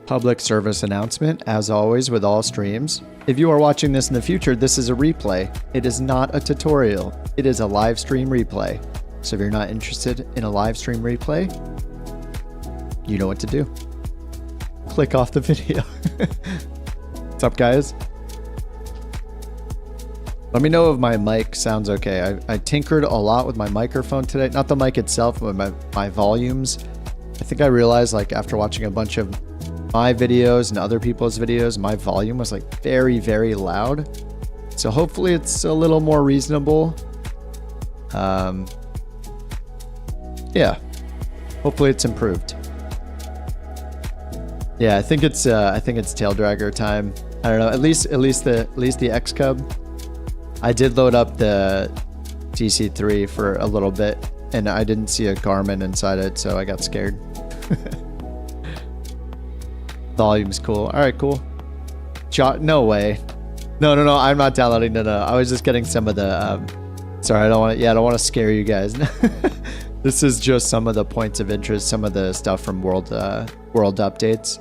Public service announcement, as always with all streams. If you are watching this in the future, this is a replay. It is not a tutorial. It is a live stream replay. So if you're not interested in a live stream replay, you know what to do. Click off the video. What's up, guys? Let me know if my mic sounds okay. I tinkered a lot with my microphone today. Not the mic itself, but my volumes. I think I realized, like, after watching a bunch of my videos and other people's videos, my volume was like very, very loud. So hopefully it's a little more reasonable. Yeah, hopefully it's improved. Yeah, I think it's Taildragger time. I don't know. At least the X Cub. I did load up the DC3 for a little bit, and I didn't see a Garmin inside it, so I got scared. Volume's cool. All right, cool. No way. No. I'm not downloading. No. I was just getting some of the. Sorry, I don't want to scare you guys. This is just some of the points of interest, some of the stuff from world updates.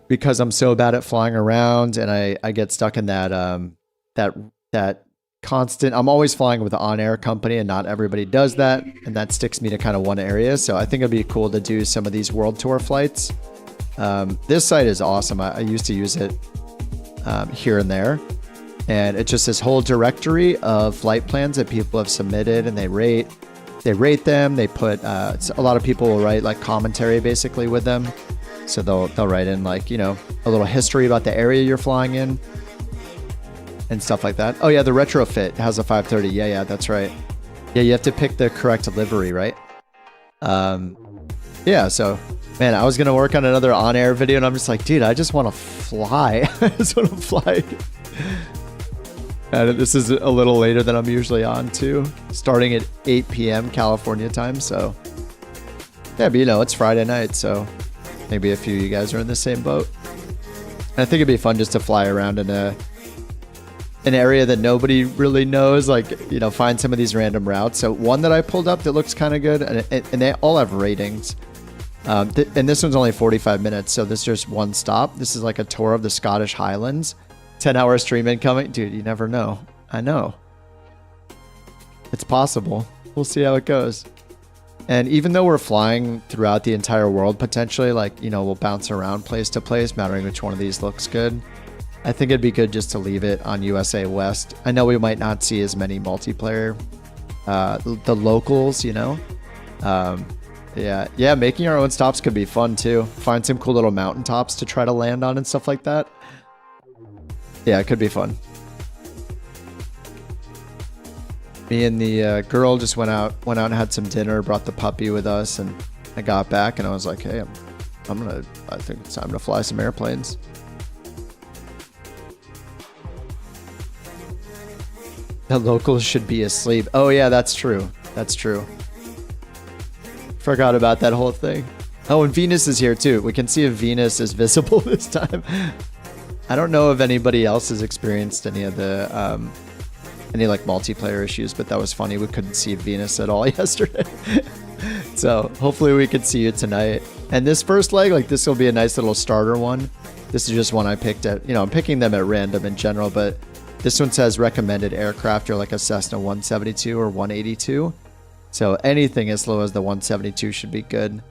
Because I'm so bad at flying around, and I get stuck in that constant. I'm always flying with an on-air company, and not everybody does that, and that sticks me to kind of one area. So I think it'd be cool to do some of these world tour flights. This site is awesome. I used to use it here and there, and it's just this whole directory of flight plans that people have submitted, and they rate them. They put a lot of people will write like commentary basically with them, so they'll write in, like, you know, a little history about the area you're flying in and stuff like that. Oh yeah, the retrofit has a 530. Yeah, that's right. Yeah, you have to pick the correct livery, right? Yeah, so man, I was gonna work on another on-air video, and I'm just like, dude, I just want to fly. I just want to fly. And this is a little later than I'm usually on too, starting at 8 p.m. California time. So yeah, but you know, it's Friday night, so maybe a few of you guys are in the same boat. And I think it'd be fun just to fly around in an area that nobody really knows, like, you know, find some of these random routes. So one that I pulled up that looks kind of good, and they all have ratings. And this one's only 45 minutes, so this is just one stop. This is like a tour of the Scottish Highlands. 10-hour stream incoming. Dude, you never know. I know. It's possible. We'll see how it goes. And even though we're flying throughout the entire world, potentially, like, you know, we'll bounce around place to place, mattering which one of these looks good. I think it'd be good just to leave it on USA West. I know we might not see as many multiplayer, the locals, you know. Yeah, making our own stops could be fun too. Find some cool little mountaintops to try to land on and stuff like that. Yeah, it could be fun. Me and the girl just went out and had some dinner, brought the puppy with us, and I got back and I was like, hey, I think it's time to fly some airplanes. The locals should be asleep. Oh yeah, that's true. That's true. Forgot about that whole thing. Oh, and Venus is here too. We can see if Venus is visible this time. I don't know if anybody else has experienced any of the any like multiplayer issues, but that was funny. We couldn't see Venus at all yesterday. So hopefully we could see you tonight. And this first leg, like, this will be a nice little starter one. This is just one I picked at, you know, I'm picking them at random in general, but this one says recommended aircraft, or like a Cessna 172 or 182. So anything as low as the 172 should be good.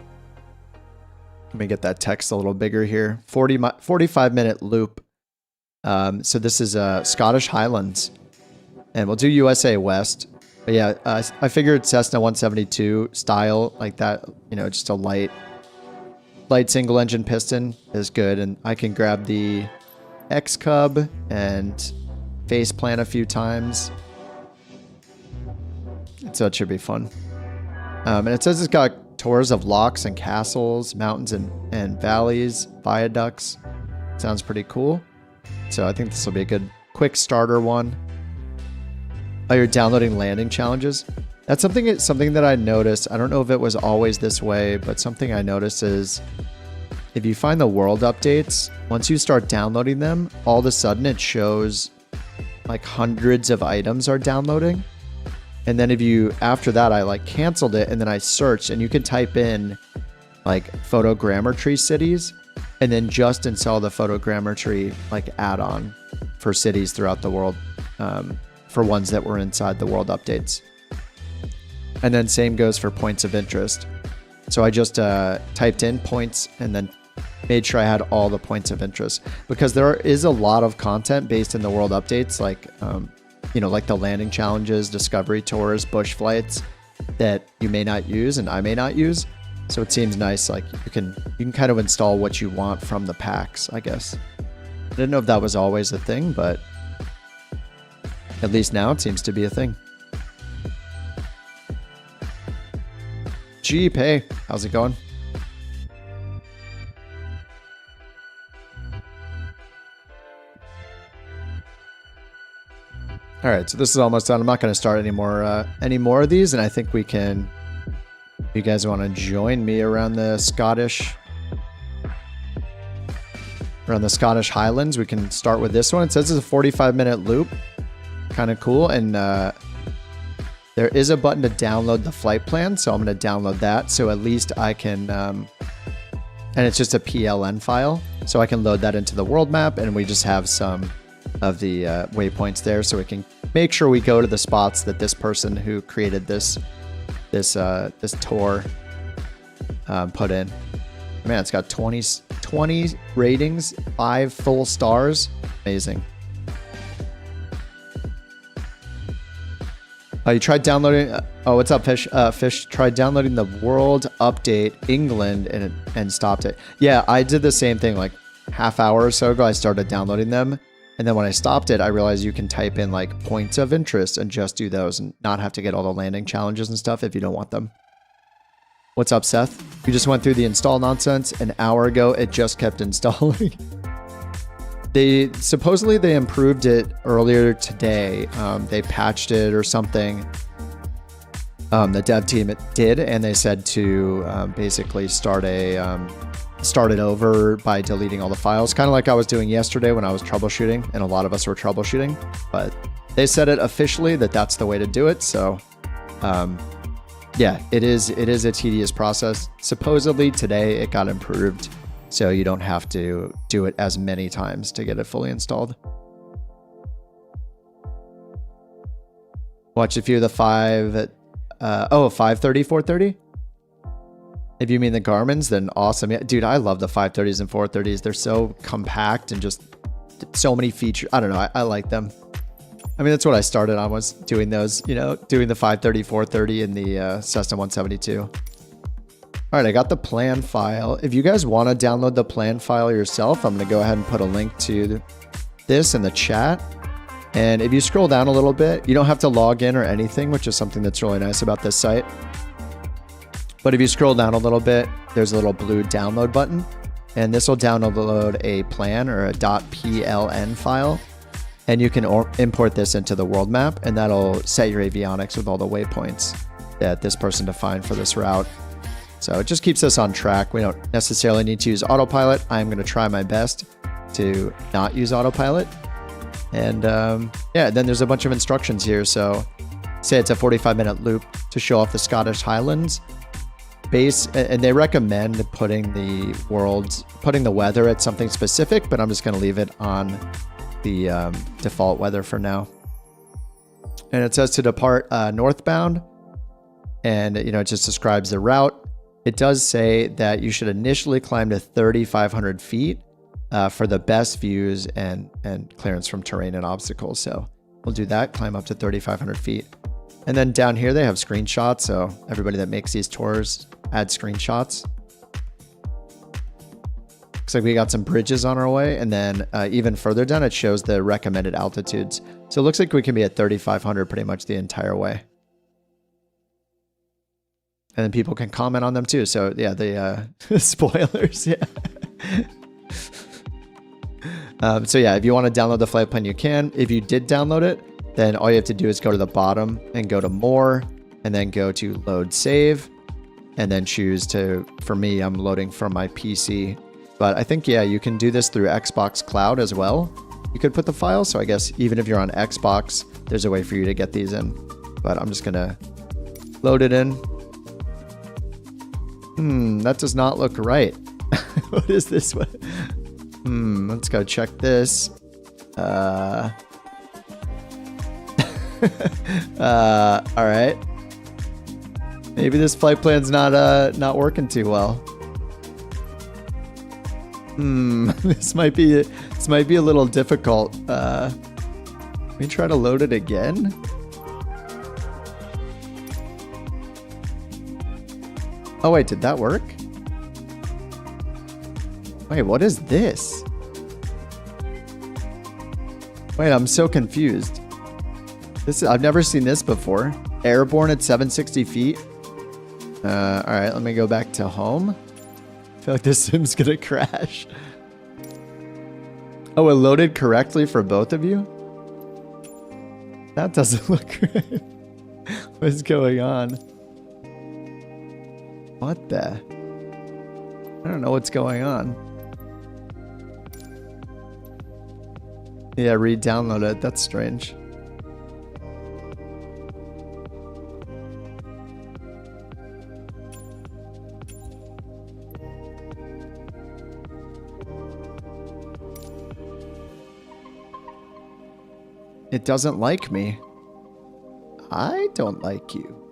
Let me get that text a little bigger here. 45-minute loop. So this is Scottish Highlands. And we'll do USA West. But yeah, I figured Cessna 172 style, like that, you know, just a light single engine piston is good. And I can grab the X Cub and face plant a few times. So it should be fun. And it says it's got tours of locks and castles, mountains and valleys, viaducts. Sounds pretty cool. So I think this will be a good quick starter one. Oh, you're downloading landing challenges? That's something that I noticed. I don't know if it was always this way, but something I noticed is if you find the world updates, once you start downloading them, all of a sudden it shows like hundreds of items are downloading. And then if you, after that, I like canceled it and then I searched, and you can type in like photogrammetry cities, and then just install the photogrammetry like add-on for cities throughout the world, for ones that were inside the world updates. And then same goes for points of interest. So I just typed in points and then made sure I had all the points of interest, because there is a lot of content based in the world updates, like like the landing challenges, discovery tours, bush flights, that you may not use and I may not use. So it seems nice, like you can kind of install what you want from the packs, I guess. I didn't know if that was always a thing, but at least now it seems to be a thing. Jeep, hey, how's it going? All right, so this is almost done. I'm not going to start any more of these, and I think we can. If you guys want to join me around the Scottish Highlands, we can start with this one. It says it's a 45-minute loop, kind of cool, and there is a button to download the flight plan, so I'm going to download that. So at least I can, and it's just a PLN file, so I can load that into the world map, and we just have some of the waypoints there, so we can make sure we go to the spots that this person who created this tour put in. Man, it's got 20 ratings, 5 full stars. Amazing. Oh, you tried downloading. Oh, what's up, Fish? Fish tried downloading the World Update England and stopped it. Yeah, I did the same thing like half hour or so ago. I started downloading them. And then when I stopped it, I realized you can type in like points of interest and just do those and not have to get all the landing challenges and stuff if you don't want them. What's up, Seth? You just went through the install nonsense an hour ago. It just kept installing. Supposedly they improved it earlier today. They patched it or something. The dev team did, and they said to basically start it over by deleting all the files, kind of like I was doing yesterday when I was troubleshooting, and a lot of us were troubleshooting. But they said it officially that that's the way to do it. So yeah, it is a tedious process. Supposedly today it got improved, so you don't have to do it as many times to get it fully installed. Watch a few of the 530, 430. If you mean the Garmin's, then awesome. Yeah, dude, I love the 530s and 430s. They're so compact and just so many features. I don't know. I like them. I mean, that's what I started on, was doing those, doing the 530, 430 in the Cessna 172. All right, I got the plan file. If you guys want to download the plan file yourself, I'm going to go ahead and put a link to this in the chat. And if you scroll down a little bit, you don't have to log in or anything, which is something that's really nice about this site. But if you scroll down a little bit, there's a little blue download button, and this will download a plan or a .pln file, and you can import this into the world map, and that'll set your avionics with all the waypoints that this person defined for this route. So it just keeps us on track. We don't necessarily need to use autopilot. I'm going to try my best to not use autopilot. And yeah, then there's a bunch of instructions here. So say it's a 45-minute loop to show off the Scottish Highlands. And they recommend putting the weather at something specific, but I'm just going to leave it on the default weather for now. And it says to depart northbound, and it just describes the route. It does say that you should initially climb to 3,500 feet for the best views and clearance from terrain and obstacles. So we'll do that, climb up to 3,500 feet. And then down here, they have screenshots. So everybody that makes these tours add screenshots. Looks like we got some bridges on our way. And then even further down, it shows the recommended altitudes. So it looks like we can be at 3,500 pretty much the entire way. And then people can comment on them too. So yeah, the spoilers, yeah. So yeah, if you want to download the flight plan, you can. If you did download it, then all you have to do is go to the bottom and go to more, and then go to load save, and then choose to, for me, I'm loading from my PC. But I think, yeah, you can do this through Xbox Cloud as well. You could put the file. So I guess even if you're on Xbox, there's a way for you to get these in. But I'm just going to load it in. That does not look right. What is this one? Let's go check this. All right. Maybe this flight plan's not working too well. This might be a little difficult. Let me try to load it again. Oh wait, did that work? Wait, what is this? Wait, I'm so confused. I've never seen this before. Airborne at 760 feet. All right, let me go back to home. I feel like this sim's gonna crash. Oh, it loaded correctly for both of you? That doesn't look right. What's going on? What the? I don't know what's going on. Yeah, re-download it. That's strange. It doesn't like me. I don't like you.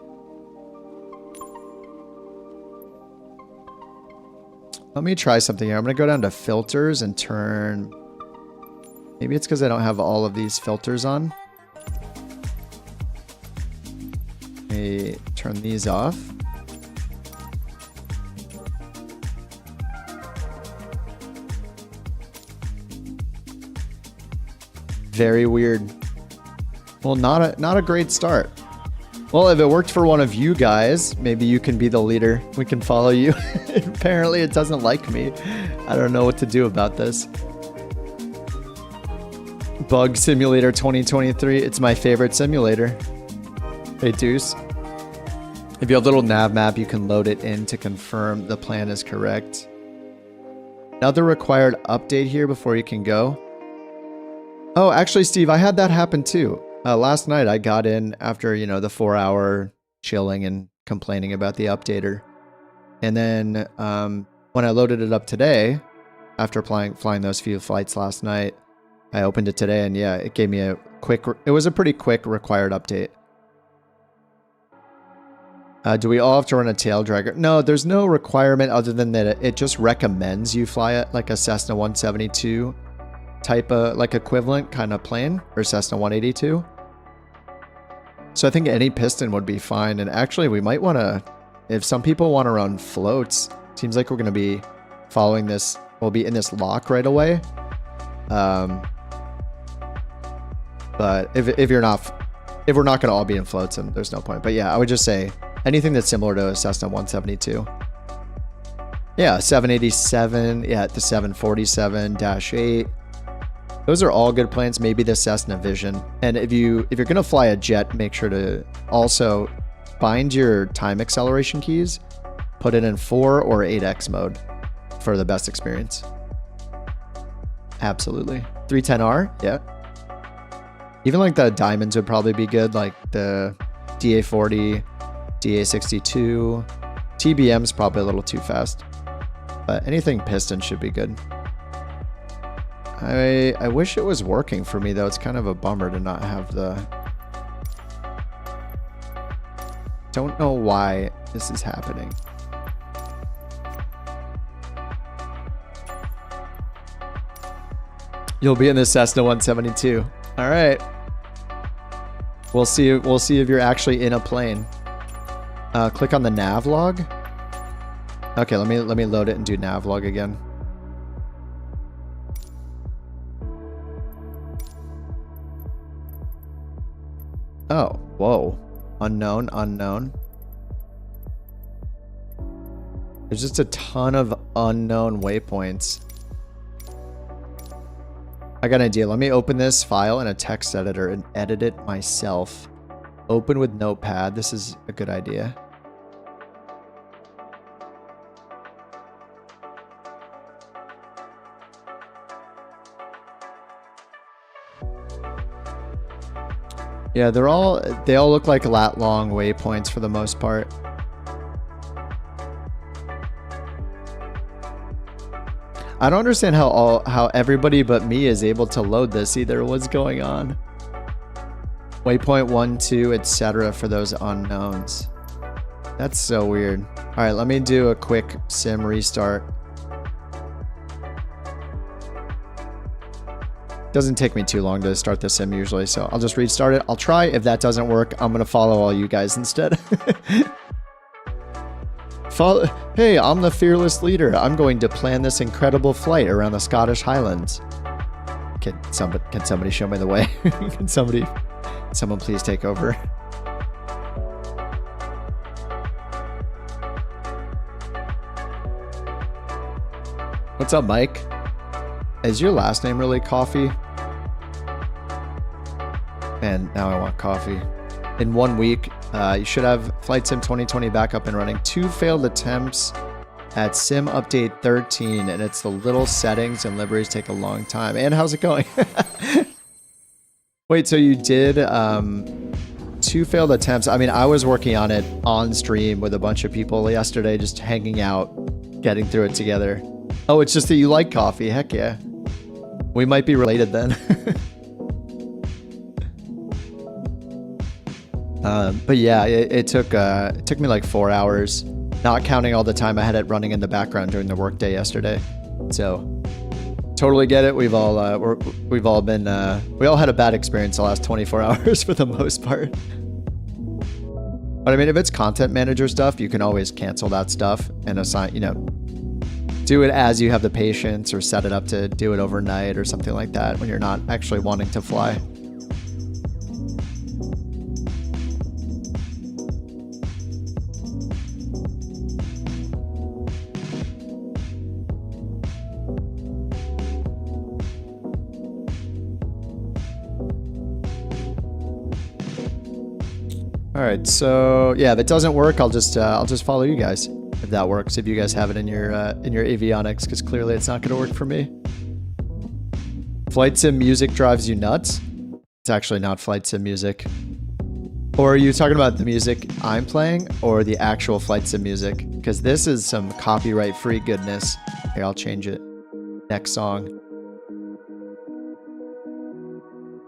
Let me try something here. I'm going to go down to filters and turn... Maybe it's because I don't have all of these filters on. Let me turn these off. Very weird. Well, not a great start. Well, if it worked for one of you guys, maybe you can be the leader. We can follow you. Apparently it doesn't like me. I don't know what to do about this. Bug Simulator 2023. It's my favorite simulator. Hey, Deuce. If you have a little nav map, you can load it in to confirm the plan is correct. Another required update here before you can go. Oh, actually, Steve, I had that happen too. Last night I got in after, you know, the 4-hour chilling and complaining about the updater. And then when I loaded it up today, after flying those few flights last night, I opened it today and yeah, it gave me a quick, it was a pretty quick required update. Do we all have to run a Taildragger? No, there's no requirement other than that it just recommends you fly it like a Cessna 172 type of like equivalent kind of plane, or Cessna 182. So I think any piston would be fine. And actually we might want to, if some people want to run floats, seems like we're going to be following this, we'll be in this lock right away. But if we're not going to all be in floats, then there's no point. But yeah, I would just say anything that's similar to a Cessna 172. Yeah, 787, yeah, the 747-8. Those are all good planes. Maybe the Cessna Vision. And if you're going to fly a jet, make sure to also bind your time acceleration keys, put it in 4 or 8x mode for the best experience. Absolutely. 310R, yeah. Even like the diamonds would probably be good, like the DA40, DA62. TBM's probably a little too fast, but anything piston should be good. I wish it was working for me though. It's kind of a bummer to not have the... Don't know why this is happening. You'll be in the Cessna 172. All right. We'll see if you're actually in a plane. Click on the nav log. Okay, let me load it and do nav log again. Oh, whoa. Unknown, unknown. There's just a ton of unknown waypoints. I got an idea. Let me open this file in a text editor and edit it myself. Open with Notepad. This is a good idea. Yeah, they all look like lat long waypoints for the most part. I don't understand how everybody but me is able to load this either. What's going on? Waypoint 1, 2, etc. for those unknowns. That's so weird. All right, let me do a quick sim restart. Doesn't take me too long to start the sim usually, so I'll just restart it. I'll try. If that doesn't work, I'm gonna follow all you guys instead. Hey, I'm the fearless leader. I'm going to plan this incredible flight around the Scottish Highlands. Can somebody show me the way? Can someone please take over? What's up, Mike? Is your last name really Coffee? Man, now I want coffee. In 1 week, you should have Flight Sim 2020 back up and running. 2 failed attempts at Sim Update 13, and it's the little settings and libraries take a long time. And how's it going? Wait, so you did 2 failed attempts. I mean, I was working on it on stream with a bunch of people yesterday, just hanging out, getting through it together. Oh, it's just that you like coffee. Heck yeah. We might be related then. But yeah, it took me like 4 hours, not counting all the time I had it running in the background during the workday yesterday. So totally get it. We all had a bad experience the last 24 hours for the most part. But I mean, if it's content manager stuff, you can always cancel that stuff and assign, do it as you have the patience, or set it up to do it overnight or something like that when you're not actually wanting to fly. All right, so yeah, if it doesn't work, I'll just follow you guys if that works. If you guys have it in your avionics, because clearly it's not going to work for me. Flight sim music drives you nuts. It's actually not flight sim music. Or are you talking about the music I'm playing, or the actual flight sim music? Because this is some copyright-free goodness. Here, I'll change it. Next song.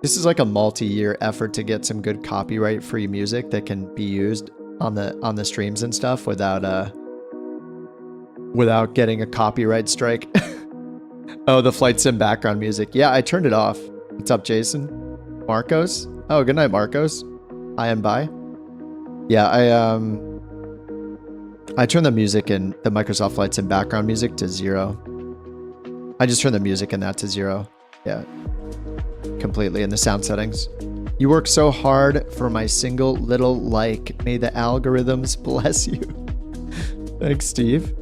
This is like a multi-year effort to get some good copyright-free music that can be used on the streams and stuff without getting a copyright strike. Oh, the flight sim background music. Yeah, I turned it off. What's up, Jason? Marcos? Oh, good night, Marcos. I am by. Yeah, I turned the music in the Microsoft Flight Sim background music to 0. I just turned the music in that to 0. Yeah. Completely in the sound settings. You work so hard for my single little like. May the algorithms bless you. Thanks, Steve.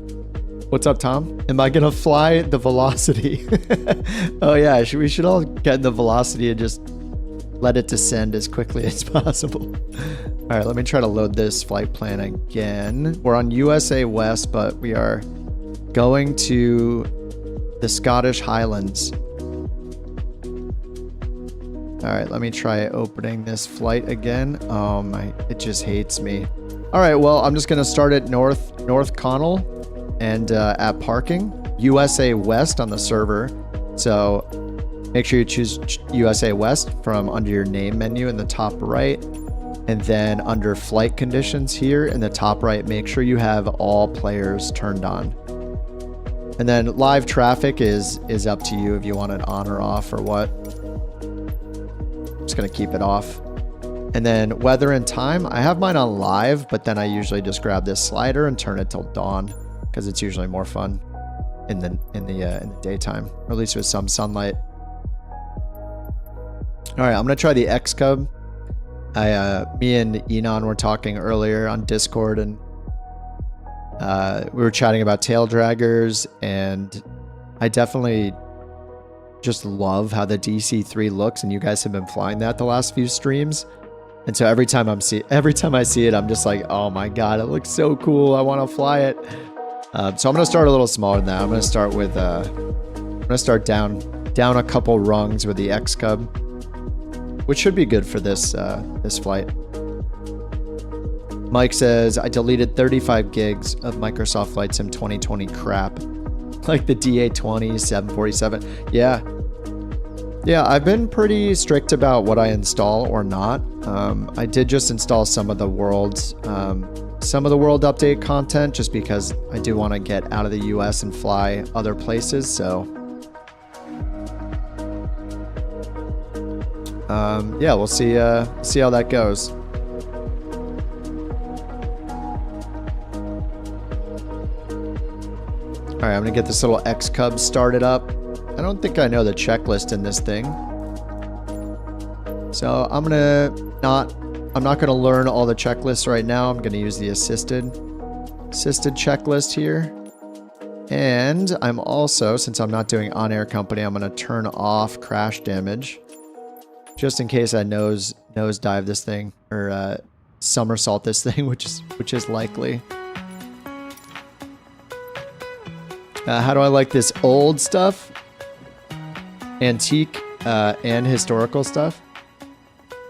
What's up, Tom? Am I gonna fly the velocity? Oh yeah, we should all get in the velocity and just let it descend as quickly as possible. All right, let me try to load this flight plan again. We're on USA West, but we are going to the Scottish Highlands. All right, let me try opening this flight again. Oh my, it just hates me. All right, well, I'm just gonna start at North Connell and at parking, USA West on the server. So make sure you choose USA West from under your name menu in the top right. And then under flight conditions here in the top right, make sure you have all players turned on. And then live traffic is up to you if you want it on or off or what. Just gonna keep it off. And then weather and time, I have mine on live, but then I usually just grab this slider and turn it till dawn because it's usually more fun in the daytime, or at least with some sunlight. All right, I'm gonna try the X-Cub. Me and Enon were talking earlier on Discord, and we were chatting about Taildraggers, and I definitely just love how the DC-3 looks, and you guys have been flying that the last few streams. And so every time I see it, I'm just like, oh my god, it looks so cool. I want to fly it. So I'm gonna start a little smaller than that. I'm gonna start with down a couple rungs with the X-Cub, which should be good for this flight. Mike says, I deleted 35 gigs of Microsoft Flight Sim 2020 crap. Like the DA20, 747. Yeah. Yeah, I've been pretty strict about what I install or not. I did just install some of the world update content just because I do want to get out of the US and fly other places, so yeah, we'll see how that goes. All right, I'm gonna get this little X-Cub started up. I don't think I know the checklist in this thing, so I'm not gonna learn all the checklists right now. I'm gonna use the assisted checklist here, and I'm also, since I'm not doing on-air company, I'm gonna turn off crash damage, just in case I nose dive this thing or somersault this thing, which is likely. How do I like this old stuff? Antique and historical stuff.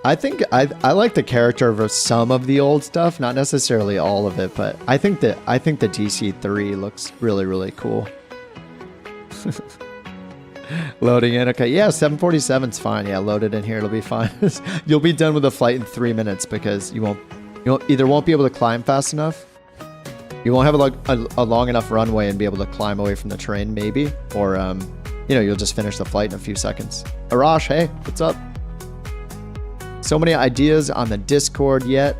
I think I like the character of some of the old stuff, not necessarily all of it, but I think the DC3 looks really, really cool. Loading in. Okay, yeah, 747's fine. Yeah, load it in here. It'll be fine. You'll be done with the flight in 3 minutes because you won't be able to climb fast enough. You won't have a long enough runway and be able to climb away from the terrain, maybe, or you'll just finish the flight in a few seconds. Arash, hey, what's up? So many ideas on the Discord yet.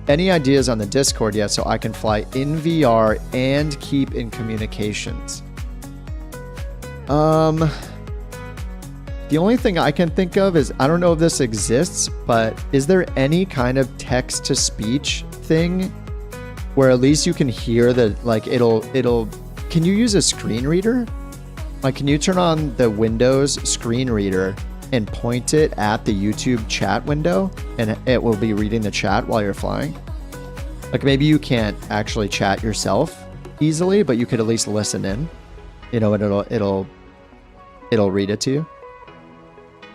Any ideas on the Discord yet so I can fly in VR and keep in communications? The only thing I can think of is, I don't know if this exists, but is there any kind of text-to-speech thing where at least you can hear the, like, can you use a screen reader? Like, can you turn on the Windows screen reader and point it at the YouTube chat window and it will be reading the chat while you're flying? Like, maybe you can't actually chat yourself easily, but you could at least listen in, and it'll read it to you.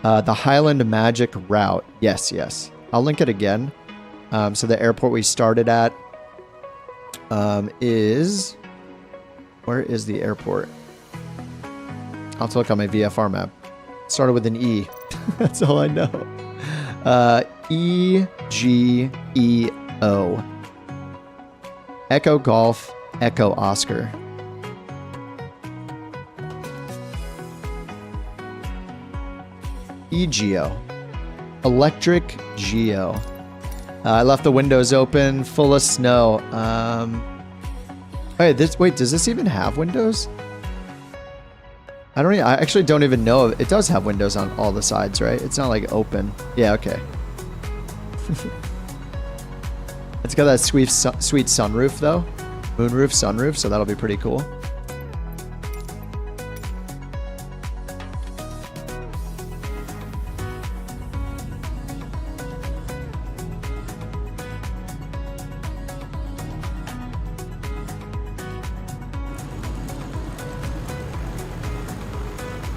The Highland Magic route. Yes. I'll link it again. So the airport we started at is, where is the airport? I'll have to look on my VFR map. Started with an E. That's all I know. EGEO. Echo Golf, Echo Oscar. EGEO. Electric Geo. I left the windows open, full of snow. Wait, does this even have windows? I actually don't even know. It does have windows on all the sides, right? It's not like open. Yeah, okay. It's got that sweet sunroof though. Moonroof, sunroof, so that'll be pretty cool.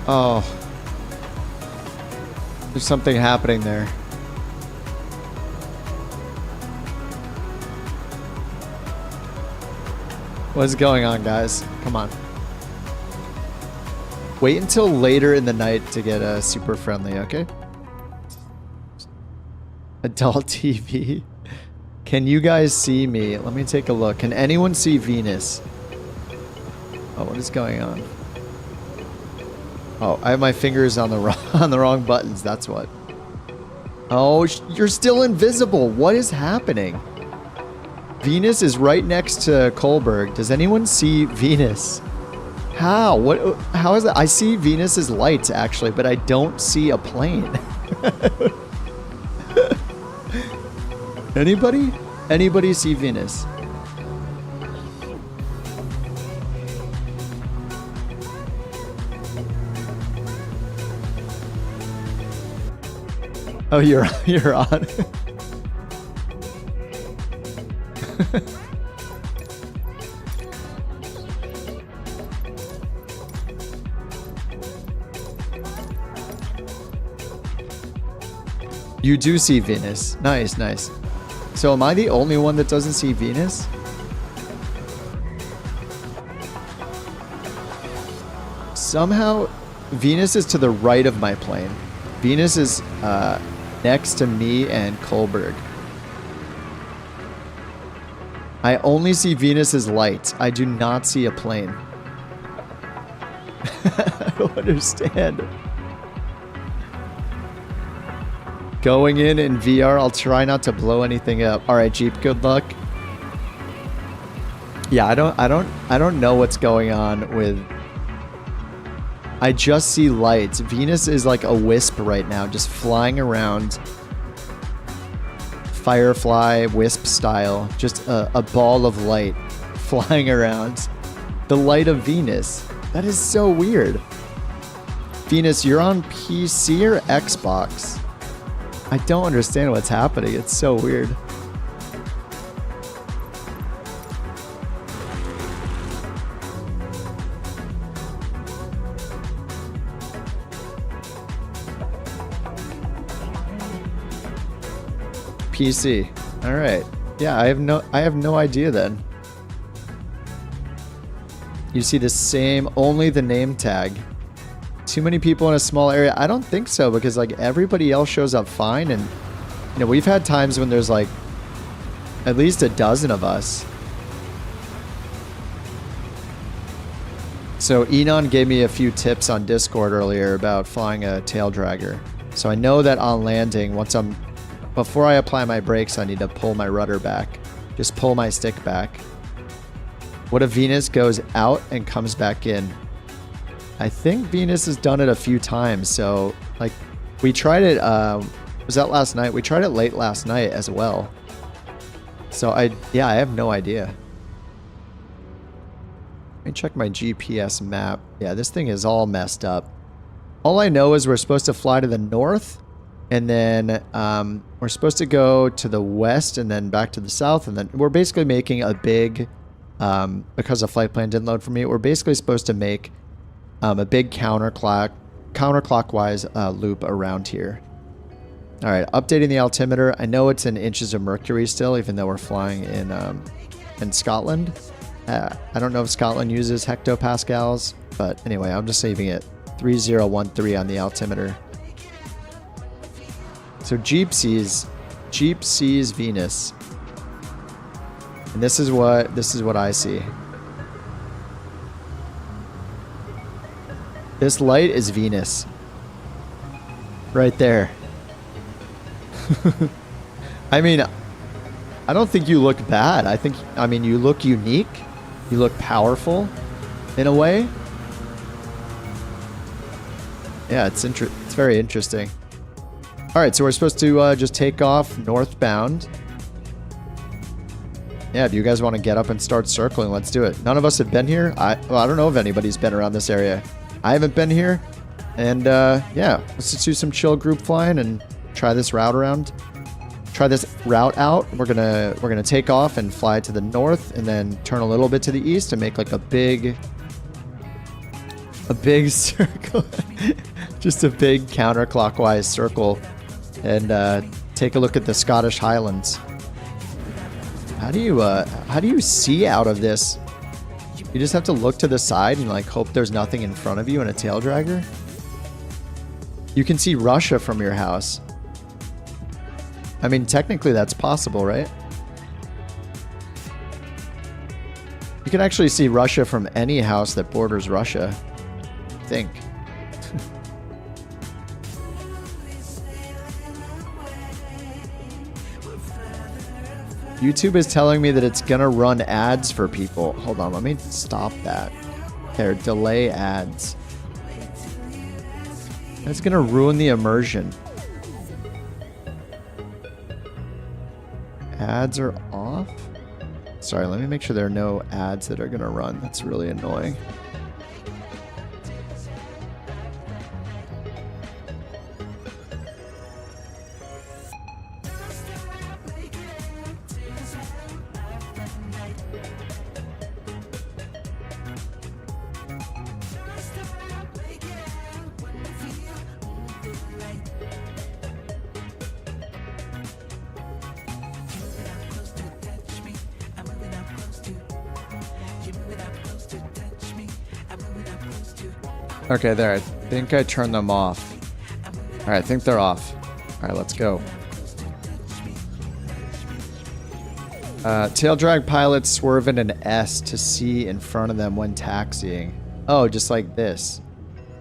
Oh. There's something happening there. What's going on, guys? Come on. Wait until later in the night to get a super friendly, okay? Adult TV. Can you guys see me? Let me take a look. Can anyone see Venus? Oh, what is going on? Oh, I have my fingers on the wrong buttons. That's what. Oh, you're still invisible. What is happening? Venus is right next to Kohlberg. Does anyone see Venus? How? What? How is that? I see Venus's lights actually, but I don't see a plane. Anybody? Anybody see Venus? Oh, you're on. You do see Venus. Nice, nice. So am I the only one that doesn't see Venus? Somehow, Venus is to the right of my plane. Venus is next to me and Kohlberg. I only see Venus's lights. I do not see a plane. I don't understand. Going in VR, I'll try not to blow anything up. All right, Jeep, good luck. Yeah, I don't know what's going on with. I just see lights. Venus is like a wisp right now, just flying around. Firefly wisp style, just a ball of light flying around. The light of Venus. That is so weird. Venus, you're on PC or Xbox? I don't understand what's happening. It's so weird. PC. All right. Yeah, I have no idea then. You see the same, only the name tag. Too many people in a small area? I don't think so, because like everybody else shows up fine, and you know, we've had times when there's like at least a dozen of us. So Enon gave me a few tips on Discord earlier about flying a Taildragger. So I know that on landing, before I apply my brakes, I need to pull my rudder back. Just pull my stick back. What if Venus goes out and comes back in? I think Venus has done it a few times. So, like, we tried it, was that last night? We tried it late last night as well. So, I have no idea. Let me check my GPS map. Yeah, this thing is all messed up. All I know is we're supposed to fly to the north. And then we're supposed to go to the west and then back to the south. And then we're basically making a big, because the flight plan didn't load for me, we're basically supposed to make a big counterclockwise loop around here. All right, updating the altimeter. I know it's in inches of mercury still, even though we're flying in Scotland. I don't know if Scotland uses hectopascals, but anyway, I'm just saving it 3013 on the altimeter. So Jeep sees Venus, and this is what I see. This light is Venus, right there. I mean, I don't think you look bad. I mean, you look unique. You look powerful, in a way. Yeah, it's very interesting. All right, so we're supposed to just take off northbound. Yeah, do you guys want to get up and start circling? Let's do it. None of us have been here. I don't know if anybody's been around this area. I haven't been here. And yeah, let's just do some chill group flying and try this route around. Try this route out. We're gonna take off and fly to the north and then turn a little bit to the east and make like a big circle. Just a big counterclockwise circle. And take a look at the Scottish Highlands. How do you see out of this? You just have to look to the side and like hope there's nothing in front of you in a Taildragger. You can see Russia from your house. I mean, technically that's possible, right? You can actually see Russia from any house that borders Russia, I think. YouTube is telling me that it's gonna run ads for people. Hold on, let me stop that. There, delay ads. That's gonna ruin the immersion. Ads are off? Sorry, let me make sure there are no ads that are gonna run. That's really annoying. Touch me. Okay, there. I think I turned them off. All right, I think they're off. All right, let's go. Tail drag pilots swerve in an S to see in front of them when taxiing. Oh, just like this.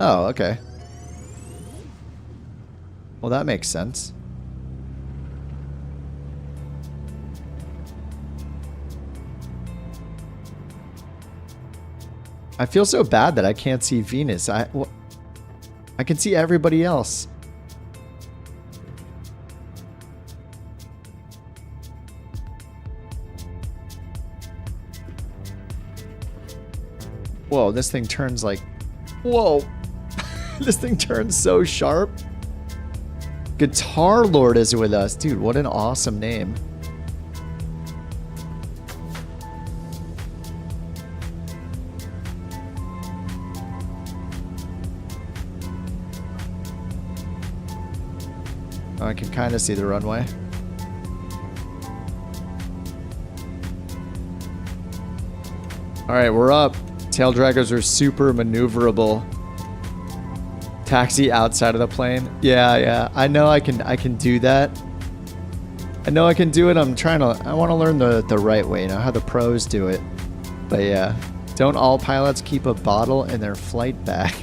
Oh, okay. Well, that makes sense. I feel so bad that I can't see Venus. I can see everybody else. Whoa, this thing turns like... Whoa! This thing turns so sharp. Guitar Lord is with us. Dude, what an awesome name. Oh, I can kind of see the runway. All right, we're up. Taildraggers are super maneuverable. Taxi outside of the plane. Yeah. I know I can do that. I know I can do it. I want to learn the right way, you know, how the pros do it. But yeah, don't all pilots keep a bottle in their flight bag?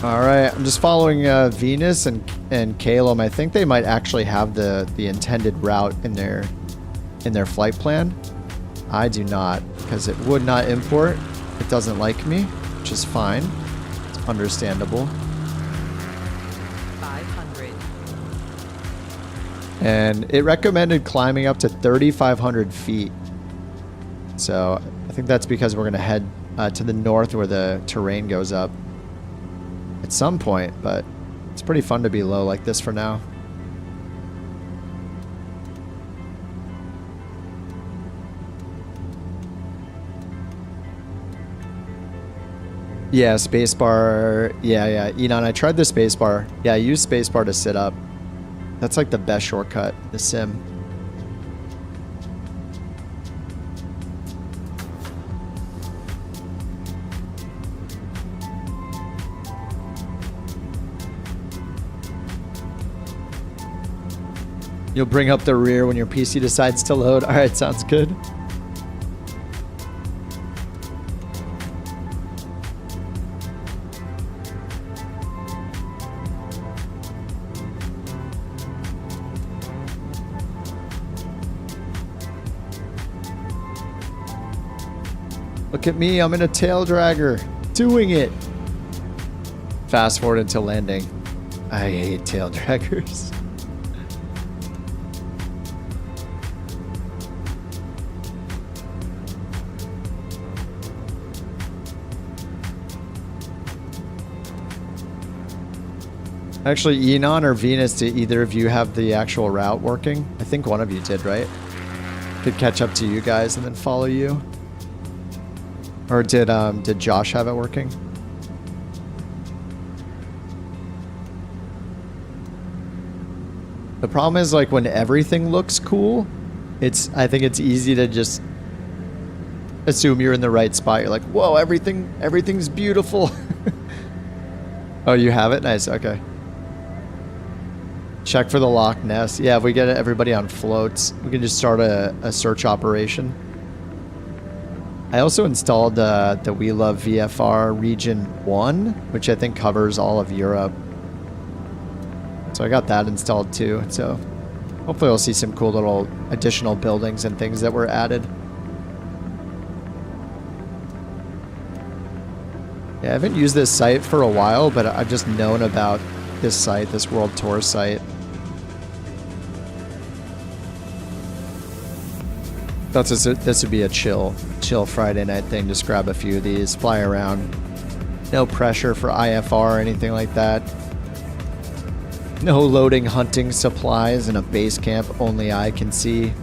All right, I'm just following Venus and Calum. I think they might actually have the intended route in their flight plan. I do not, because it would not import. It doesn't like me, which is fine. It's understandable. 500. And it recommended climbing up to 3,500 feet. So I think that's because we're going to head to the north where the terrain goes up at some point, but it's pretty fun to be low like this for now. Yeah, spacebar. Yeah. Enon, I tried the spacebar. Yeah, I used spacebar to sit up. That's like the best shortcut in the sim. You'll bring up the rear when your PC decides to load. All right, sounds good. Look at me, I'm in a Taildragger, doing it. Fast forward until landing. I hate Taildraggers. Actually, Enon or Venus, do either of you have the actual route working? I think one of you did, right? Could catch up to you guys and then follow you. Or did Josh have it working? The problem is, like, when everything looks cool, I think it's easy to just assume you're in the right spot. You're like, whoa, everything's beautiful. Oh, you have it? Nice, okay. Check for the Loch Ness. Yeah, if we get everybody on floats, we can just start a search operation. I also installed the We Love VFR Region 1, which I think covers all of Europe. So I got that installed too. So hopefully we'll see some cool little additional buildings and things that were added. Yeah, I haven't used this site for a while, but I've just known about this site, this World Tour site. Thought this would be a chill Friday night thing. Just grab a few of these, fly around. No pressure for IFR or anything like that. No loading hunting supplies in a base camp only I can see.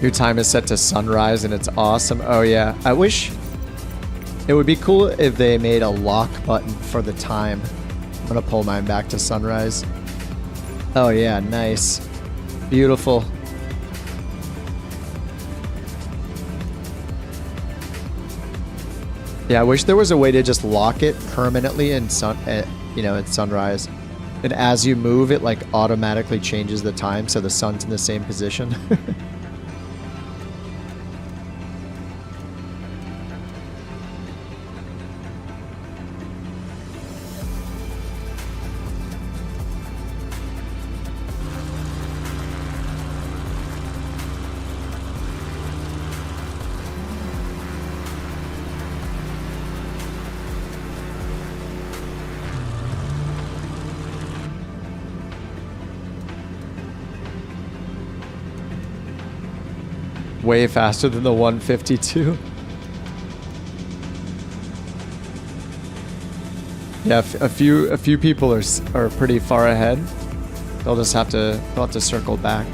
Your time is set to sunrise and it's awesome. Oh yeah, I wish it would be cool if they made a lock button for the time. I'm gonna pull mine back to sunrise. Oh yeah, nice. Beautiful. Yeah, I wish there was a way to just lock it permanently in in sunrise. And as you move, it like automatically changes the time so the sun's in the same position. Way faster than the 152. Yeah, a few people are pretty far ahead. They'll have to circle back.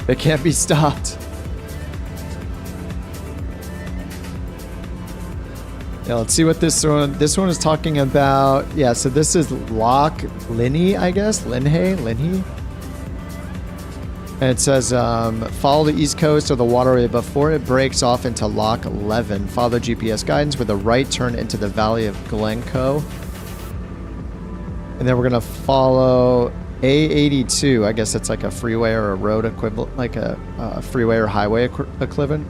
They can't be stopped. Yeah, let's see what this one is talking about. Yeah, so this is Loch Linnhe, I guess. Linnhe. And it says, follow the east coast of the waterway before it breaks off into Loch 11. Follow GPS guidance with a right turn into the valley of Glencoe. And then we're going to follow A82. I guess it's like a freeway or a road equivalent, like a freeway or highway equivalent.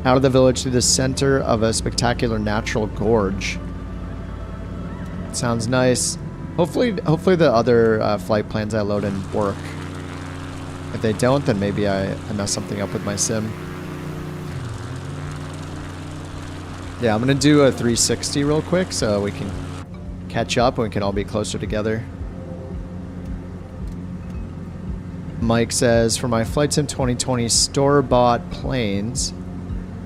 Out of the village through the center of a spectacular natural gorge. Sounds nice. Hopefully the other flight plans I load in work. If they don't, then maybe I mess something up with my sim. Yeah, I'm going to do a 360 real quick so we can catch up and we can all be closer together. Mike says, for my Flight Sim 2020 store-bought planes,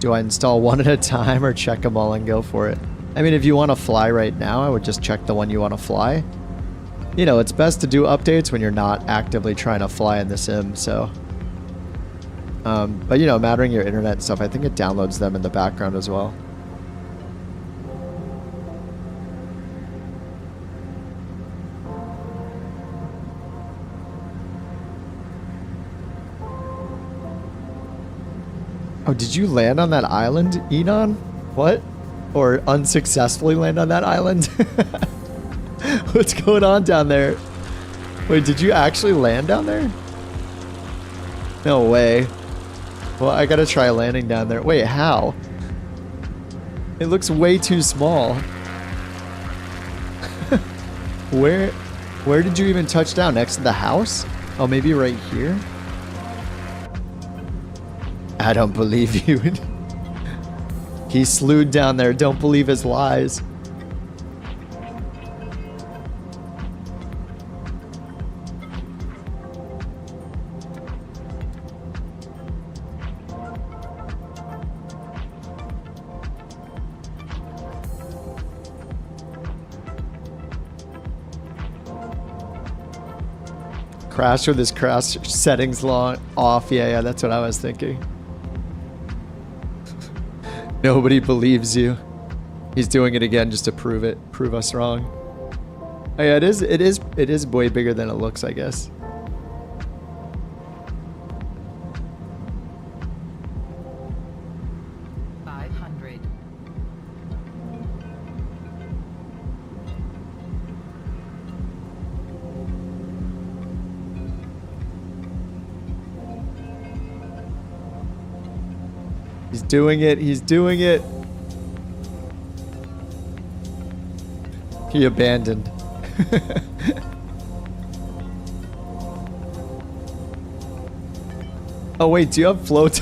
do I install one at a time or check them all and go for it? I mean, if you want to fly right now, I would just check the one you want to fly. You know, it's best to do updates when you're not actively trying to fly in the sim, so. But, you know, mattering your internet and stuff, I think it downloads them in the background as well. Oh, did you land on that island, Enon? What? Or unsuccessfully land on that island? What's going on down there? Wait, did you actually land down there? No way. Well, I gotta try landing down there. Wait, how? It looks way too small. Where did you even touch down? Next to the house? Oh, maybe right here? I don't believe you. He slewed down there. Don't believe his lies. Crash with his crash settings off. Yeah, that's what I was thinking. Nobody believes you. He's doing it again just to prove us wrong. Oh yeah, it is way bigger than it looks, I guess. He's doing it. He's doing it. He abandoned. Oh wait, do you have floats?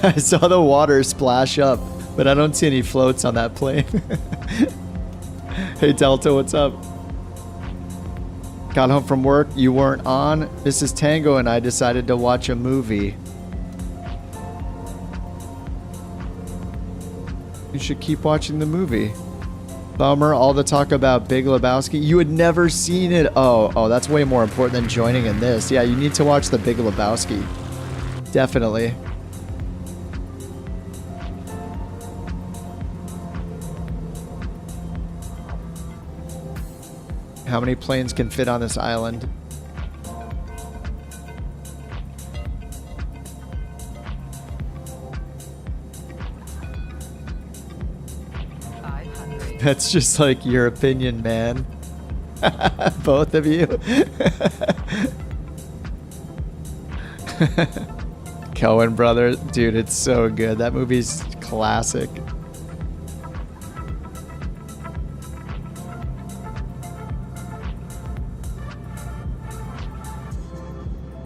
I saw the water splash up, but I don't see any floats on that plane. Hey Delta, what's up? Got home from work, you weren't on. Mrs. Tango and I decided to watch a movie. You should keep watching the movie. Bummer, all the talk about Big Lebowski. You had never seen it. Oh, that's way more important than joining in this. Yeah, you need to watch the Big Lebowski. Definitely. How many planes can fit on this island? That's just like your opinion, man. Both of you. Coen Brothers. Dude, it's so good. That movie's classic.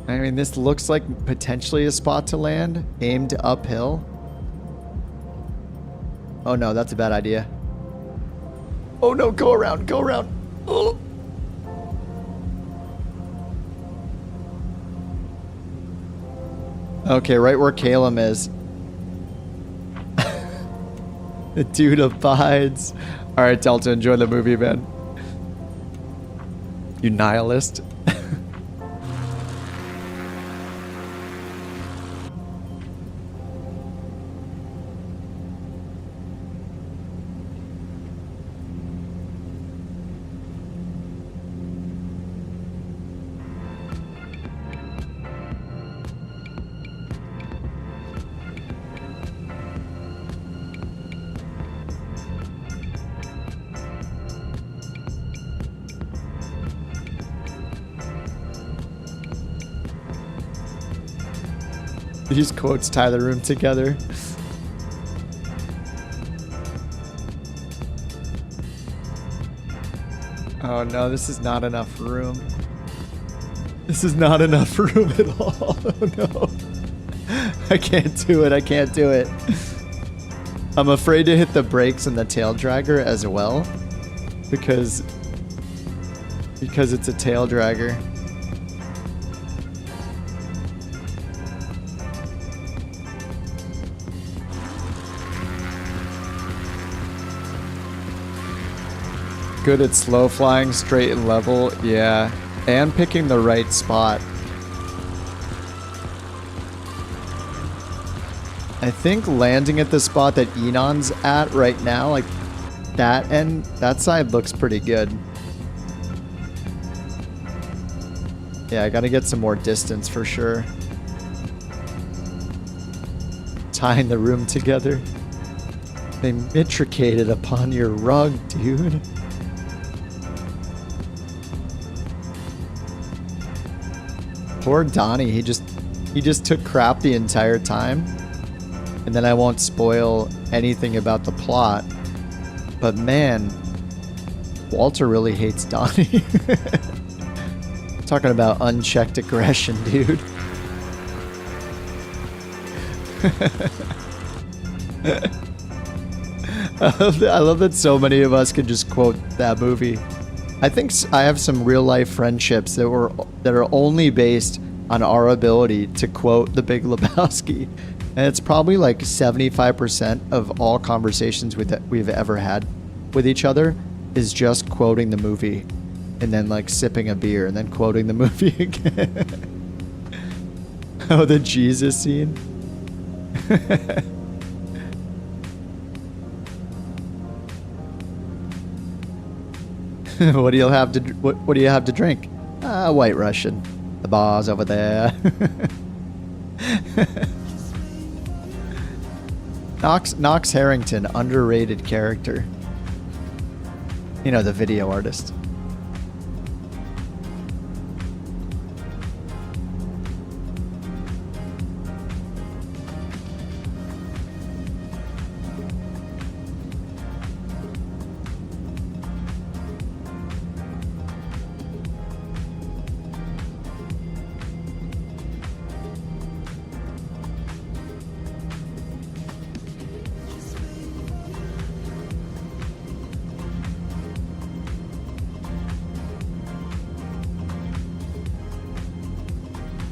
I mean, this looks like potentially a spot to land. Aimed uphill. Oh no, that's a bad idea. Oh no, go around, go around. Oh. Okay, right where Calum is. The dude abides. Alright, Delta, enjoy the movie, man. You nihilist. These quotes tie the room together. Oh no, this is not enough room. This is not enough room at all. Oh no. I can't do it, I can't do it. I'm afraid to hit the brakes in the Taildragger as well. Because it's a Taildragger. Good at slow flying, straight and level, yeah. And picking the right spot. I think landing at the spot that Enon's at right now, like that end, that side looks pretty good. Yeah, I gotta get some more distance for sure. Tying the room together. They mitricated upon your rug, dude. Poor Donnie, he just took crap the entire time. And then I won't spoil anything about the plot. But man, Walter really hates Donnie. Talking about unchecked aggression, dude. I love that so many of us can just quote that movie. I think I have some real life friendships that are only based on our ability to quote The Big Lebowski. And it's probably like 75% of all conversations we've ever had with each other is just quoting the movie and then like sipping a beer and then quoting the movie again. Oh, the Jesus scene. What do you have to drink? White Russian. The bar's over there. Knox Harrington, underrated character. You know, the video artist.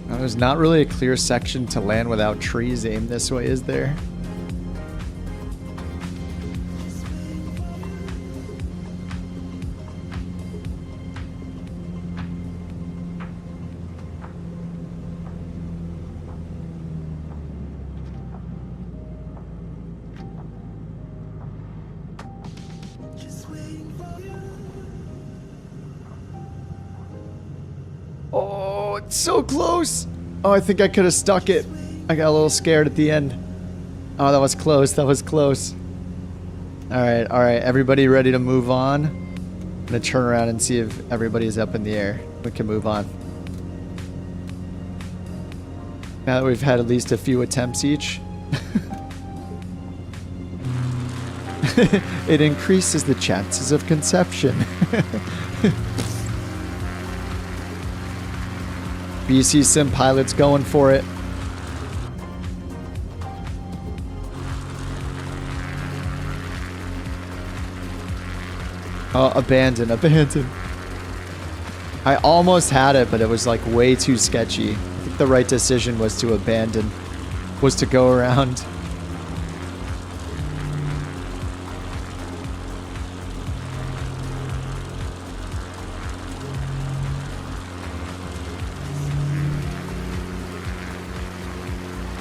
There's not really a clear section to land without trees aimed this way, is there? Oh, it's so close. Oh, I think I could have stuck it. I got a little scared at the end. Oh, that was close. That was close. All right. All right. Everybody ready to move on? I'm going to turn around and see if everybody's up in the air. We can move on. Now that we've had at least a few attempts each. It increases the chances of conception. BC Sim Pilot's going for it. Oh, abandon, abandon. I almost had it, but it was like way too sketchy. I think the right decision was to abandon, was to go around.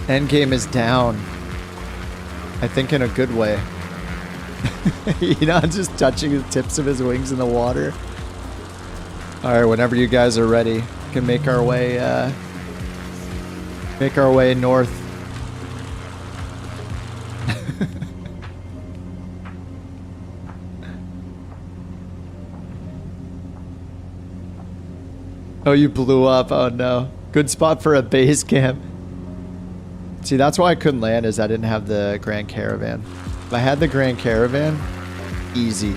Endgame is down. I think in a good way. You know, just touching the tips of his wings in the water. Alright, whenever you guys are ready, we can make our way north. Oh, you blew up. Oh no. Good spot for a base camp. See, that's why I couldn't land, is I didn't have the Grand Caravan. If I had the Grand Caravan, easy.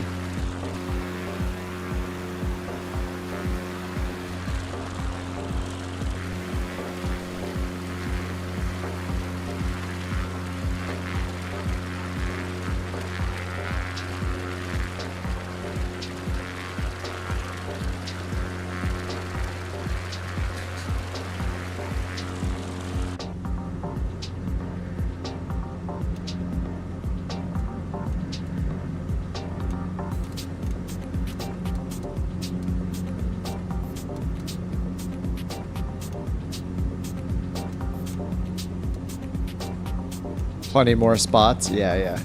Plenty more spots. Yeah, yeah.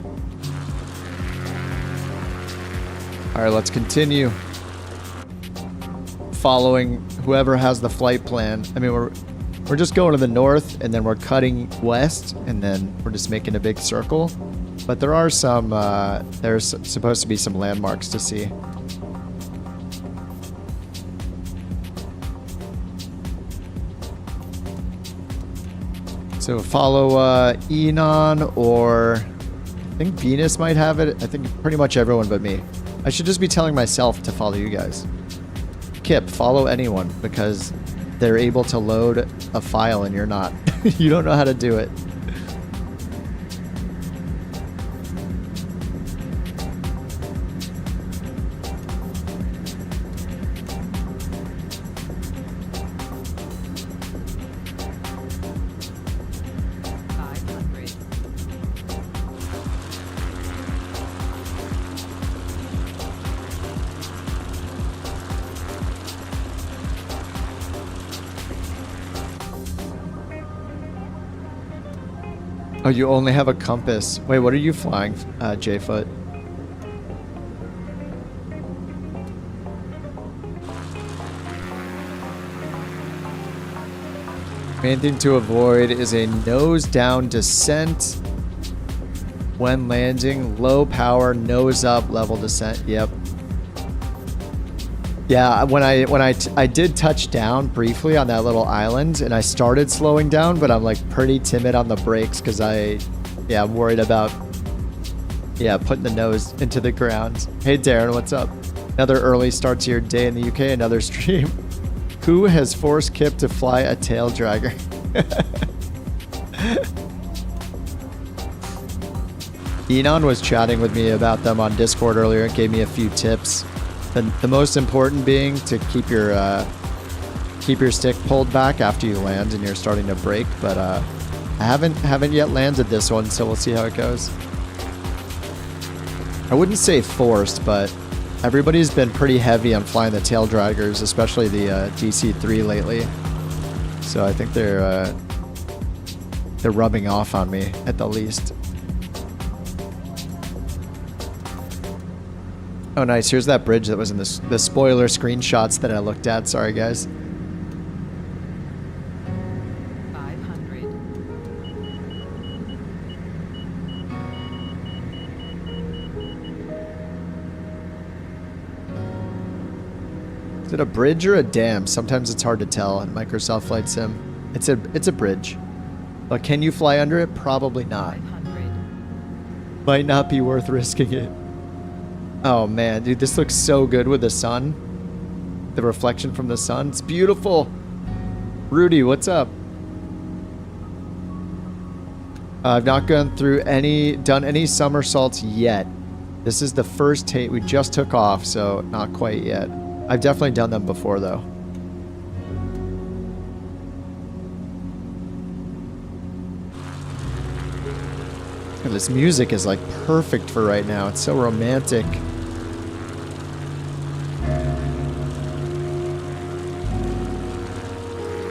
All right, let's continue. Following whoever has the flight plan. I mean, we're just going to the north, and then we're cutting west, and then we're just making a big circle. But there are some, there's supposed to be some landmarks to see. So follow Enon, or I think Venus might have it. I think pretty much everyone but me. I should just be telling myself to follow you guys. Kip, follow anyone, because they're able to load a file and you're not. You don't know how to do it. Oh, you only have a compass. Wait, what are you flying, J-Foot? Main thing to avoid is a nose-down descent when landing. Low power, nose-up level descent. Yep. Yeah, when I did touch down briefly on that little island, and I started slowing down, but I'm like pretty timid on the brakes because I'm worried about putting the nose into the ground. Hey Darren, what's up? Another early start to your day in the UK, another stream. Who has forced Kip to fly a Taildragger? Enon was chatting with me about them on Discord earlier and gave me a few tips. The most important being to keep your stick pulled back after you land and you're starting to brake. But I haven't yet landed this one, so we'll see how it goes. I wouldn't say forced, but everybody's been pretty heavy on flying the Taildraggers, especially the DC-3 lately. So I think they're rubbing off on me at the least. Oh, nice. Here's that bridge that was in the spoiler screenshots that I looked at. Sorry, guys. Is it a bridge or a dam? Sometimes it's hard to tell in Microsoft Flight Sim. It's a bridge. But can you fly under it? Probably not. 500. Might not be worth risking it. Oh man, dude, this looks so good with the sun. The reflection from the sun. It's beautiful. Rudy, what's up? I've not gone through done any somersaults yet. This is the first take. We just took off, so not quite yet. I've definitely done them before, though. And this music is like perfect for right now. It's so romantic.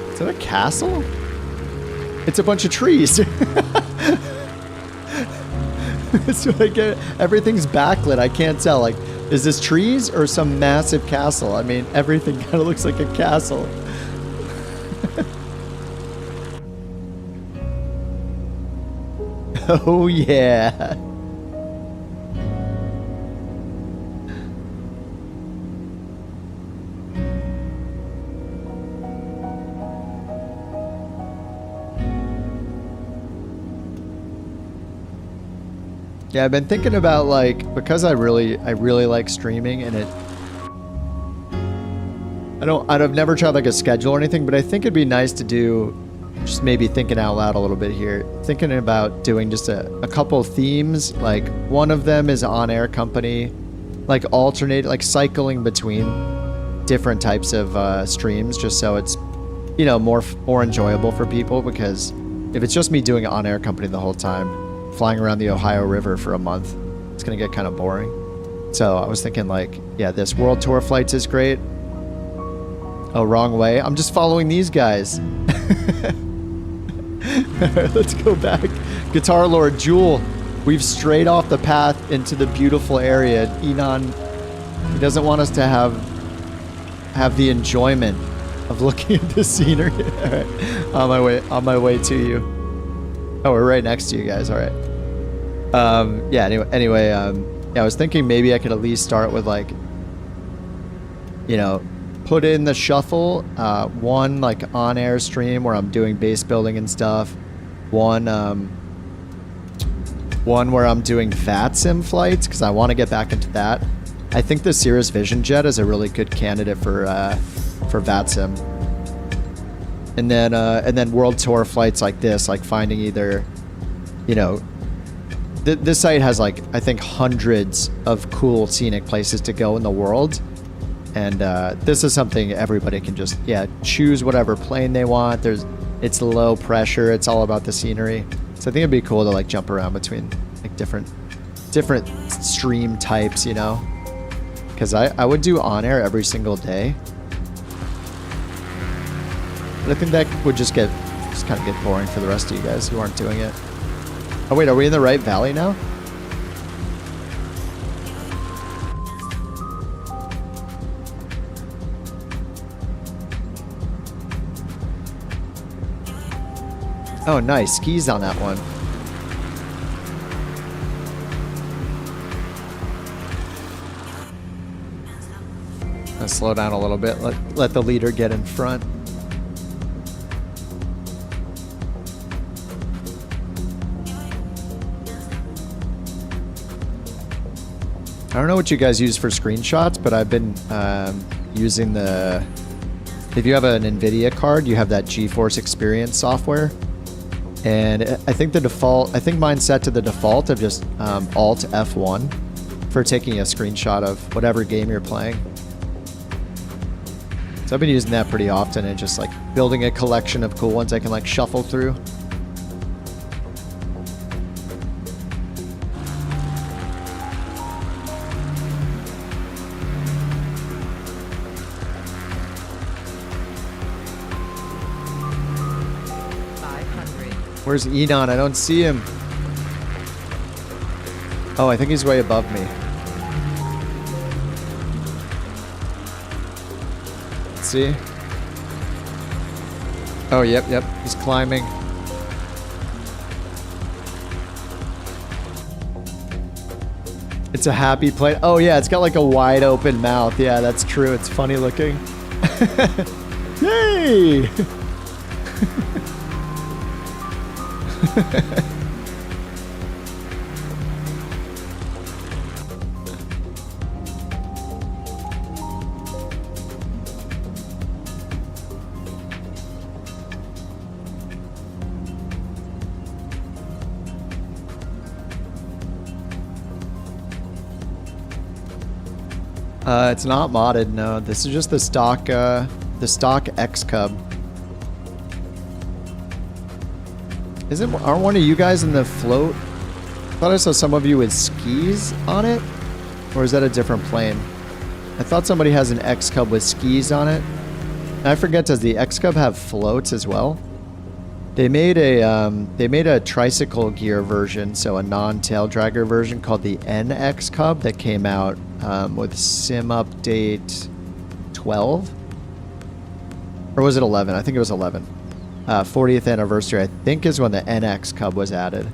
Is that a castle? It's a bunch of trees. That's what I get. Everything's backlit. I can't tell. Like, is this trees or some massive castle? I mean, everything kind of looks like a castle. Oh, yeah. Yeah, I've been thinking about, like, because I really like streaming, and I've never tried like a schedule or anything, but I think it'd be nice to do, just maybe thinking out loud a little bit here, thinking about doing just a couple themes. Like, one of them is on-air company, like alternate, like cycling between different types of streams, just so it's, you know, more enjoyable for people, because if it's just me doing on-air company the whole time, flying around the Ohio River for a month, it's gonna get kind of boring. So I was thinking, like, yeah, this World Tour flights is great. Oh, wrong way. I'm just following these guys. Alright, let's go back. Guitar Lord Jewel, we've strayed off the path into the beautiful area. Enon, he doesn't want us to have the enjoyment of looking at the scenery. Alright, on my way to you. Oh, we're right next to you guys. All right. Yeah. Anyway. Yeah, I was thinking maybe I could at least start with, like, you know, put in the shuffle. One like on-air stream where I'm doing base building and stuff. One where I'm doing VATSIM flights, because I want to get back into that. I think the Cirrus Vision Jet is a really good candidate for VATSIM. And then World Tour flights like this, like finding either, you know, this site has, like, I think hundreds of cool scenic places to go in the world. And this is something everybody can just, yeah, choose whatever plane they want. It's low pressure. It's all about the scenery. So I think it'd be cool to, like, jump around between, like, different stream types, you know, because I would do on air every single day. But I think that would just kind of get boring for the rest of you guys who aren't doing it. Oh wait, are we in the right valley now? Oh nice, skis on that one. Let's slow down a little bit, let the leader get in front. I don't know what you guys use for screenshots, but I've been using if you have an NVIDIA card, you have that GeForce Experience software. And I think mine's set to the default of just Alt F1 for taking a screenshot of whatever game you're playing. So I've been using that pretty often and just, like, building a collection of cool ones I can, like, shuffle through. Where's Enon? I don't see him. Oh, I think he's way above me. Let's see. Oh, yep. He's climbing. It's a happy plane. Oh yeah, it's got like a wide open mouth. Yeah, that's true. It's funny looking. Yay! It's not modded, no. This is just the stock X Cub. Aren't one of you guys in the float? I thought I saw some of you with skis on it, or is that a different plane? I thought somebody has an X Cub with skis on it. And I forget, does the X Cub have floats as well? They made a tricycle gear version, so a non-Taildragger version called the NX Cub that came out with Sim Update 12? Or was it 11? I think it was 11. 40th anniversary, I think, is when the NX Cub was added.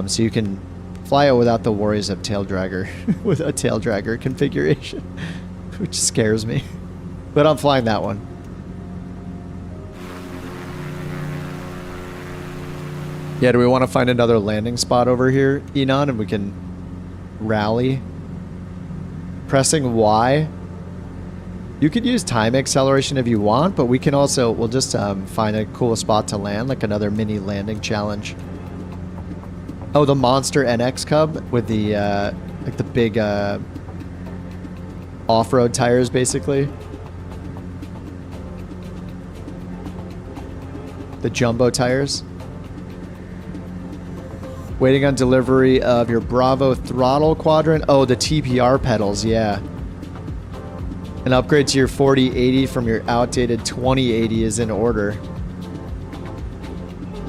So you can fly it without the worries of Taildragger, with a Taildragger configuration, which scares me. But I'm flying that one. Yeah, do we want to find another landing spot over here, Enon, and we can rally? Pressing Y. You could use time acceleration if you want, but we can also, we'll just find a cool spot to land, like another mini landing challenge. Oh, the Monster NX Cub with the, like the big off-road tires, basically. The jumbo tires. Waiting on delivery of your Bravo throttle quadrant. Oh, the TPR pedals, yeah. An upgrade to your 4080 from your outdated 2080 is in order.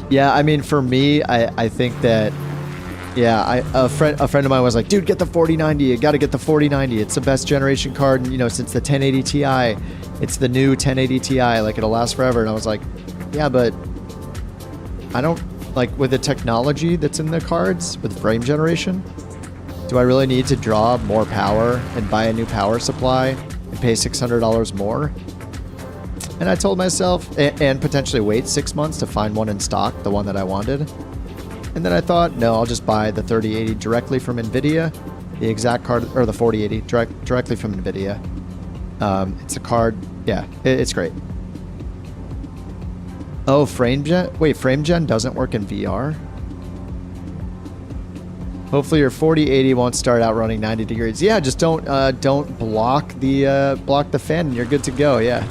Yeah, I mean, for me, I think that, yeah, a friend of mine was like, dude, get the 4090. You got to get the 4090. It's the best generation card, you know, since the 1080 Ti. It's the new 1080 Ti. Like, it'll last forever. And I was like, yeah, but I don't... Like, with the technology that's in the cards, with frame generation, do I really need to draw more power and buy a new power supply and pay $600 more? And I told myself, and potentially wait 6 months to find one in stock, the one that I wanted. And then I thought, no, I'll just buy the 3080 directly from NVIDIA, the exact card, or the 4080 directly from NVIDIA. It's a card, yeah, it's great. Oh, frame gen? Wait, frame gen doesn't work in VR? Hopefully your 4080 won't start out running 90 degrees. Yeah, just don't block the fan and you're good to go, yeah.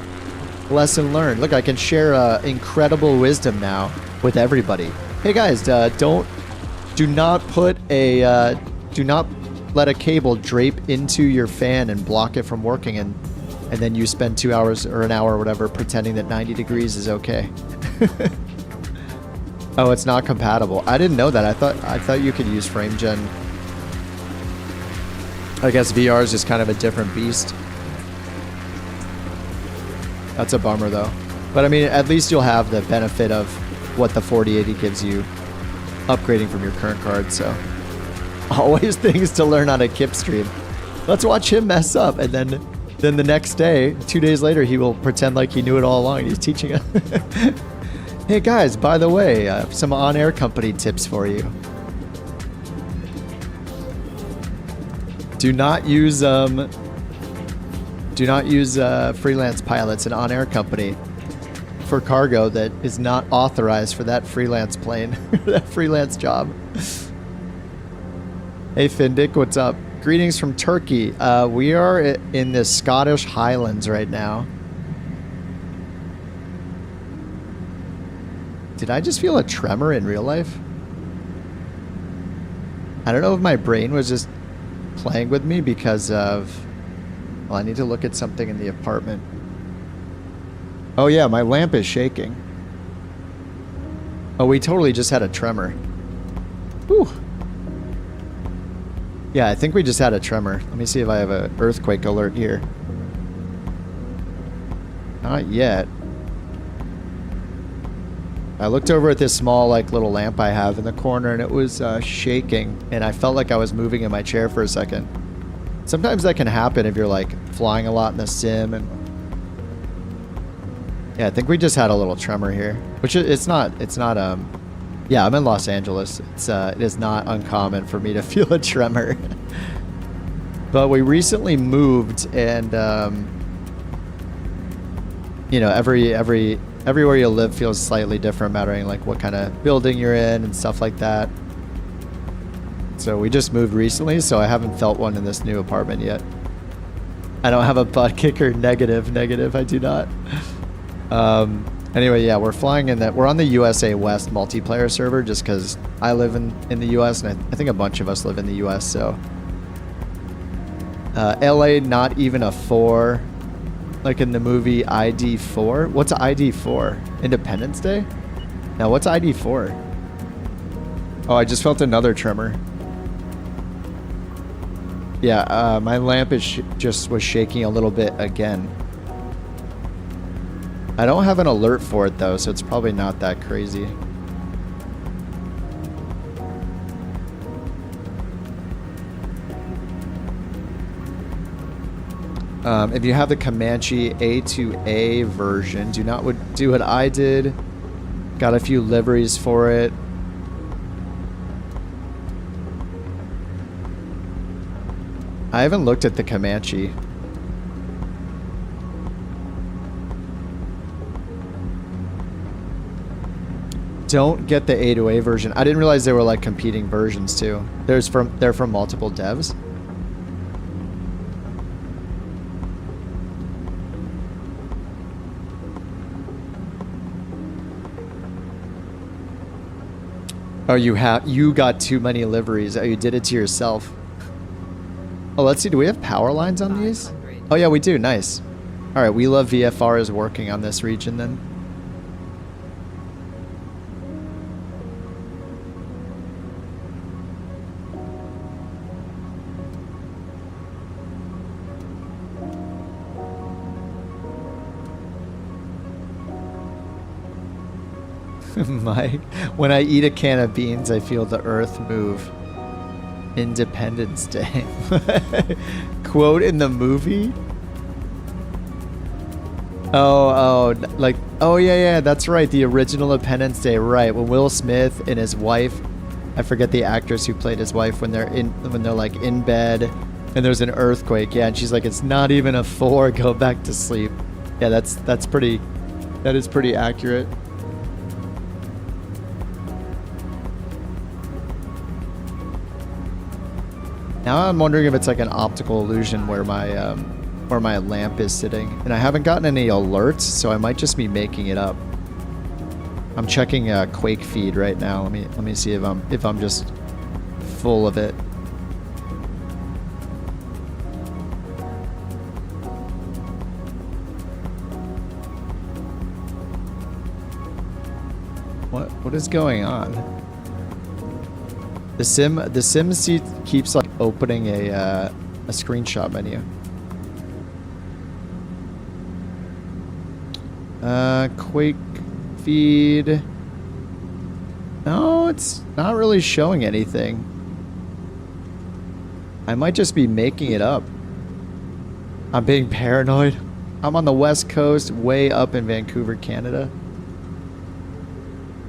Lesson learned. Look, I can share incredible wisdom now with everybody. Hey guys, do not let a cable drape into your fan and block it from working, and then you spend 2 hours or an hour or whatever pretending that 90 degrees is okay. Oh, it's not compatible. I didn't know that. I thought you could use frame gen. I guess VR is just kind of a different beast. That's a bummer though. But I mean, at least you'll have the benefit of what the 4080 gives you upgrading from your current card, so always things to learn on a Kip stream. Let's watch him mess up, and then the next day, 2 days later, he will pretend like he knew it all along and he's teaching us. Hey guys, by the way, some on-air company tips for you. Do not use freelance pilots, an on-air company, for cargo that is not authorized for that freelance plane, that freelance job. Hey Findic, what's up? Greetings from Turkey. We are in the Scottish Highlands right now. Did I just feel a tremor in real life? I don't know if my brain was just playing with me because of... Well, I need to look at something in the apartment. Oh yeah, my lamp is shaking. Oh, we totally just had a tremor. Whew. Yeah, I think we just had a tremor. Let me see if I have an earthquake alert here. Not yet. I looked over at this small like little lamp I have in the corner and it was shaking and I felt like I was moving in my chair for a second. Sometimes that can happen if you're like flying a lot in the sim and yeah, I think we just had a little tremor here, which it's not yeah, I'm in Los Angeles. It is not uncommon for me to feel a tremor. But we recently moved and you know, everywhere you live feels slightly different, mattering like what kind of building you're in and stuff like that. So we just moved recently, so I haven't felt one in this new apartment yet. I don't have a butt kicker. Negative, I do not. Anyway, yeah, we're flying in that. We're on the USA West multiplayer server just because I live in the US and I think a bunch of us live in the US, so. LA, not even a 4. Like in the movie ID4. What's ID4? Independence Day? Now, what's ID4? Oh, I just felt another tremor. Yeah, my lamp is just was shaking a little bit again. I don't have an alert for it though, so it's probably not that crazy. If you have the Comanche A2A version, do not do what I did. Got a few liveries for it. I haven't looked at the Comanche. Don't get the A2A version. I didn't realize they were like competing versions too. They're from multiple devs. Oh, you got too many liveries. Oh, you did it to yourself. Oh, let's see. Do we have power lines on these? Oh, yeah, we do. Nice. All right, We Love VFR is working on this region then. Mike, when I eat a can of beans, I feel the earth move. Independence Day. Quote in the movie? Oh, like, oh yeah, that's right. The original Independence Day, right? When Will Smith and his wife, I forget the actress who played his wife, when they're like in bed and there's an earthquake. Yeah, and she's like, it's not even a 4. Go back to sleep. Yeah, that is pretty accurate. Now I'm wondering if it's like an optical illusion where my lamp is sitting, and I haven't gotten any alerts, so I might just be making it up. I'm checking a Quake feed right now. Let me see if I'm just full of it. What is going on? The sim seat keeps like opening a screenshot menu. Quake feed. No, it's not really showing anything. I might just be making it up. I'm being paranoid. I'm on the West Coast, way up in Vancouver, Canada.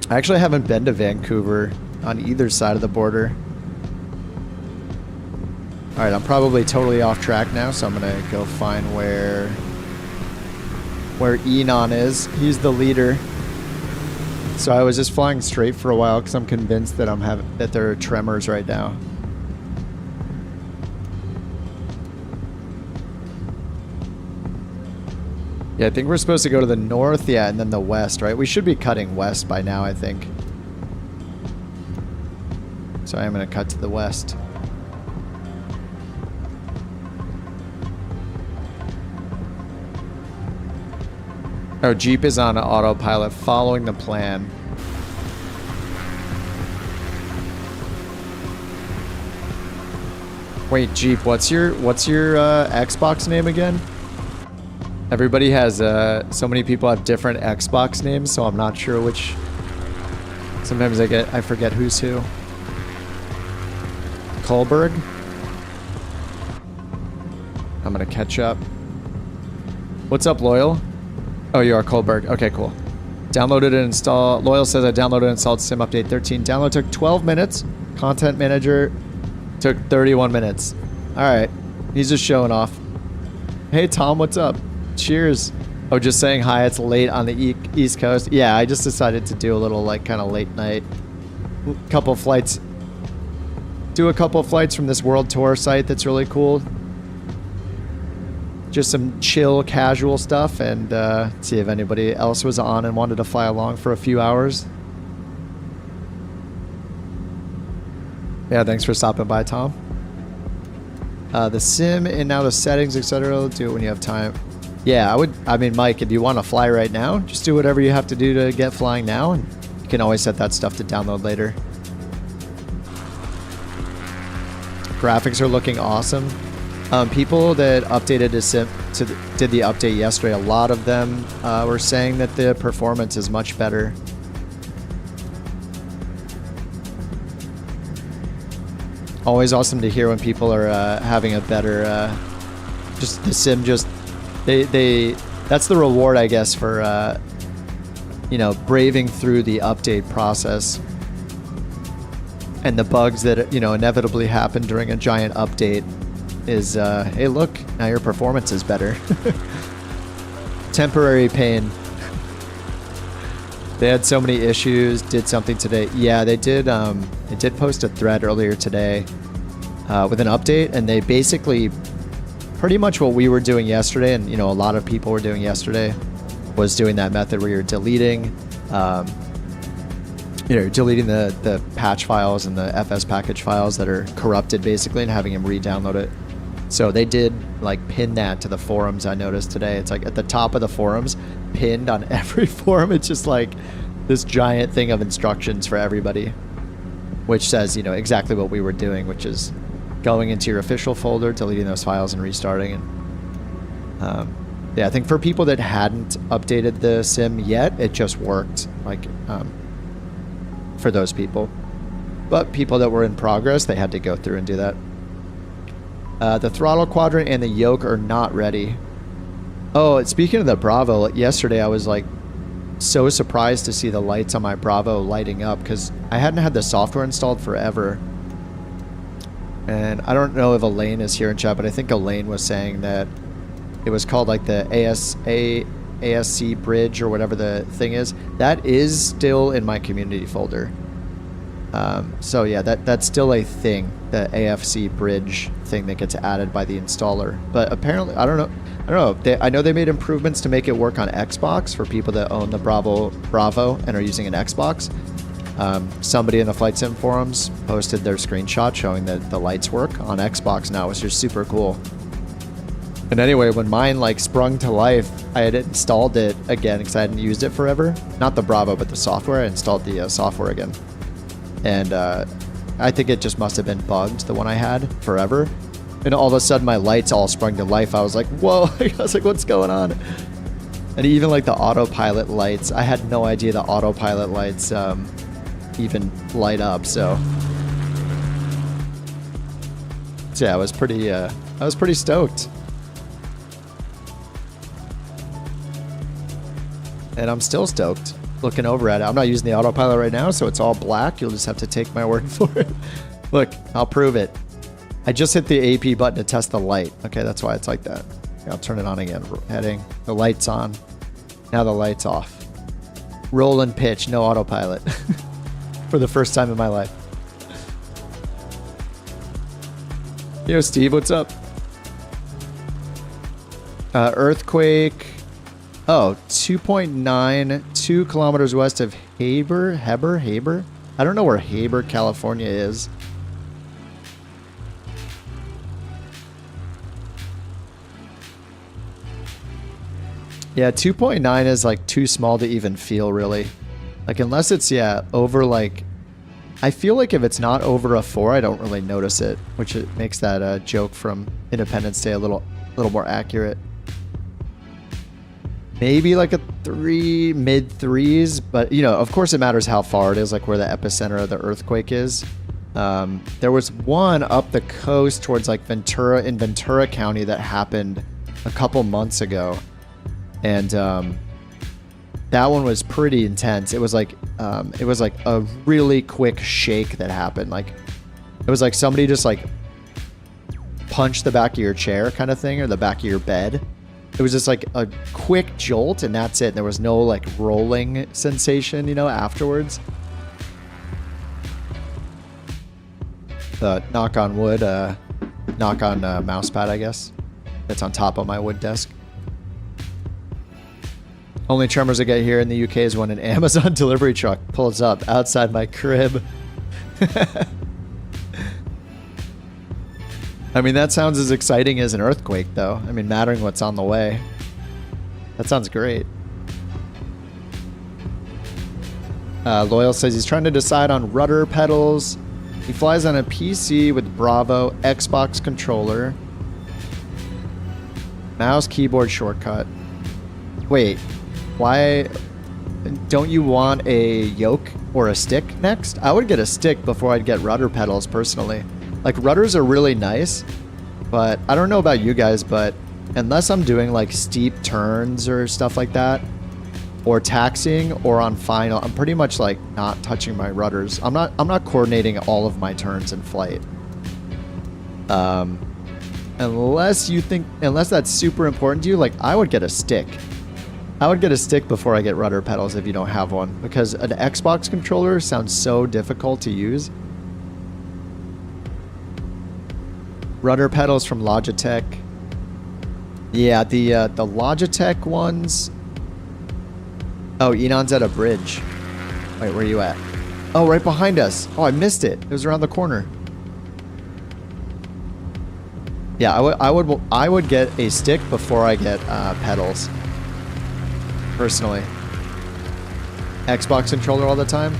I actually haven't been to Vancouver on either side of the border. Alright, I'm probably totally off track now, so I'm gonna go find where Enon is. He's the leader. So I was just flying straight for a while because I'm convinced that there are tremors right now. Yeah, I think we're supposed to go to the north, yeah, and then the west, right? We should be cutting west by now, I think. So I am going to cut to the west. Oh, Jeep is on autopilot, following the plan. Wait, Jeep, what's your Xbox name again? Everybody has so many people have different Xbox names, so I'm not sure which Sometimes I forget who's who. Kohlberg. I'm gonna catch up. What's up, Loyal? Oh, you are Kohlberg. Okay, cool. Downloaded and installed. Loyal says I downloaded and installed Sim Update 13. Download took 12 minutes. Content Manager took 31 minutes. All right. He's just showing off. Hey, Tom, what's up? Cheers. Oh, just saying hi. It's late on the East Coast. Yeah, I just decided to do a little, like, kind of late night. Couple flights. Do a couple flights from this world tour site that's really cool. Just some chill, casual stuff, and see if anybody else was on and wanted to fly along for a few hours. Yeah, thanks for stopping by, Tom. The sim and now the settings, etc. Do it when you have time. Yeah, I mean, Mike, if you want to fly right now, just do whatever you have to do to get flying now, and you can always set that stuff to download later. Graphics are looking awesome. People that updated did the update yesterday, a lot of them were saying that the performance is much better. Always awesome to hear when people are having a better, just the sim that's the reward, I guess, for, you know, braving through the update process and the bugs that, you know, inevitably happen during a giant update. Is, hey, look, now your performance is better. Temporary pain. They had so many issues, did something today. Yeah, they did post a thread earlier today with an update, and they basically, pretty much what we were doing yesterday, and, you know, a lot of people were doing yesterday, was doing that method where you're deleting, you know, deleting the patch files and the FS package files that are corrupted, basically, and having them re-download it. So they did, like, pin that to the forums, I noticed today. It's like at the top of the forums, pinned on every forum. It's just like this giant thing of instructions for everybody, which says, you know, exactly what we were doing, which is going into your official folder, deleting those files, and restarting. And yeah, I think for people that hadn't updated the sim yet, it just worked, like, for those people. But people that were in progress, they had to go through and do that. The throttle quadrant and the yoke are not ready. Oh, speaking of the Bravo, yesterday I was like so surprised to see the lights on my Bravo lighting up because I hadn't had the software installed forever. And I don't know if Elaine is here in chat, but I think Elaine was saying that it was called like the ASC bridge or whatever the thing is. That is still in my community folder. So yeah, that's still a thing, the AFC bridge thing that gets added by the installer. But apparently, I don't know. I know they made improvements to make it work on Xbox for people that own the Bravo and are using an Xbox. Somebody in the Flight Sim forums posted their screenshot showing that the lights work on Xbox now, which is super cool. And anyway, when mine like sprung to life, I had installed it again because I hadn't used it forever. Not the Bravo, but the software. I installed the software again. And I think it just must have been bugged, the one I had, forever. And all of a sudden, my lights all sprung to life. I was like, whoa. I was like, what's going on? And even like the autopilot lights, I had no idea the autopilot lights even light up. So yeah, I was pretty stoked. And I'm still stoked looking over at it. I'm not using the autopilot right now, so it's all black. You'll just have to take my word for it. Look, I'll prove it. I just hit the AP button to test the light. Okay, that's why it's like that. Okay, I'll turn it on again. Heading. The light's on. Now the light's off. Roll and pitch, no autopilot. For the first time in my life. Yo, Steve, what's up? Earthquake. Oh, 2.9, 2 kilometers west of Haber? I don't know where Haber, California is. Yeah, 2.9 is like too small to even feel, really. Like, unless it's, yeah, over like... I feel like if it's not over a 4, I don't really notice it, which it makes that joke from Independence Day a little more accurate. maybe like a 3, mid 3s, but you know, of course it matters how far it is, like where the epicenter of the earthquake is. There was one up the coast towards like Ventura, in Ventura County, that happened a couple months ago. And that one was pretty intense. It was like a really quick shake that happened. Like it was like somebody just like punched the back of your chair kind of thing, or the back of your bed. It was just like a quick jolt and that's it. There was no like rolling sensation, you know, afterwards. Knock on wood, knock on mouse pad, I guess. That's on top of my wood desk. Only tremors I get here in the UK is when an Amazon delivery truck pulls up outside my crib. I mean, that sounds as exciting as an earthquake, though. I mean, mattering what's on the way. That sounds great. Loyal says he's trying to decide on rudder pedals. He flies on a PC with Bravo, Xbox controller, mouse, keyboard shortcut. Wait, why don't you want a yoke or a stick next? I would get a stick before I'd get rudder pedals personally. Like rudders are really nice, but I don't know about you guys, but unless I'm doing like steep turns or stuff like that, or taxiing or on final, I'm pretty much like not touching my rudders. I'm not coordinating all of my turns in flight. Unless that's super important to you, like I would get a stick. I would get a stick before I get rudder pedals if you don't have one, because an Xbox controller sounds so difficult to use. Rudder pedals from Logitech. Yeah, the Logitech ones. Oh, Enon's at a bridge. Wait, where are you at? Oh, right behind us. Oh, I missed it. It was around the corner. Yeah, I would get a stick before I get pedals. Personally. Xbox controller all the time.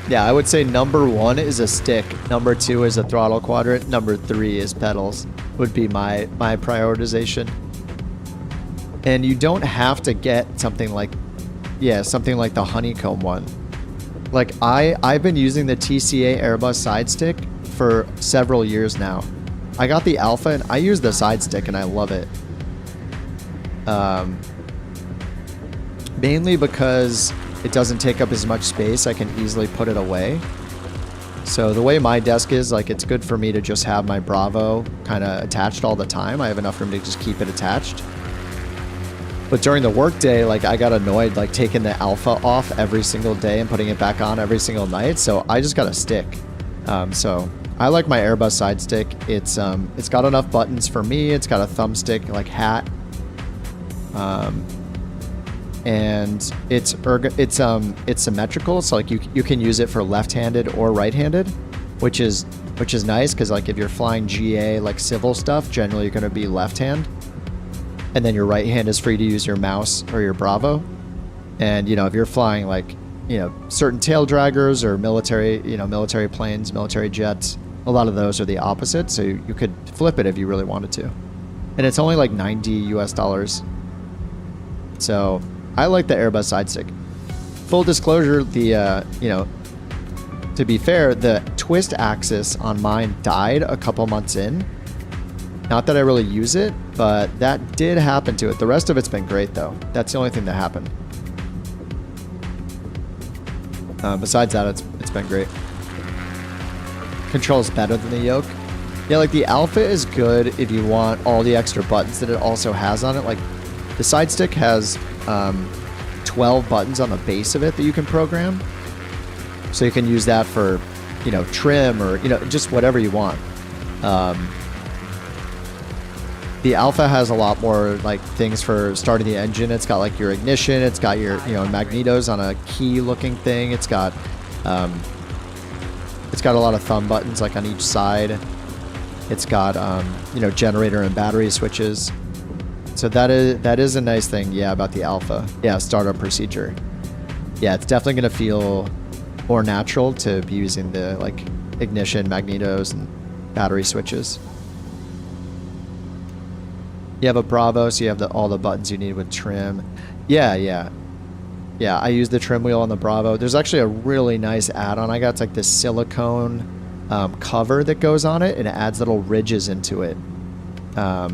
Yeah, I would say number 1 is a stick. Number 2 is a throttle quadrant. Number 3 is pedals. Would be my prioritization. And you don't have to get something like, yeah, something like the honeycomb one. Like I've been using the TCA Airbus side stick for several years now. I got the Alpha and I use the side stick and I love it. Mainly because it doesn't take up as much space. I can easily put it away. So the way my desk is, like, it's good for me to just have my Bravo kind of attached all the time. I have enough room to just keep it attached. But during the workday, like, I got annoyed, like, taking the Alpha off every single day and putting it back on every single night. So I just got a stick. So I like my Airbus side stick. It's got enough buttons for me. It's got a thumbstick, like, hat. And it's symmetrical, so like you can use it for left-handed or right-handed, which is nice because like if you're flying GA like civil stuff, generally you're going to be left-hand, and then your right hand is free to use your mouse or your Bravo. And you know, if you're flying like, you know, certain taildraggers or military planes, military jets, a lot of those are the opposite, so you could flip it if you really wanted to. And it's only like $90 US. So I like the Airbus side stick. Full disclosure, the to be fair, the twist axis on mine died a couple months in. Not that I really use it, but that did happen to it. The rest of it's been great though. That's the only thing that happened. Besides that, it's been great. Controls better than the yoke. Yeah, like the Alpha is good if you want all the extra buttons that it also has on it. Like the side stick has 12 buttons on the base of it that you can program. So you can use that for, you know, trim or, you know, just whatever you want. The Alpha has a lot more like things for starting the engine. It's got like your ignition. It's got your, you know, magnetos on a key looking thing. It's got a lot of thumb buttons like on each side. It's got, you know, generator and battery switches. So that is a nice thing, yeah, about the Alpha. Yeah, startup procedure. Yeah, it's definitely going to feel more natural to be using the like ignition, magnetos, and battery switches. You have a Bravo, so you have all the buttons you need with trim. Yeah, I use the trim wheel on the Bravo. There's actually a really nice add-on I got. It's like this silicone cover that goes on it, and it adds little ridges into it. I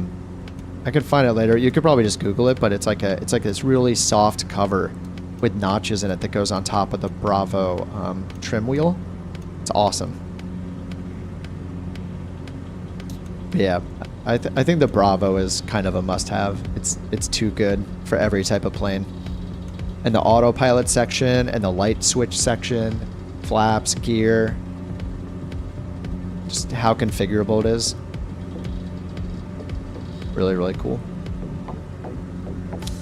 could find it later. You could probably just Google it, but it's like this really soft cover with notches in it that goes on top of the Bravo trim wheel. It's awesome. But yeah, I think the Bravo is kind of a must-have. It's too good for every type of plane. And the autopilot section and the light switch section, flaps, gear, just how configurable it is. Really, really cool.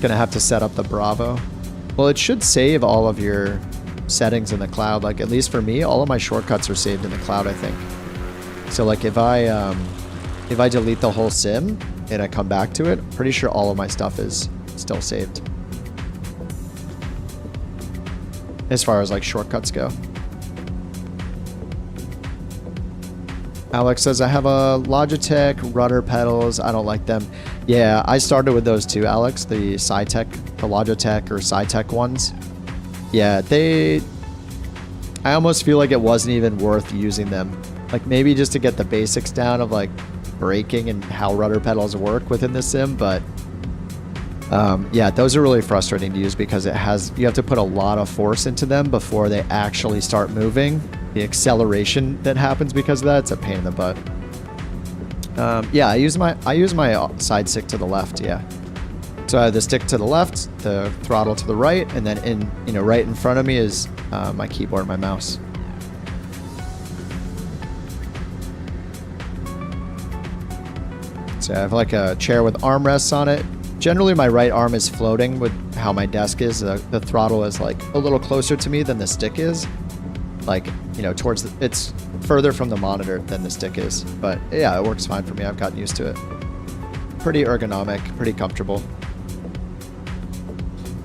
Gonna have to set up the Bravo. Well, it should save all of your settings in the cloud. Like, at least for me, all of my shortcuts are saved in the cloud, I think. So like if I delete the whole sim and I come back to it, pretty sure all of my stuff is still saved. As far as like shortcuts go. Alex says, I have a Logitech rudder pedals. I don't like them. Yeah, I started with those too, Alex. The Logitech or Cytec ones. Yeah, I almost feel like it wasn't even worth using them. Like maybe just to get the basics down of like braking and how rudder pedals work within the sim, but yeah, those are really frustrating to use because you have to put a lot of force into them before they actually start moving. The acceleration that happens because of that, it's a pain in the butt. Yeah, I use my side stick to the left. Yeah, so I have the stick to the left, the throttle to the right, and then right in front of me is my keyboard, my mouse. So I have like a chair with armrests on it. Generally, my right arm is floating with how my desk is. The throttle is like a little closer to me than the stick is. Like, it's further from the monitor than the stick is. But yeah, it works fine for me. I've gotten used to it. Pretty ergonomic, pretty comfortable.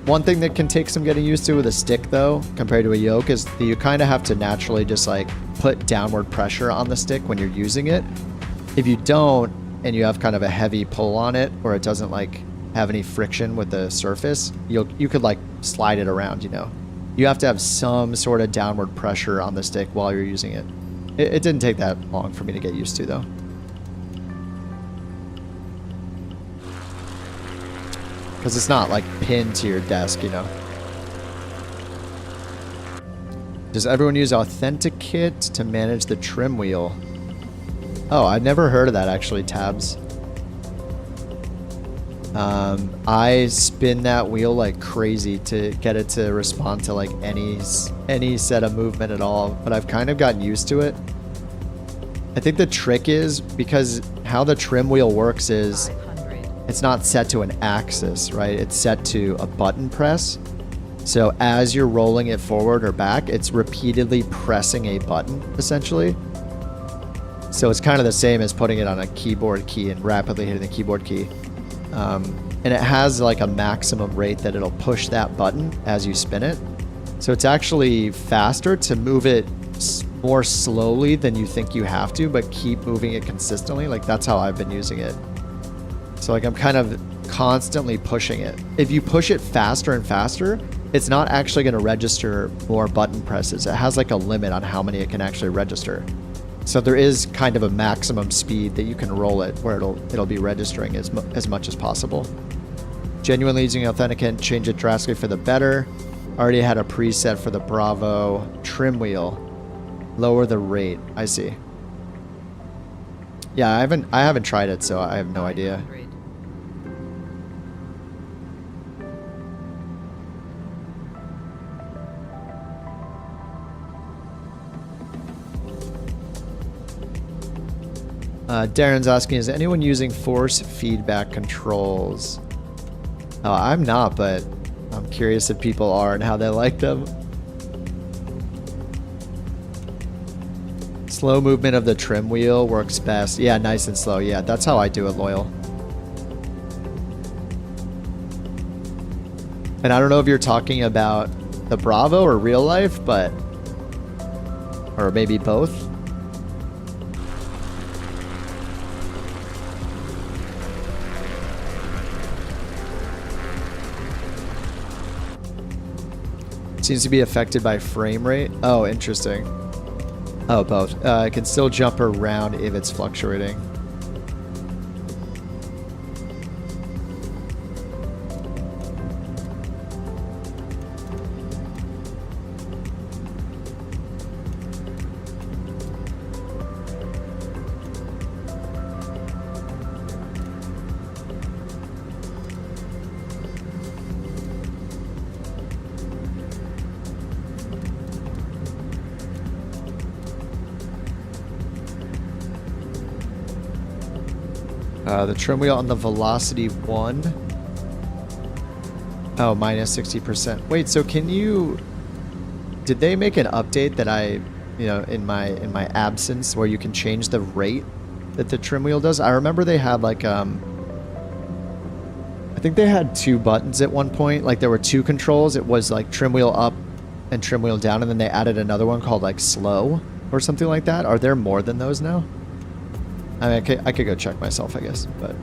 One thing that can take some getting used to with a stick though, compared to a yoke, is that you kind of have to naturally just like put downward pressure on the stick when you're using it. If you don't, and you have kind of a heavy pull on it, or it doesn't like have any friction with the surface, you could like slide it around, You have to have some sort of downward pressure on the stick while you're using it. It didn't take that long for me to get used to though. Because it's not like pinned to your desk, Does everyone use Authenticate to manage the trim wheel? Oh, I've never heard of that actually, Tabs. I spin that wheel like crazy to get it to respond to like any set of movement at all, but I've kind of gotten used to it. I think the trick is because how the trim wheel works is it's not set to an axis, right? It's set to a button press. So as you're rolling it forward or back, it's repeatedly pressing a button essentially. So it's kind of the same as putting it on a keyboard key and rapidly hitting the keyboard key. And it has like a maximum rate that it'll push that button as you spin it. So it's actually faster to move it more slowly than you think you have to, but keep moving it consistently. Like that's how I've been using it. So like I'm kind of constantly pushing it. If you push it faster and faster, it's not actually going to register more button presses. It has like a limit on how many it can actually register. So there is kind of a maximum speed that you can roll it where it'll be registering as much as possible. Genuinely using Authenticate, change it drastically for the better. Already had a preset for the Bravo trim wheel. Lower the rate. I see. Yeah, I haven't tried it, so I have no idea. Darren's asking, is anyone using force feedback controls? I'm not, but I'm curious if people are and how they like them. Slow movement of the trim wheel works best. Yeah, nice and slow. Yeah, that's how I do it, Loyal. And I don't know if you're talking about the Bravo or real life, but... or maybe both. Seems to be affected by frame rate. Oh, interesting. Oh, both. It can still jump around if it's fluctuating. The trim wheel on the Velocity 1. Oh, minus 60%. Wait, so can you... Did they make an update that I, you know, in my absence where you can change the rate that the trim wheel does? I remember they had like, I think they had 2 buttons at one point. Like there were 2 controls. It was like trim wheel up and trim wheel down. And then they added another one called like slow or something like that. Are there more than those now? I mean, I could go check myself, I guess, but...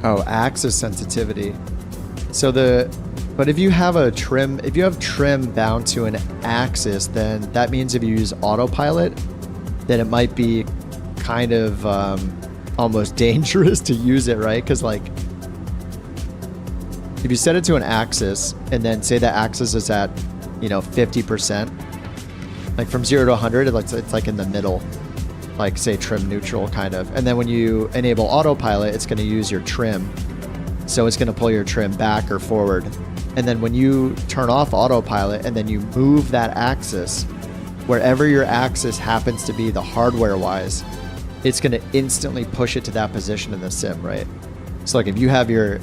Oh, axis sensitivity. So but if you have a trim, if you have trim bound to an axis, then that means if you use autopilot, then it might be kind of almost dangerous to use it, right? Because like, if you set it to an axis and then say the axis is at, you know, 50%, like from 0 to 100, it's like in the middle, like say trim neutral kind of. And then when you enable autopilot, it's going to use your trim. So it's going to pull your trim back or forward. And then when you turn off autopilot and then you move that axis, wherever your axis happens to be the hardware-wise, it's going to instantly push it to that position in the sim, right? So like if you have your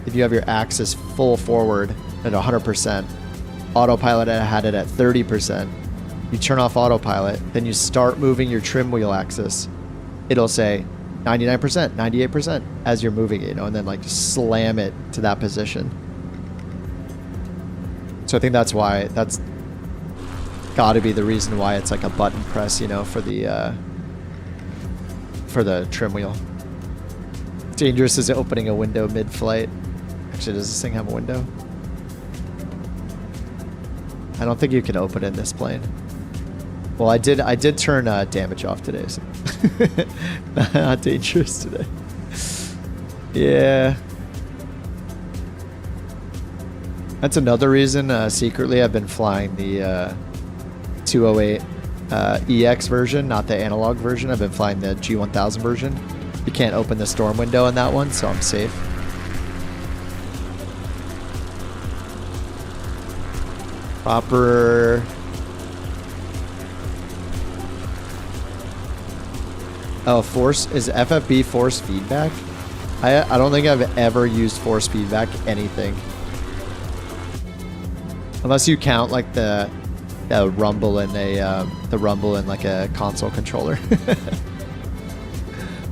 axis full forward at 100%, autopilot had it at 30%, you turn off autopilot, then you start moving your trim wheel axis, it'll say 99%, 98% as you're moving it, you know, and then like slam it to that position. So I think that's why, that's got to be the reason why it's like a button press, you know, for the trim wheel. Dangerous is opening a window mid-flight. Actually, does this thing have a window? I don't think you can open it in this plane. Well, I did turn damage off today, so not dangerous today. Yeah. That's another reason, secretly, I've been flying the 208 EX version, not the analog version. I've been flying the G1000 version. You can't open the storm window on that one, so I'm safe. Proper... Oh, force... Is FFB force feedback? I don't think I've ever used force feedback anything. Unless you count like the rumble in the rumble in like a console controller.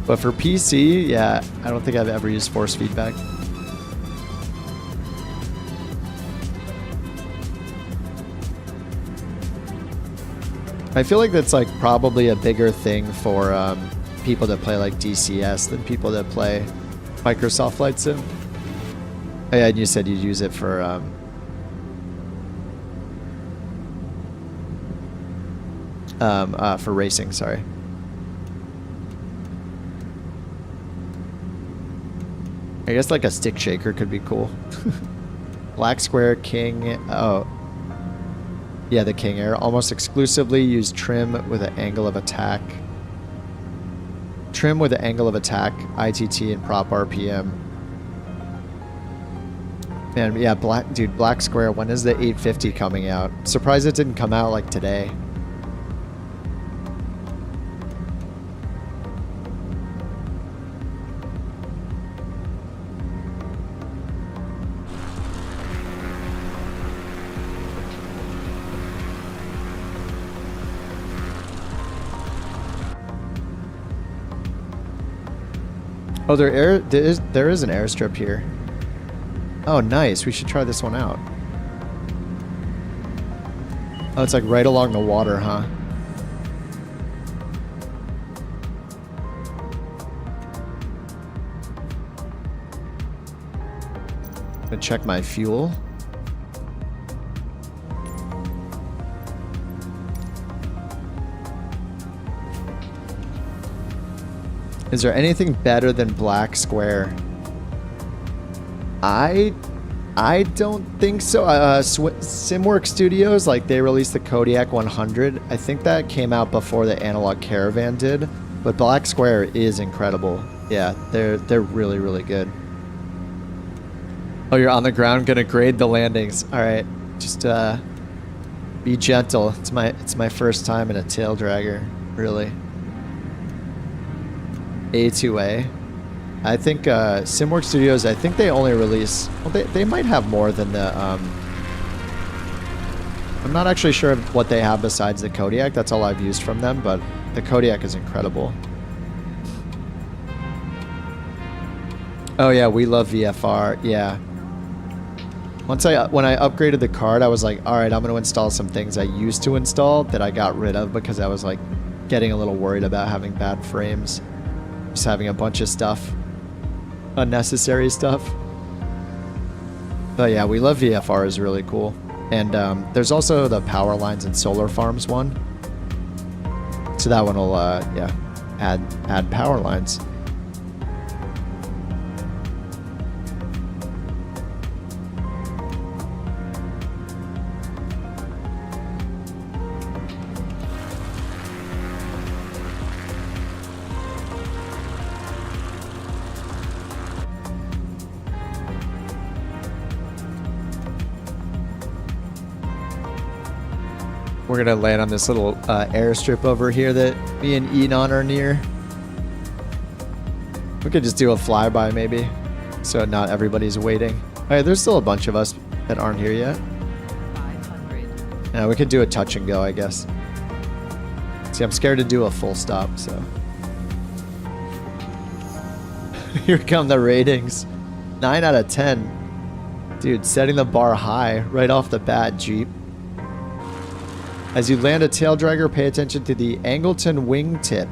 But for PC, yeah, I don't think I've ever used force feedback. I feel like that's like probably a bigger thing for people that play like DCS than people that play Microsoft Flight Sim. Oh, yeah, and you said you'd use it for racing, sorry. I guess like a stick shaker could be cool. Black Square King. Oh. Yeah, the King Air. Almost exclusively use trim with an angle of attack. Trim with an angle of attack, ITT, and prop RPM. Man, yeah, Black Square, when is the 850 coming out? Surprised it didn't come out like today. Oh, there is an airstrip here. Oh, nice. We should try this one out. Oh, it's like right along the water, huh? Gonna check my fuel. Is there anything better than Black Square? I don't think so. SimWorks Studios, like they released the Kodiak 100. I think that came out before the Analog Caravan did. But Black Square is incredible. Yeah, they're really, really good. Oh, you're on the ground, gonna grade the landings. All right, just be gentle. It's my first time in a Taildragger, really. A2A. I think SimWorks Studios, I think they only release... Well, they might have more than the... I'm not actually sure what they have besides the Kodiak. That's all I've used from them, but the Kodiak is incredible. Oh yeah, we love VFR. Yeah. When I upgraded the card, I was like, all right, I'm going to install some things I used to install that I got rid of because I was like getting a little worried about having bad frames. Just having a bunch of stuff. Unnecessary stuff. But yeah, we love VFR is really cool. And there's also the power lines and solar farms one. So that one will yeah, add power lines. We're gonna land on this little airstrip over here that me and Enon are near. We could just do a flyby maybe, so not everybody's waiting. All right, there's still a bunch of us that aren't here yet. 500. Yeah, we could do a touch and go, I guess. See, I'm scared to do a full stop, so. Here come the ratings. 9 out of 10. Dude, setting the bar high right off the bat, Jeep. As you land a Taildragger, pay attention to the Angleton wingtip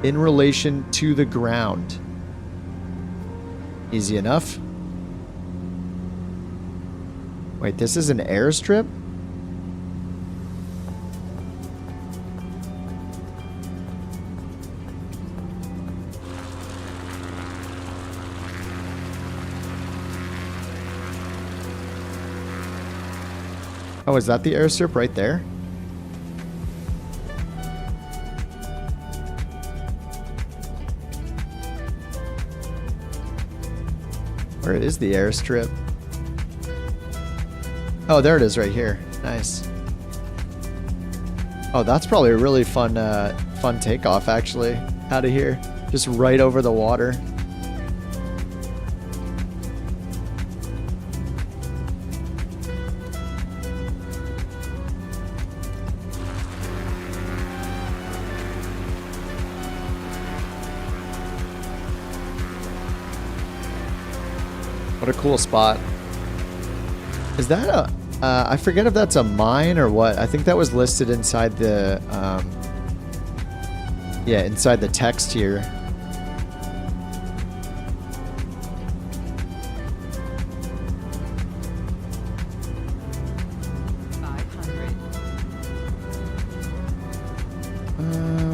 in relation to the ground. Easy enough. Wait, this is an airstrip? Oh, is that the airstrip right there? Where is the airstrip? Oh, there it is right here. Nice. Oh, that's probably a really fun fun takeoff actually out of here. Just right over the water. What a cool spot. Is that a... I forget if that's a mine or what. I think that was listed inside the... yeah, inside the text here.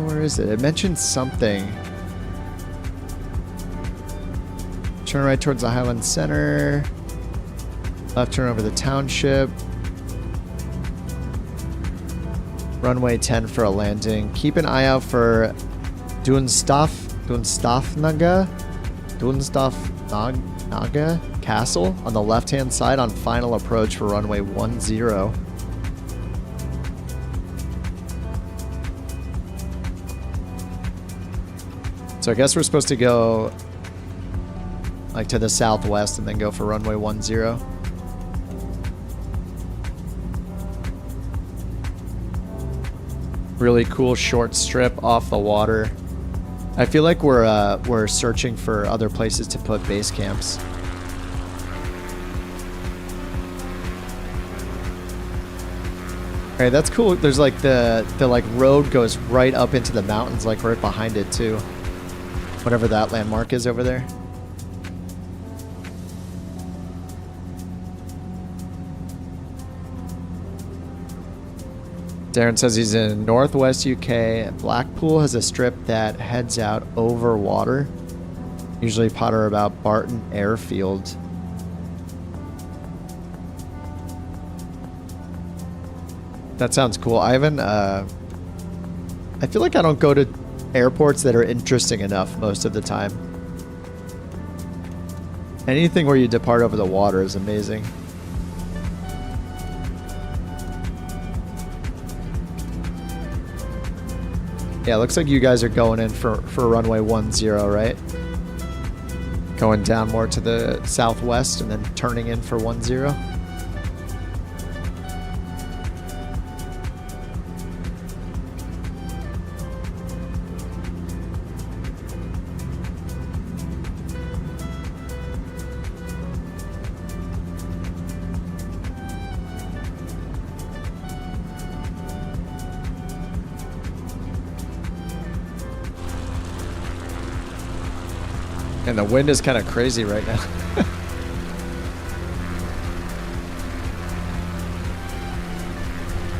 Where is it? It mentioned something. Turn right towards the Highlands Center. Left turn over the township. Runway 10 for a landing. Keep an eye out for Dunstafnaga Castle on the left-hand side on final approach for runway 10. So I guess we're supposed to go like to the southwest and then go for runway 10. Really cool short strip off the water. I feel like we're searching for other places to put base camps. Okay, that's cool. There's like the like road goes right up into the mountains, like right behind it too. Whatever that landmark is over there. Darren says he's in Northwest UK. Blackpool has a strip that heads out over water. Usually Potter about Barton Airfield. That sounds cool. I haven't, I feel like I don't go to airports that are interesting enough most of the time. Anything where you depart over the water is amazing. Yeah, looks like you guys are going in for runway 10, right? Going down more to the southwest and then turning in for 10. And the wind is kind of crazy right now.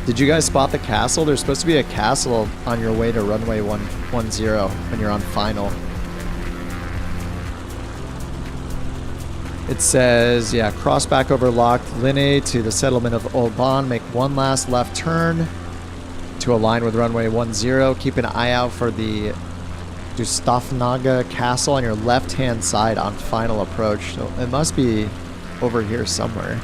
Did you guys spot the castle? There's supposed to be a castle on your way to runway 10 when you're on final. It says, yeah, cross back over Loch Linnhe to the settlement of Olban. Make one last left turn to align with runway 10. Keep an eye out for the Dustafnaga Castle on your left-hand side on final approach. So it must be over here somewhere.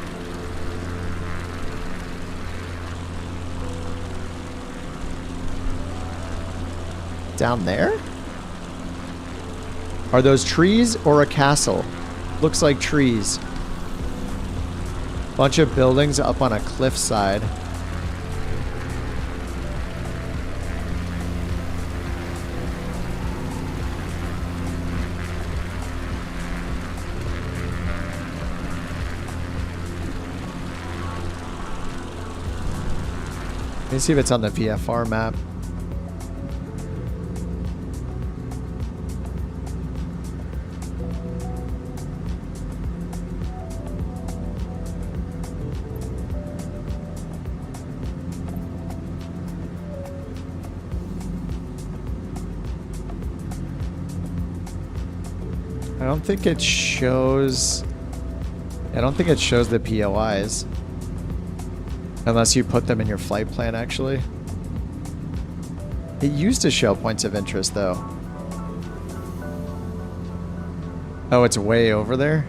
Down there? Are those trees or a castle? Looks like trees. Bunch of buildings up on a cliffside. Let me see if it's on the VFR map. I don't think it shows. I don't think it shows the POIs. Unless you put them in your flight plan, actually. It used to show points of interest, though. Oh, it's way over there?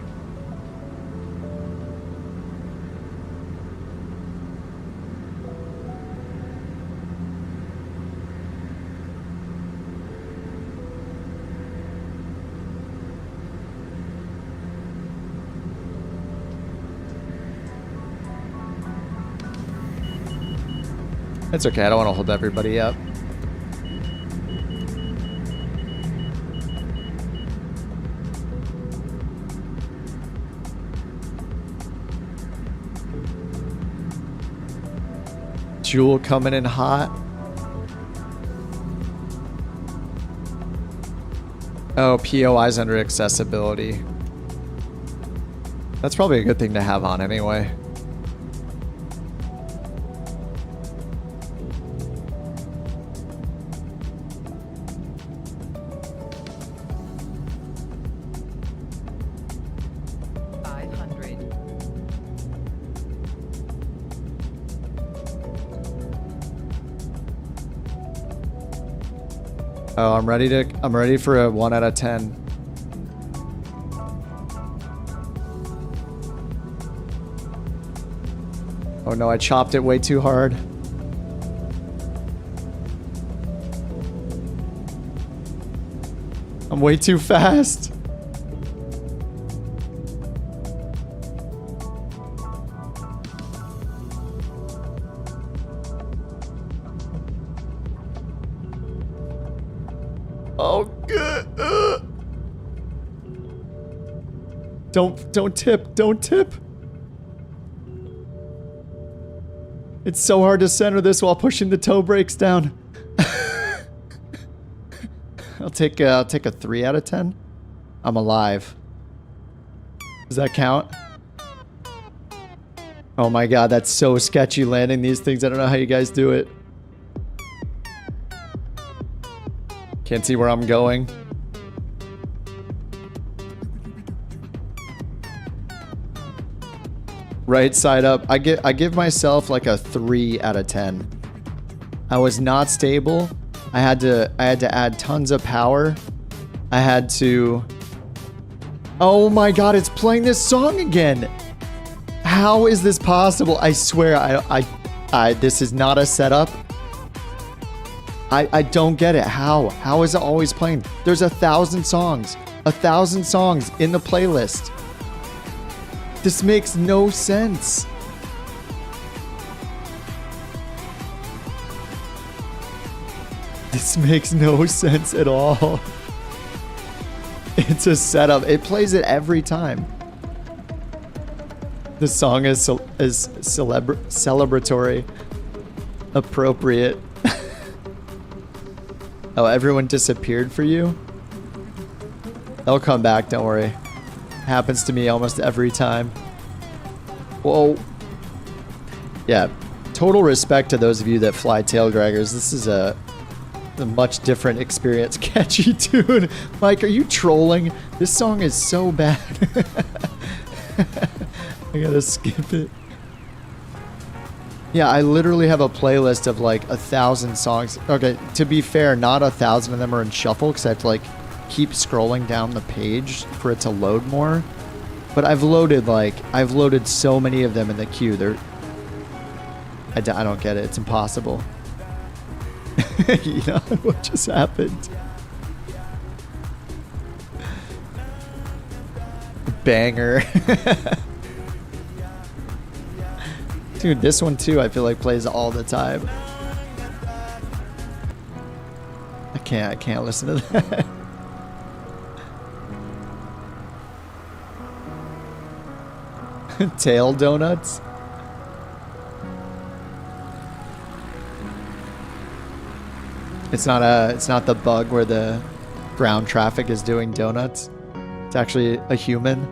It's okay, I don't want to hold everybody up. Jewel coming in hot. Oh, POI's under accessibility. That's probably a good thing to have on anyway. Oh, I'm ready for a 1 out of 10. Oh no, I chopped it way too hard. I'm way too fast. Oh, good. Don't tip. Don't tip. It's so hard to center this while pushing the toe brakes down. I'll take a 3 out of 10. I'm alive. Does that count? Oh my god, that's so sketchy landing these things. I don't know how you guys do it. Can't see where I'm going. Right side up. I give myself like a 3 out of 10. I was not stable. I had to add tons of power. I had to... Oh my god, it's playing this song again. How is this possible? I swear, I this is not a setup. I don't get it. How is it always playing? There's 1,000 songs. 1,000 songs in the playlist. This makes no sense. This makes no sense at all. It's a setup. It plays it every time. The song is celebratory. Appropriate. Oh, everyone disappeared for you? They'll come back, don't worry. Happens to me almost every time. Whoa. Yeah, total respect to those of you that fly Taildraggers. This is a much different experience. Catchy tune. Mike, are you trolling? This song is so bad. I gotta skip it. Yeah, I literally have a playlist of like 1,000 songs. Okay, to be fair, not 1,000 of them are in shuffle because I have to like keep scrolling down the page for it to load more. But I've loaded so many of them in the queue. I don't get it. It's impossible. You know what just happened? Banger. Dude, this one too, I feel like plays all the time. I can't listen to that. Tail donuts? It's not the bug where the ground traffic is doing donuts. It's actually a human.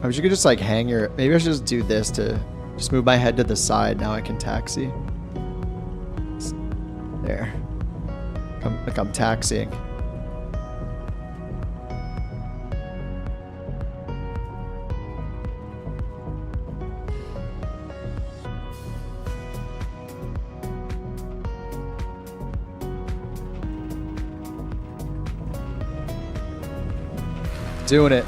I wish you could just like hang your... Maybe I should just do this to just move my head to the side. Now I can taxi. There. Like I'm taxiing. Doing it.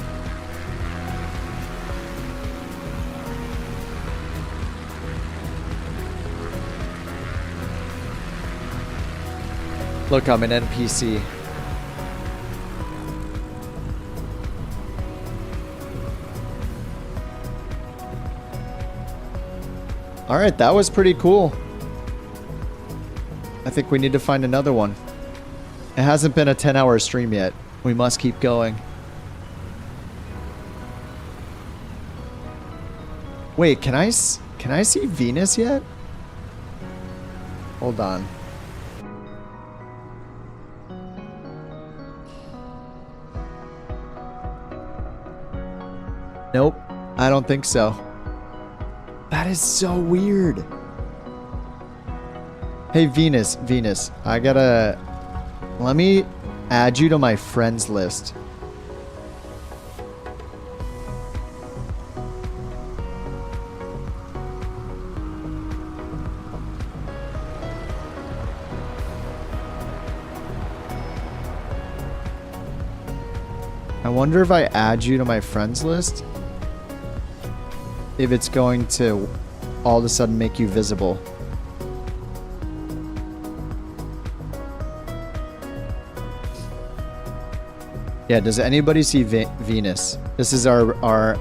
Look, I'm an NPC. All right, that was pretty cool. I think we need to find another one. It hasn't been a 10-hour stream yet. We must keep going. Wait, can I see Venus yet? Hold on. Nope, I don't think so. That is so weird. Hey, Venus, let me add you to my friends list. I wonder if I add you to my friends list, if it's going to all of a sudden make you visible. Yeah, does anybody see Venus? This is our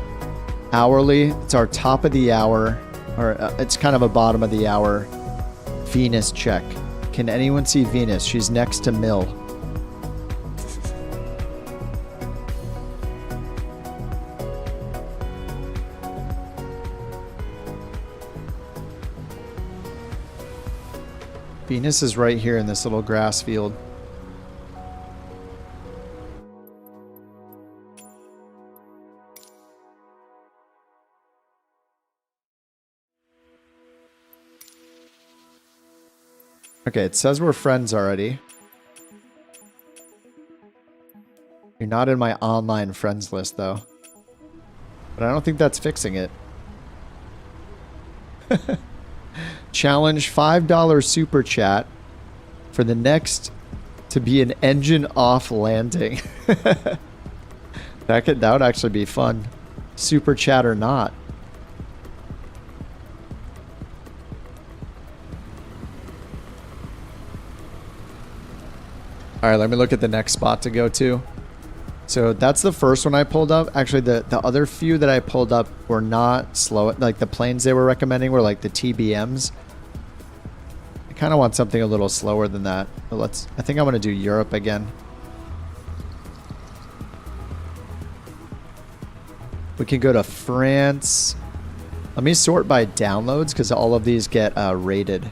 hourly. It's our top of the hour, or it's kind of a bottom of the hour Venus check. Can anyone see Venus? She's next to Mill. Venus is right here in this little grass field. Okay, it says we're friends already. You're not in my online friends list, though. But I don't think that's fixing it. Challenge $5 super chat for the next to be an engine off landing. That would actually be fun. Super chat or not. All right, let me look at the next spot to go to. So that's the first one I pulled up. Actually, the other few that I pulled up were not slow. Like the planes they were recommending were like the TBMs. I kind of want something a little slower than that. But I think I'm going to do Europe again. We can go to France. Let me sort by downloads because all of these get rated.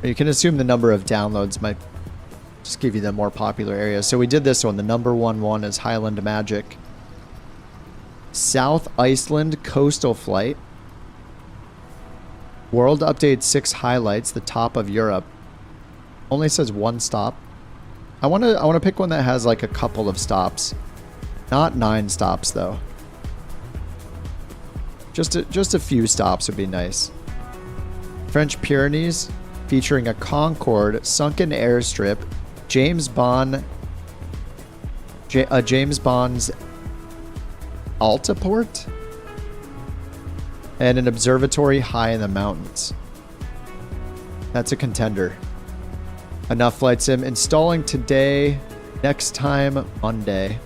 You can assume the number of downloads might just give you the more popular areas. So we did this one. The number one is Highland Magic. South Iceland Coastal Flight. World Update 6 highlights the top of Europe. Only says one stop. I want to pick one that has like a couple of stops. Not 9 stops though. Just a few stops would be nice. French Pyrenees featuring a Concorde, sunken airstrip, James Bond's Altaport, and an observatory high in the mountains. That's a contender. Enough flight sim installing today, next time Monday.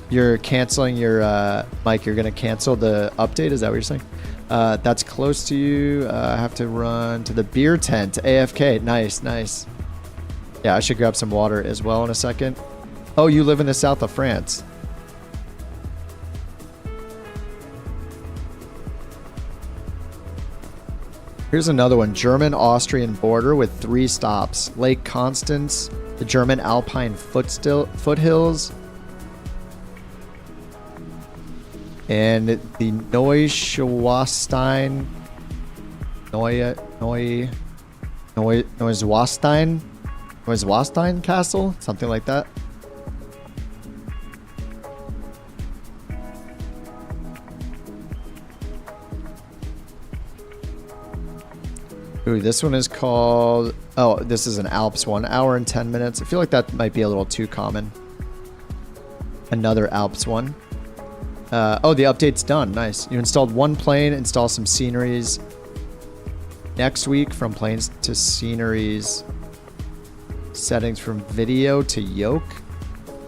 You're canceling your Mike, you're gonna cancel the update, is that what you're saying? That's close to you. I have to run to the beer tent. AFK. Nice. Yeah, I should grab some water as well in a second. Oh, you live in the south of France. Here's another one. German-Austrian border with 3 stops. Lake Constance, the German Alpine foothills, and the Neuschwanstein Castle, something like that. Ooh, this one is called... Oh, this is an Alps one. 1 hour and 10 minutes. I feel like that might be a little too common. Another Alps one. Oh, the update's done. Nice. You installed 1 plane, install some sceneries. Next week, from planes to sceneries. Settings from video to yoke.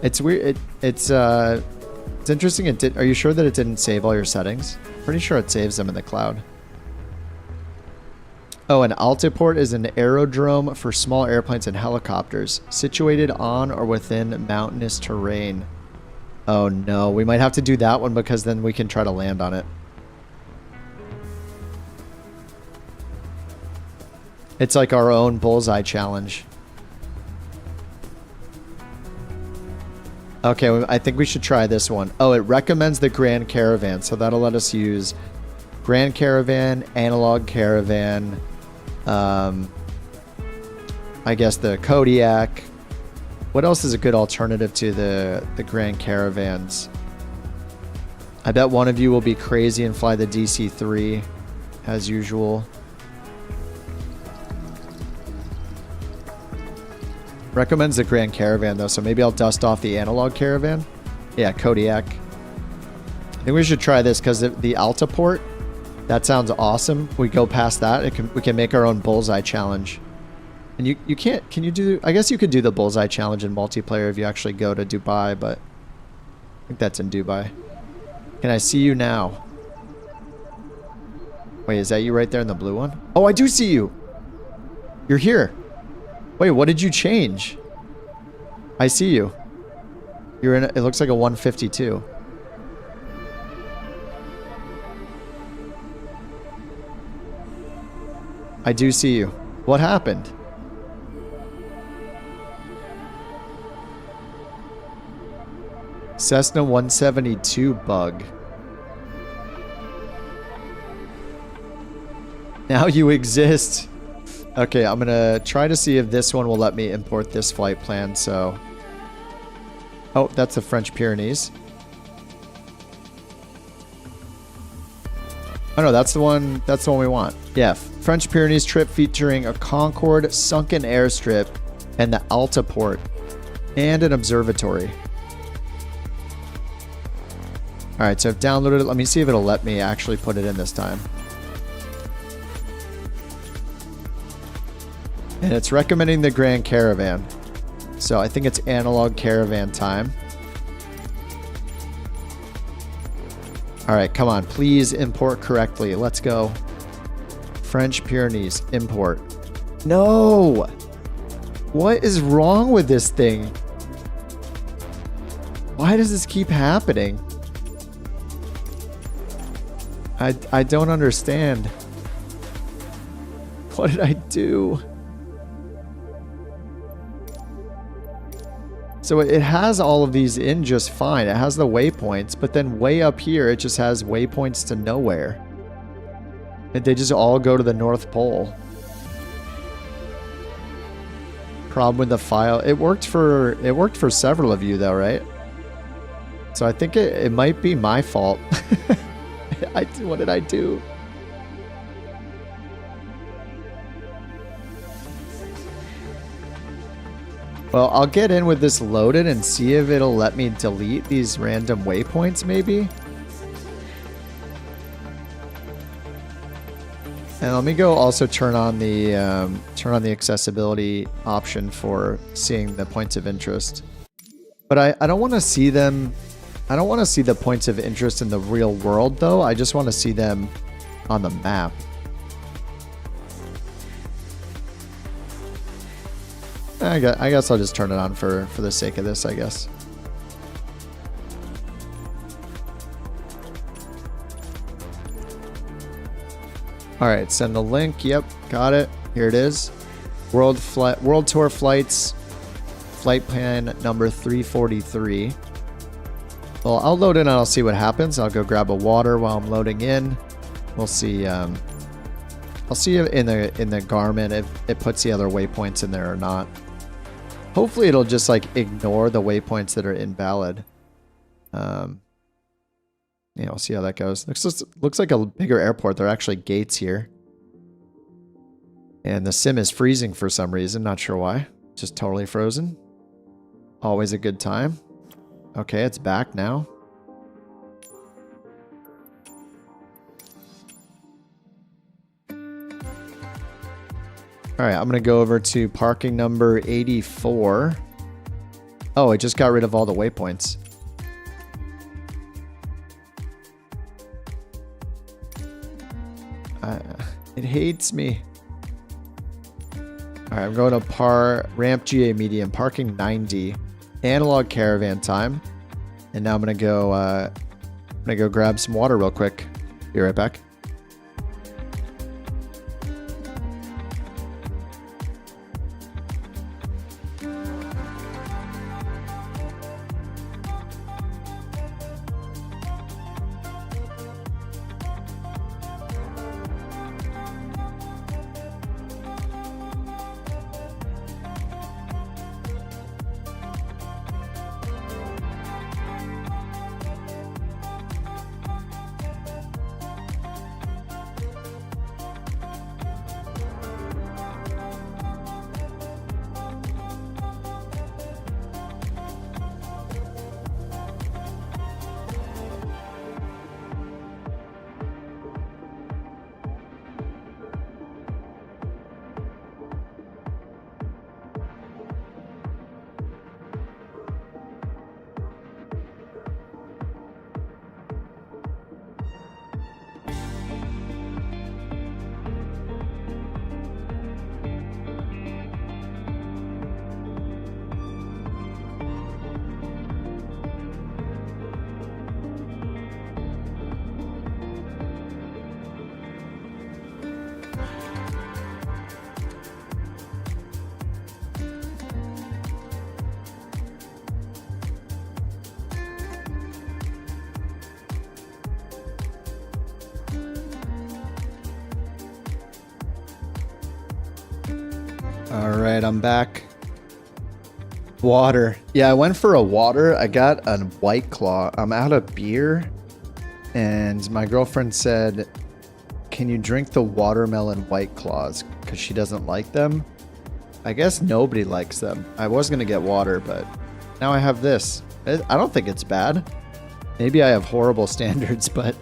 It's weird. It's interesting. Are you sure that it didn't save all your settings? Pretty sure it saves them in the cloud. Oh, an Altaport is an aerodrome for small airplanes and helicopters, situated on or within mountainous terrain. Oh no, we might have to do that one because then we can try to land on it. It's like our own bullseye challenge. Okay, I think we should try this one. Oh, it recommends the Grand Caravan, so that'll let us use Grand Caravan, Analog Caravan, I guess the Kodiak. What else is a good alternative to the Grand Caravans? I bet one of you will be crazy and fly the DC-3 as usual. Recommends the Grand Caravan though, so maybe I'll dust off the Analog Caravan. Yeah, Kodiak. I think we should try this because the Altaport, that sounds awesome. We go past that, we can make our own bullseye challenge. And you can't, can you do, I guess you could do the bullseye challenge in multiplayer if you actually go to Dubai, but I think that's in Dubai. Can I see you now? Wait, is that you right there in the blue one? Oh, I do see you. You're here. Wait, what did you change? I see you. You're in, it looks like a 152. I do see you. What happened? Cessna 172 bug. Now you exist. Okay, I'm gonna try to see if this one will let me import this flight plan, so... Oh, that's the French Pyrenees. Oh no, that's the one we want. Yeah, French Pyrenees trip featuring a Concorde, sunken airstrip, and the Altaport, and an observatory. Alright, so I've downloaded it. Let me see if it'll let me actually put it in this time. And it's recommending the Grand Caravan. So I think it's analog caravan time. Alright, come on. Please import correctly. Let's go. French Pyrenees. Import. No! What is wrong with this thing? Why does this keep happening? I don't understand. What did I do? So it has all of these in just fine. It has the waypoints, but then way up here, it just has waypoints to nowhere. And they just all go to the North Pole. Problem with the file. It worked for several of you though, right? So I think it might be my fault. What did I do? Well, I'll get in with this loaded and see if it'll let me delete these random waypoints, maybe. And let me go also turn on the accessibility option for seeing the points of interest. But I don't want to see them. I don't want to see the points of interest in the real world, though. I just want to see them on the map. I guess I'll just turn it on for the sake of this, I guess. All right, send the link. Yep, got it. Here it is. World Tour flights, flight plan number 343. Well, I'll load in and I'll see what happens. I'll go grab a water while I'm loading in. We'll see. I'll see in the Garmin if it puts the other waypoints in there or not. Hopefully it'll just like ignore the waypoints that are invalid. Yeah, we'll see how that goes. Looks like a bigger airport. There are actually gates here. And the sim is freezing for some reason. Not sure why. Just totally frozen. Always a good time. Okay, it's back now. All right, I'm going to go over to parking number 84. Oh, it just got rid of all the waypoints. It hates me. All right, I'm going to ramp GA medium, parking 90, analog caravan time. And now I'm going to go grab some water real quick. Be right back. All right, I'm back. Water. Yeah, I went for a water. I got a White Claw. I'm out of beer. And my girlfriend said, can you drink the watermelon White Claws? Because she doesn't like them. I guess nobody likes them. I was going to get water, but now I have this. I don't think it's bad. Maybe I have horrible standards, but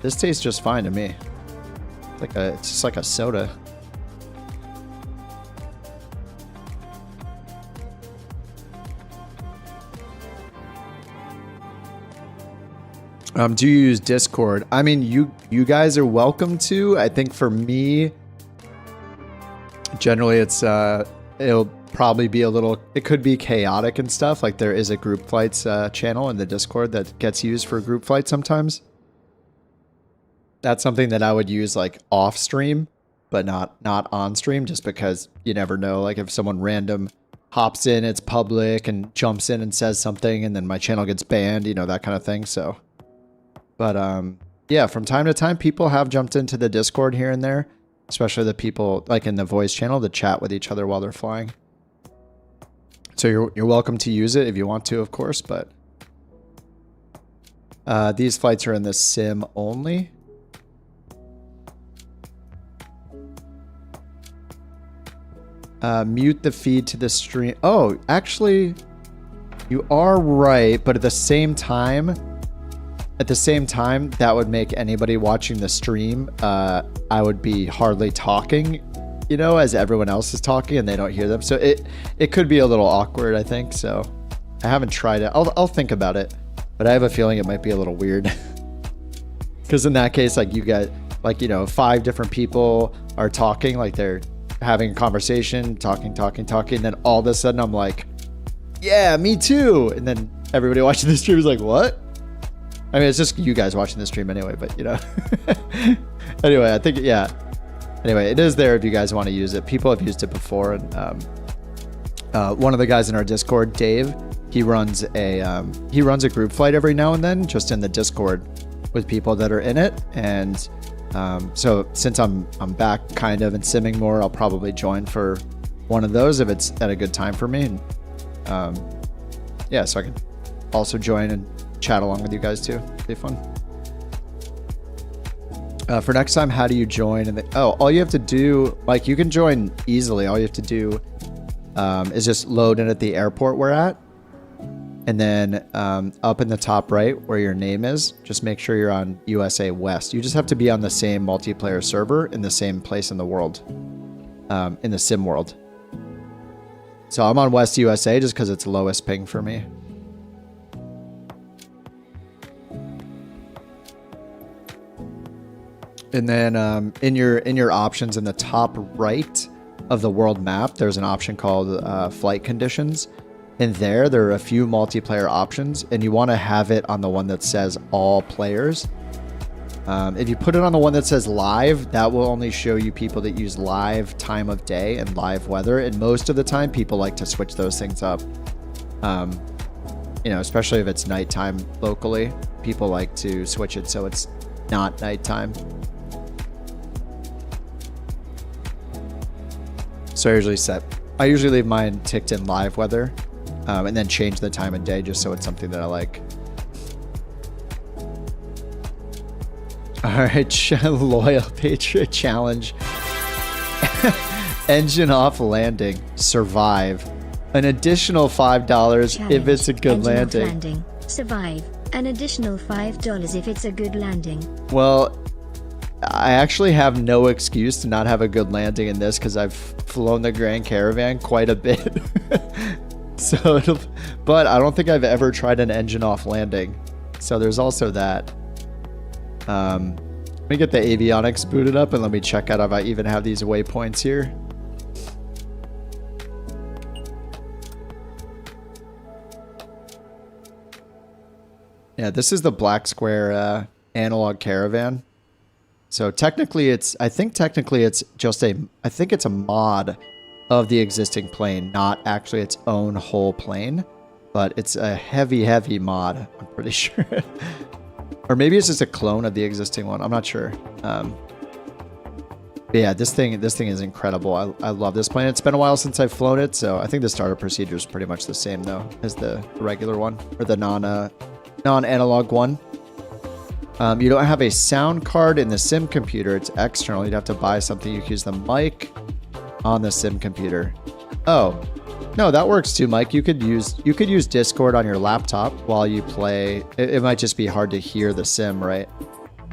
this tastes just fine to me. It's just like a soda. Do you use Discord? I mean, you guys are welcome to. I think for me, generally it'll probably be it could be chaotic and stuff. Like there is a group fights channel in the Discord that gets used for group fights sometimes. That's something that I would use like off stream, but not on stream, just because you never know. Like if someone random hops in, it's public and jumps in and says something, and then my channel gets banned, that kind of thing. So. But yeah, from time to time, people have jumped into the Discord here and there, especially the people like in the voice channel to chat with each other while they're flying. So you're welcome to use it if you want to, of course. But these flights are in the sim only. Mute the feed to the stream. Oh, actually, you are right, but at the same time, that would make anybody watching the stream, I would be hardly talking, as everyone else is talking and they don't hear them. So it could be a little awkward, I think. So I haven't tried it. I'll think about it, but I have a feeling it might be a little weird. Because in that case, like you guys, 5 different people are talking, like they're having a conversation, talking. And then all of a sudden I'm like, yeah, me too. And then everybody watching the stream is like, what? I mean, it's just you guys watching the stream anyway, but anyway, I think, yeah. Anyway, it is there if you guys want to use it. People have used it before. And one of the guys in our Discord, Dave, he runs a group flight every now and then, just in the Discord with people that are in it. And so since I'm back kind of and simming more, I'll probably join for one of those if it's at a good time for me. And yeah, so I can also join and chat along with you guys too. It'd be fun. For next time, how do you join? And all you have to do, like, you can join easily. All you have to do is just load in at the airport we're at, and then up in the top right where your name is, just make sure you're on USA West. You just have to be on the same multiplayer server in the same place in the world, in the sim world. So I'm on West USA just because it's lowest ping for me. And then in your options in the top right of the world map, there's an option called flight conditions. And there are a few multiplayer options, and you want to have it on the one that says all players. If you put it on the one that says live, that will only show you people that use live time of day and live weather. And most of the time, people like to switch those things up. Especially if it's nighttime locally, people like to switch it so it's not nighttime. So I usually leave mine ticked in live weather, and then change the time of day just so it's something that I like. All right, loyal Patriot challenge. Engine off landing, survive. An additional $5 challenge. If it's a good landing. Off landing, survive. An additional $5 if it's a good landing. Well, I actually have no excuse to not have a good landing in this because I've flown the Grand Caravan quite a bit. But I don't think I've ever tried an engine off landing. So there's also that. Let me get the avionics booted up and let me check out if I even have these waypoints here. Yeah, this is the black square analog caravan. So technically I think it's just a mod of the existing plane, not actually its own whole plane, but it's a heavy mod, I'm pretty sure. Or maybe it's just a clone of the existing one. I'm not sure. But yeah, this thing is incredible. I love this plane. It's been a while since I've flown it, so I think the startup procedure is pretty much the same though as the regular one or the non-analog one. You don't have a sound card in the sim computer. It's external. You'd have to buy something. You can use the mic on the sim computer. Oh, no, that works too, Mike. You could use Discord on your laptop while you play. It might just be hard to hear the sim, right?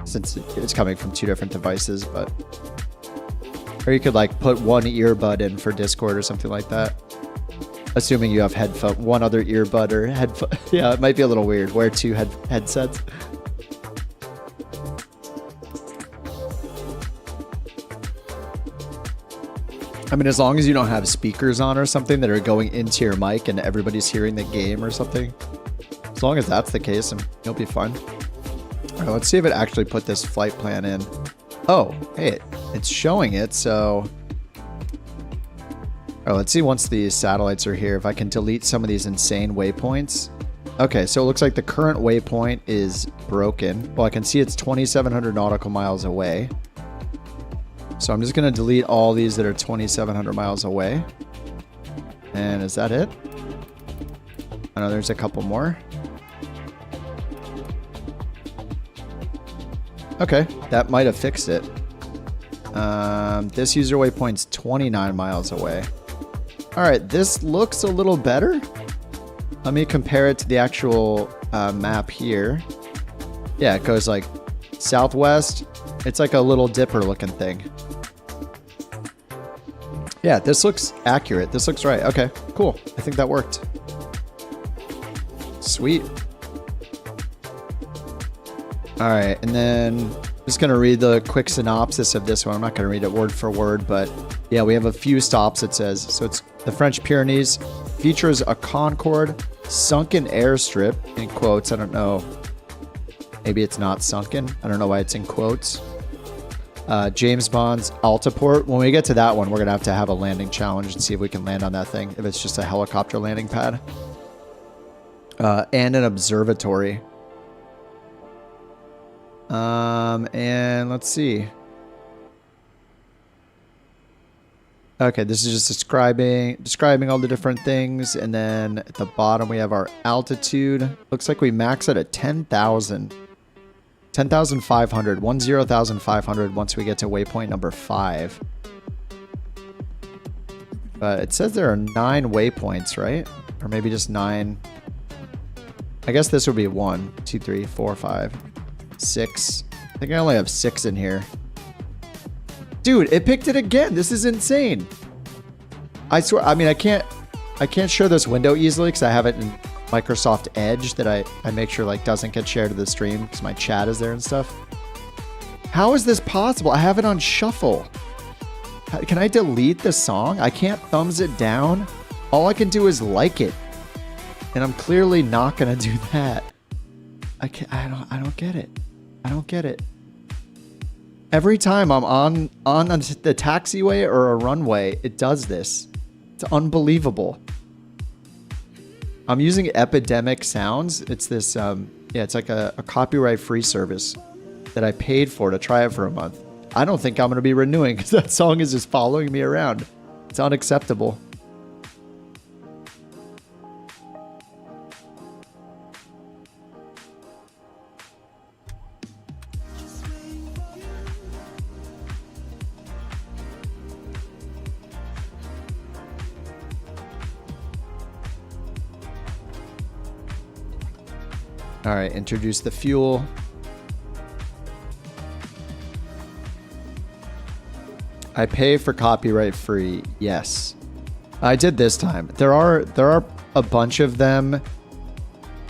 Since it's coming from two different devices, but or you could like put one earbud in for Discord or something like that. Assuming you have one other earbud or headphone. Yeah, it might be a little weird. Wear two headsets. I mean, as long as you don't have speakers on or something that are going into your mic and everybody's hearing the game or something. As long as that's the case, you'll be fine. All right, let's see if it actually put this flight plan in. Oh, hey, it's showing it, so... Oh, let's see once the satellites are here if I can delete some of these insane waypoints. Okay, so it looks like the current waypoint is broken. Well, I can see it's 2,700 nautical miles away. So I'm just going to delete all these that are 2,700 miles away. And is that it? I know there's a couple more. Okay, that might have fixed it. This user waypoint's 29 miles away. All right, this looks a little better. Let me compare it to the actual map here. Yeah, it goes like southwest. It's like a little dipper looking thing. Yeah, this looks accurate. This looks right. Okay, cool. I think that worked. Sweet. All right, and then I'm just going to read the quick synopsis of this one. I'm not going to read it word for word, but yeah, we have a few stops, it says. So it's the French Pyrenees, features a Concorde, sunken airstrip, in quotes. I don't know. Maybe it's not sunken. I don't know why it's in quotes. James Bond's Altaport. When we get to that one, we're going to have a landing challenge and see if we can land on that thing, if it's just a helicopter landing pad. And an observatory. And let's see. Okay, this is just describing all the different things. And then at the bottom, we have our altitude. Looks like we max it at 10,000. 10,500. 10,500 once we get to waypoint number 5. But it says there are 9 waypoints, right? Or maybe just 9. I guess this would be 1, 2, 3, 4, 5, 6. I think I only have 6 in here. Dude, it picked it again. This is insane. I swear, I mean, I can't share this window easily because I have it in Microsoft Edge that I make sure like doesn't get shared to the stream because my chat is there and stuff. How is this possible? I have it on shuffle. Can I delete the song? I can't thumbs it down. All I can do is like it. And I'm clearly not gonna do that. I don't get it. I don't get it. Every time I'm on the taxiway or a runway, it does this. It's unbelievable. I'm using Epidemic Sounds. It's this, yeah, it's like a copyright-free service that I paid for to try it for a month. I don't think I'm going to be renewing because that song is just following me around. It's unacceptable. All right, introduce the fuel. I pay for copyright free. Yes, I did this time. There are a bunch of them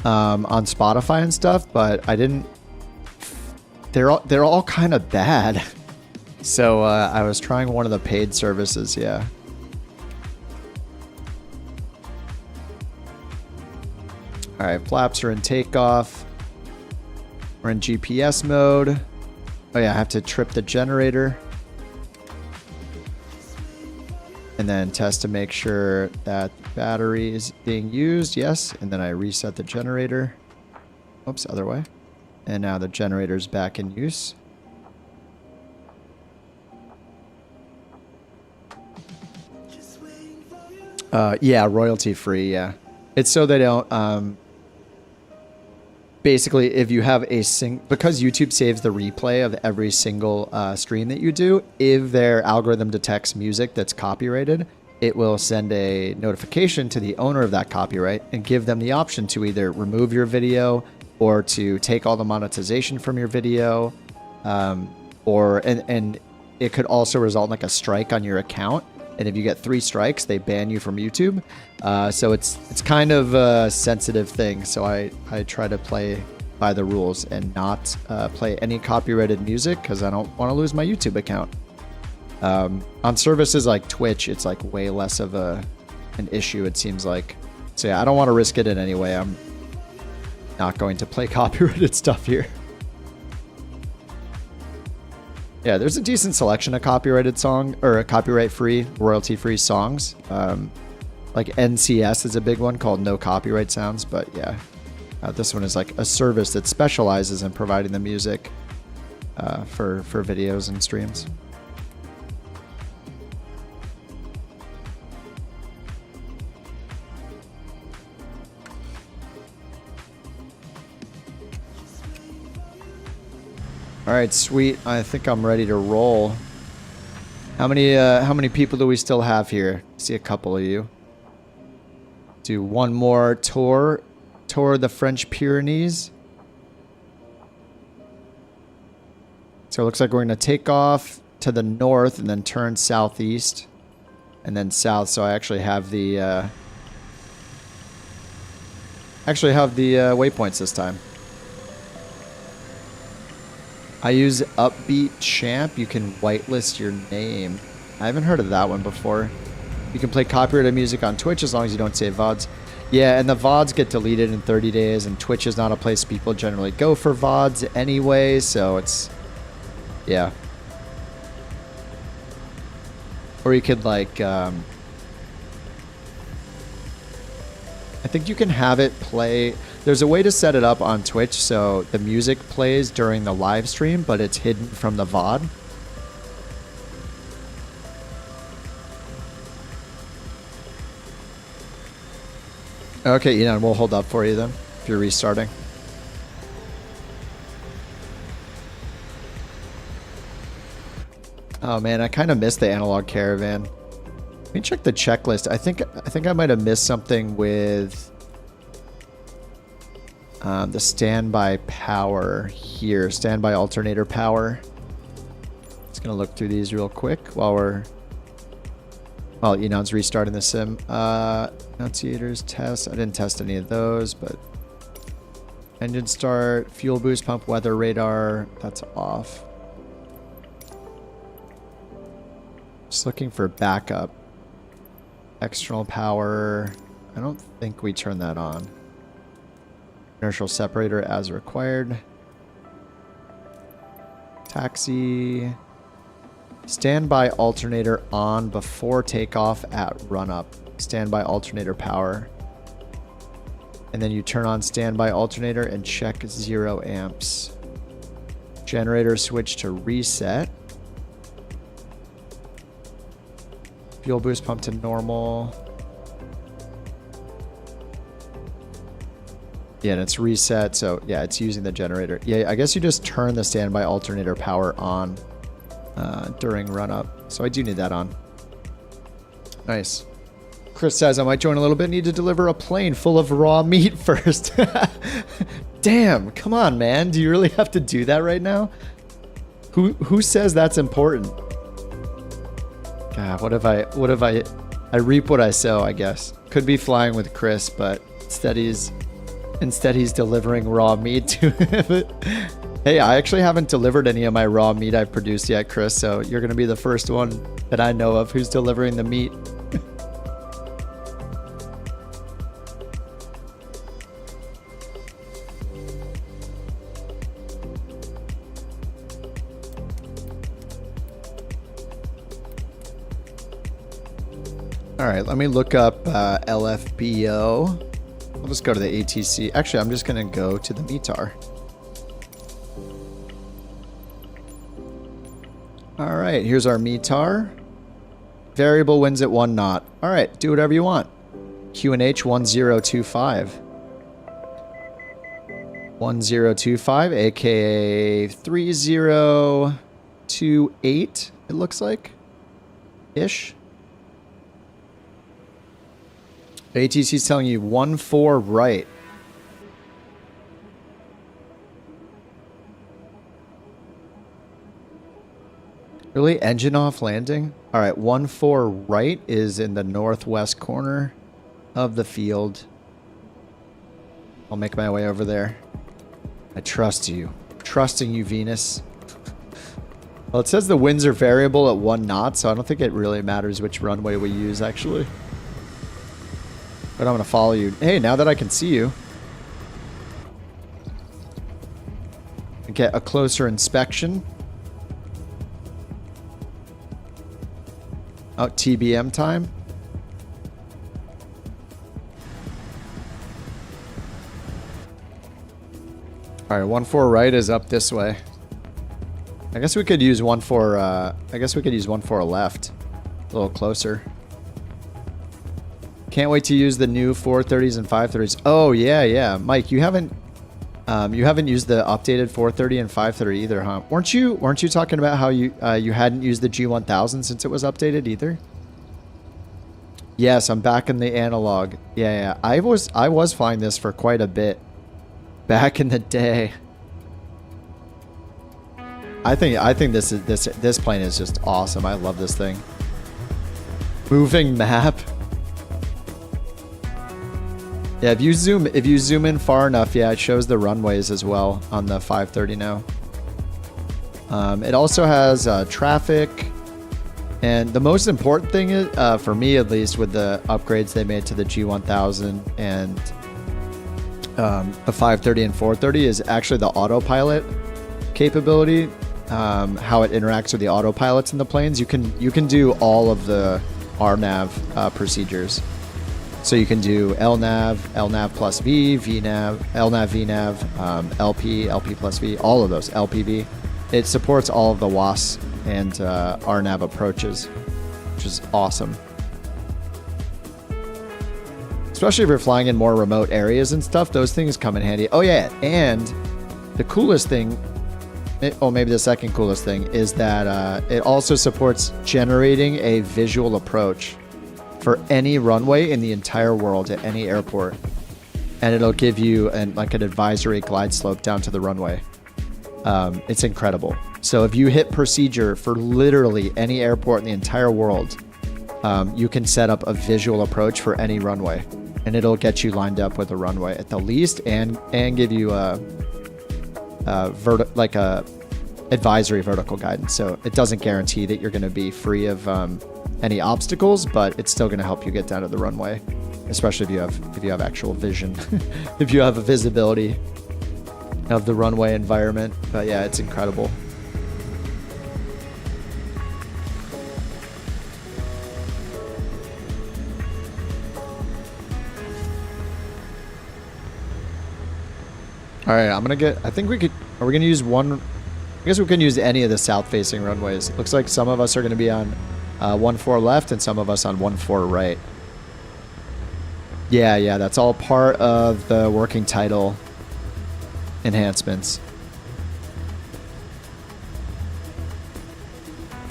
on Spotify and stuff, but I didn't. They're all kind of bad. So I was trying one of the paid services. Yeah. All right, flaps are in takeoff. We're in GPS mode. Oh yeah, I have to trip the generator. And then test to make sure that the battery is being used. Yes, and then I reset the generator. Oops, other way. And now the generator's back in use. Yeah, royalty free. Yeah, it's so they don't. Basically, if you have because YouTube saves the replay of every single stream that you do, if their algorithm detects music that's copyrighted, it will send a notification to the owner of that copyright and give them the option to either remove your video or to take all the monetization from your video, and it could also result in like a strike on your account. And if you get 3 strikes, they ban you from YouTube. So it's kind of a sensitive thing. So I try to play by the rules and not play any copyrighted music because I don't want to lose my YouTube account. On services like Twitch, it's like way less of an issue, it seems like. So yeah, I don't want to risk it in any way. I'm not going to play copyrighted stuff here. Yeah, there's a decent selection of copyrighted copyright-free, royalty-free songs. Like NCS is a big one called No Copyright Sounds, but yeah, this one is like a service that specializes in providing the music for videos and streams. All right, sweet. I think I'm ready to roll. How many people do we still have here? I see a couple of you. Do one more tour of the French Pyrenees. So it looks like we're going to take off to the north and then turn southeast and then south. So I actually have the waypoints this time. I use Upbeat Champ. You can whitelist your name. I haven't heard of that one before. You can play copyrighted music on Twitch as long as you don't save VODs. Yeah, and the VODs get deleted in 30 days, and Twitch is not a place people generally go for VODs anyway, so it's... yeah. Or you could, like... I think you can have it play... There's a way to set it up on Twitch so the music plays during the live stream, but it's hidden from the VOD. Okay, Enon, we'll hold up for you then, if you're restarting. Oh man, I kind of missed the analog caravan. Let me check the checklist. I think I might have missed something with the standby power here. Standby alternator power. Just gonna look through these real quick while Enon's restarting the sim. Annunciators test. I didn't test any of those, but engine start, fuel boost pump, weather radar. That's off. Just looking for backup. External power. I don't think we turn that on. Inertial separator as required. Taxi. Standby alternator on before takeoff at run up. Standby alternator power. And then you turn on standby alternator and check 0 amps. Generator switch to reset. Fuel boost pump to normal. Yeah, and it's reset, so yeah, it's using the generator. Yeah, I guess you just turn the standby alternator power on during run up. So I do need that on. Nice. Chris says, I might join a little bit. Need to deliver a plane full of raw meat first. Damn, come on, man. Do you really have to do that right now? Who says that's important? God, what if I reap what I sow, I guess. Could be flying with Chris, but instead he's delivering raw meat to him. Hey, I actually haven't delivered any of my raw meat I've produced yet, Chris, so you're going to be the first one that I know of who's delivering the meat. All right, let me look up LFBO. I'll just go to the ATC. Actually, I'm just going to go to the METAR. All right, here's our METAR. Variable winds at 1 knot. All right, do whatever you want. QNH 1025. 1025, aka 3028, it looks like. Ish. ATC's telling you 1-4 right. Really? Engine off landing? Alright, 1-4 right is in the northwest corner of the field. I'll make my way over there. I trust you. Trusting you, Venus. Well, it says the winds are variable at 1 knot, so I don't think it really matters which runway we use, actually. But I'm going to follow you. Hey, now that I can see you. Get a closer inspection. Oh, TBM time. Alright, 1-4 right is up this way. I guess we could use 1-4, I guess we could use 1-4 left. A little closer. Can't wait to use the new 430s and 530s. Oh, yeah, yeah. Mike, you haven't used the updated 430 and 530 either, huh? Weren't you talking about how you hadn't used the G1000 since it was updated either? Yes, I'm back in the analog. Yeah, yeah. I was flying this for quite a bit back in the day. I think this plane is just awesome. I love this thing. Moving map. Yeah, if you zoom in far enough, yeah, it shows the runways as well on the 530 now. It also has traffic, and the most important thing is, for me at least, with the upgrades they made to the G1000 and the 530 and 430 is actually the autopilot capability. How it interacts with the autopilots in the planes. You can do all of the RNAV procedures. So you can do LNAV, LNAV plus V, VNAV, LNAV, VNAV, LP, LP plus V, all of those, LPV. It supports all of the WAS and RNAV approaches, which is awesome. Especially if you're flying in more remote areas and stuff, those things come in handy. Oh yeah, and the coolest thing, maybe the second coolest thing, is that it also supports generating a visual approach for any runway in the entire world at any airport, and it'll give you an advisory glide slope down to the runway. It's incredible. So if you hit procedure for literally any airport in the entire world, you can set up a visual approach for any runway, and it'll get you lined up with a runway at the least, and give you a advisory vertical guidance. So it doesn't guarantee that you're going to be free of any obstacles, but it's still going to help you get down to the runway, especially if you have actual vision, if you have a visibility of the runway environment. But yeah, it's incredible. All right, I think we could, are we going to use one? I guess we can use any of the south-facing runways. It looks like some of us are going to be on 1-4 left and some of us on 1-4 right. Yeah, that's all part of the working title enhancements.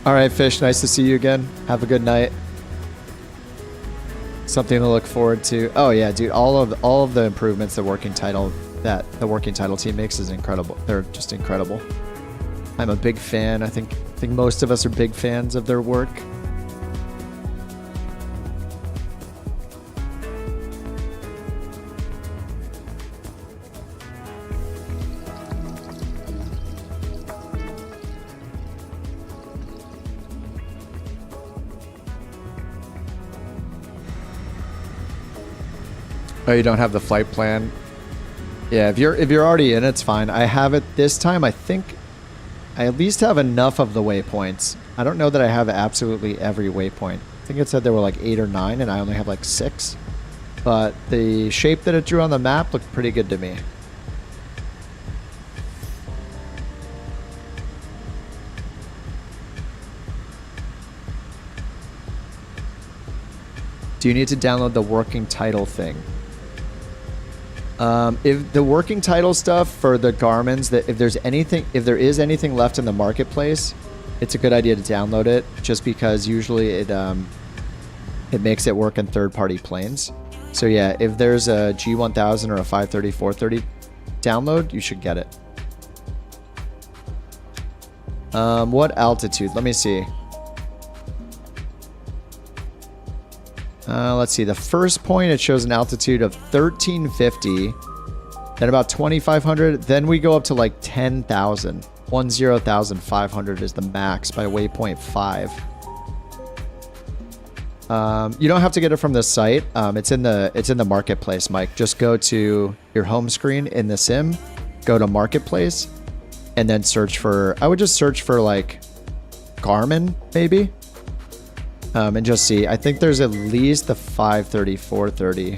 All right, Fish, nice to see you again. Have a good night. Something to look forward to. Oh yeah, dude, all of the improvements the working title team makes is incredible. They're just incredible. I'm a big fan. I think most of us are big fans of their work. Oh, you don't have the flight plan? Yeah, if you're already in, it's fine. I have it this time. I think I at least have enough of the waypoints. I don't know that I have absolutely every waypoint. I think it said there were like 8 or 9, and I only have like 6. But the shape that it drew on the map looked pretty good to me. Do you need to download the working title thing? If the working title stuff for the Garmin's, that if there is anything left in the marketplace, it's a good idea to download it, just because usually it makes it work in third-party planes. So yeah, if there's a G1000 or a 530, 430 download, you should get it. What altitude? Let me see. Let's see. The first point, it shows an altitude of 1350, then about 2500. Then we go up to like 10,000. 10,500 is the max by waypoint 5. You don't have to get it from the site. It's in the marketplace, Mike. Just go to your home screen in the sim, go to marketplace, and then search for. I would just search for like Garmin, maybe. And just see. I think there's at least the 530, 430.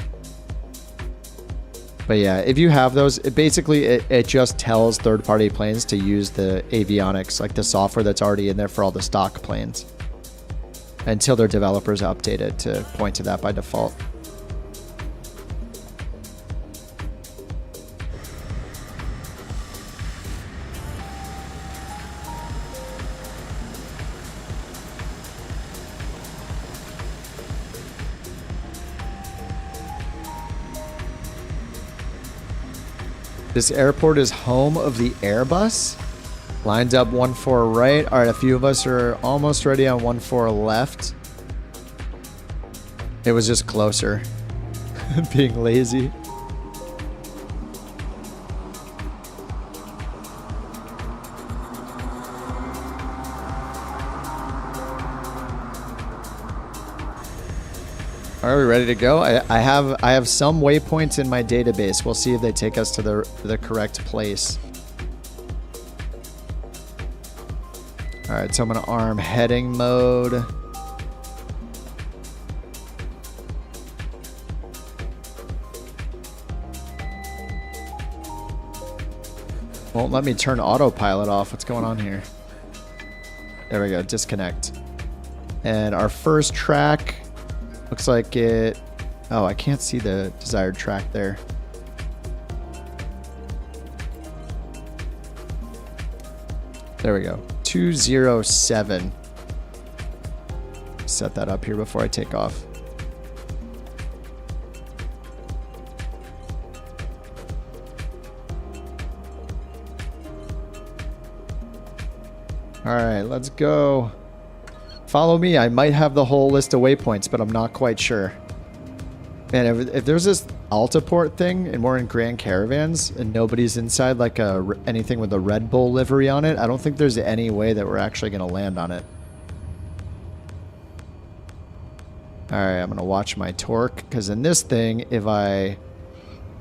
But yeah, if you have those, it just tells third-party planes to use the avionics, like the software that's already in there for all the stock planes, until their developers update it to point to that by default. This airport is home of the Airbus. Lines up 1-4 right. All right, a few of us are almost ready on 1-4 left. It was just closer. Being lazy. Are we ready to go? I have some waypoints in my database. We'll see if they take us to the correct place. All right, so I'm gonna arm heading mode. Won't let me turn autopilot off. What's going on here? There we go, disconnect. And our first track looks like it... Oh, I can't see the desired track there. There we go. 207. Set that up here before I take off. All right, let's go. Follow me. I might have the whole list of waypoints, but I'm not quite sure. Man, if there's this Altaport thing and we're in Grand Caravans and nobody's inside like anything with a Red Bull livery on it, I don't think there's any way that we're actually going to land on it. All right, I'm going to watch my torque, because in this thing, if I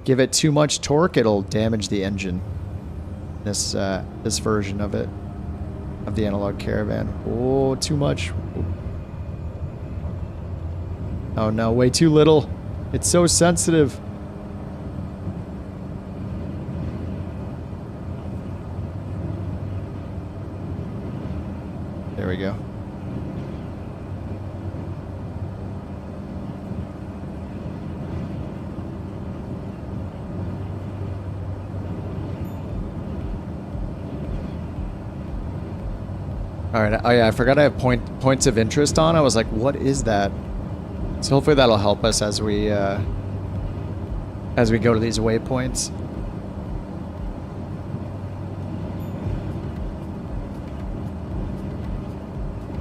give it too much torque, it'll damage the engine. This version of it. Of the analog caravan. Oh, too much. Oh no, way too little. It's so sensitive. There we go. All right. Oh yeah, I forgot I have points of interest on. I was like, what is that? So hopefully that'll help us as we go to these waypoints.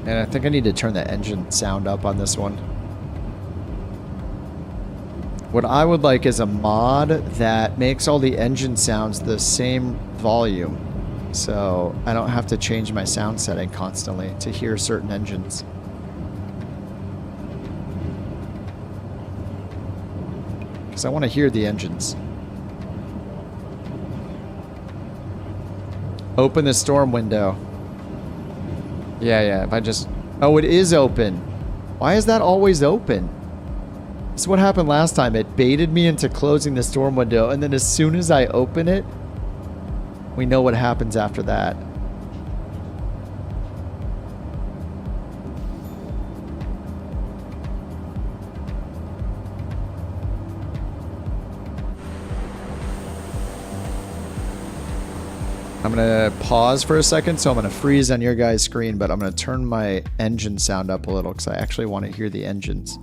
And I think I need to turn the engine sound up on this one. What I would like is a mod that makes all the engine sounds the same volume. So I don't have to change my sound setting constantly to hear certain engines. Because I want to hear the engines. Open the storm window. Yeah, if I just... Oh, it is open. Why is that always open? This is what happened last time. It baited me into closing the storm window, and then as soon as I open it, we know what happens after that. I'm gonna pause for a second, so I'm gonna freeze on your guys' screen, but I'm gonna turn my engine sound up a little because I actually want to hear the engines.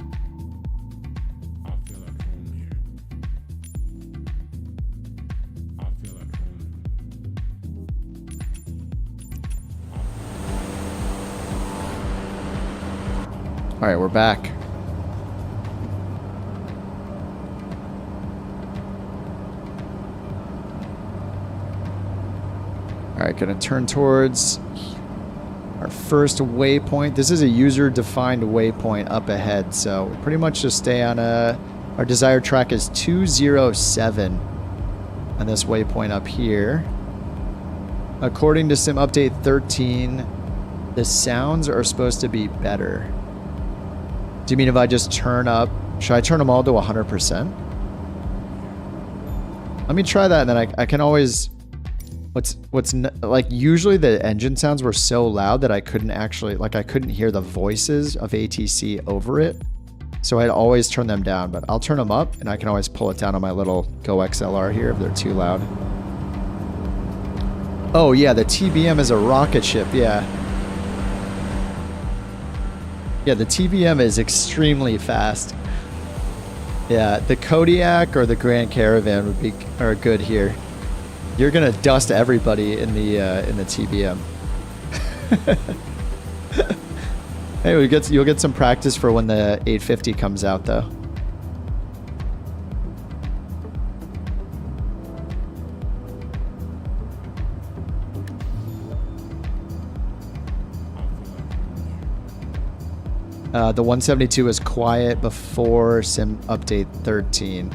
All right, we're back. All right, gonna turn towards our first waypoint. This is a user-defined waypoint up ahead, so we pretty much just stay on our desired track is 207 on this waypoint up here. According to Sim Update 13, the sounds are supposed to be better. Do you mean if I just turn up? Should I turn them all to 100%? Let me try that, and then I can always... like usually the engine sounds were so loud that I couldn't actually, like I couldn't hear the voices of ATC over it. So I'd always turn them down, but I'll turn them up and I can always pull it down on my little Go XLR here if they're too loud. Oh yeah, the TBM is a rocket ship, yeah. Yeah, the TBM is extremely fast. Yeah, the Kodiak or the Grand Caravan would be are good here. You're gonna dust everybody in the TBM. Hey, you'll get some practice for when the 850 comes out, though. The 172 was quiet before Sim Update 13.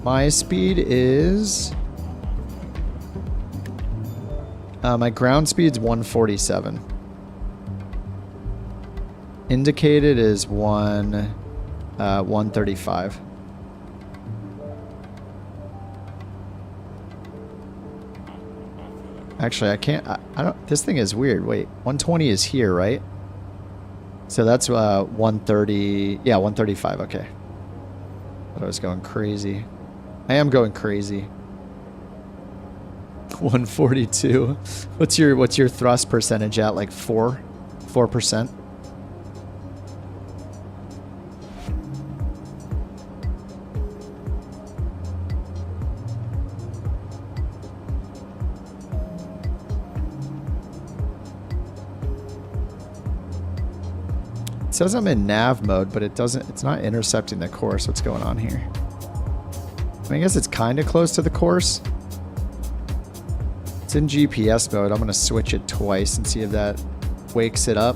My speed is... my ground speed's 147. Indicated is 135. Actually, I can't... I don't... This thing is weird. Wait, 120 is here, right? So that's 130... Yeah, 135, okay. I was going crazy. I am going crazy. 142. What's your thrust percentage at? Like 4%? It says I'm in nav mode, but it's not intercepting the course. What's going on here? I guess it's kind of close to the course. It's in GPS mode. I'm going to switch it twice and see if that wakes it up.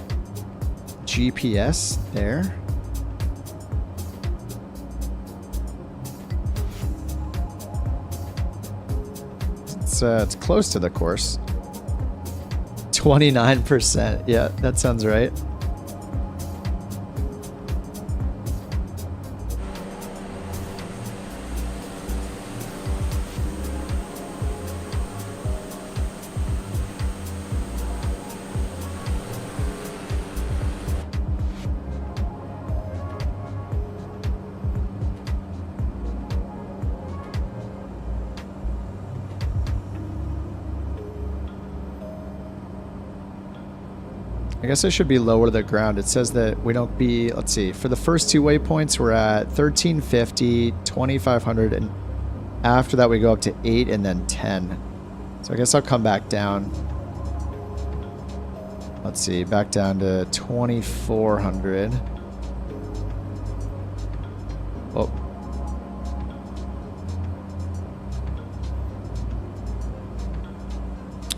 GPS, there. It's close to the course. 29%. Yeah, that sounds right. I guess I should be lower to the ground. It says that we don't be, let's see, for the first two waypoints, we're at 1350, 2500, and after that we go up to 8 and then 10. So I guess I'll come back down. Let's see, back down to 2400. Oh.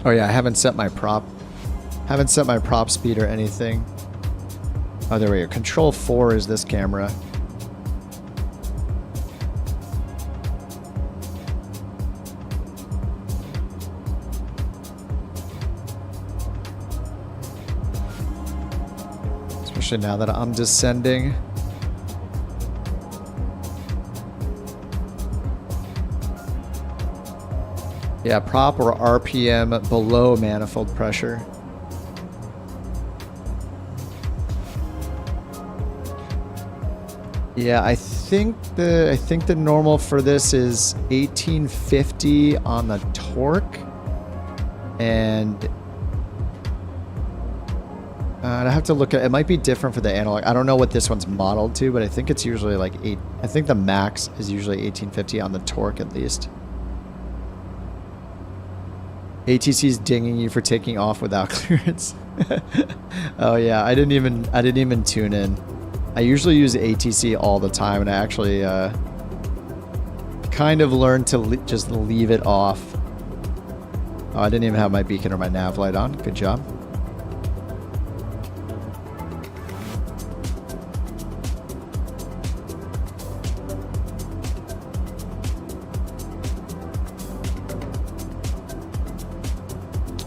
Oh yeah, I haven't set my prop speed or anything. Oh, there we go. Control 4 is this camera. Especially now that I'm descending. Yeah, prop or RPM below manifold pressure. Yeah, I think the normal for this is 1850 on the torque, and I'd have to look at it. Might be different for the analog. I don't know what this one's modeled to, but I think it's usually like I think the max is usually 1850 on the torque at least. ATC's dinging you for taking off without clearance. Oh yeah, I didn't even tune in. I usually use ATC all the time, and I actually kind of learned to just leave it off. Oh, I didn't even have my beacon or my nav light on. Good job.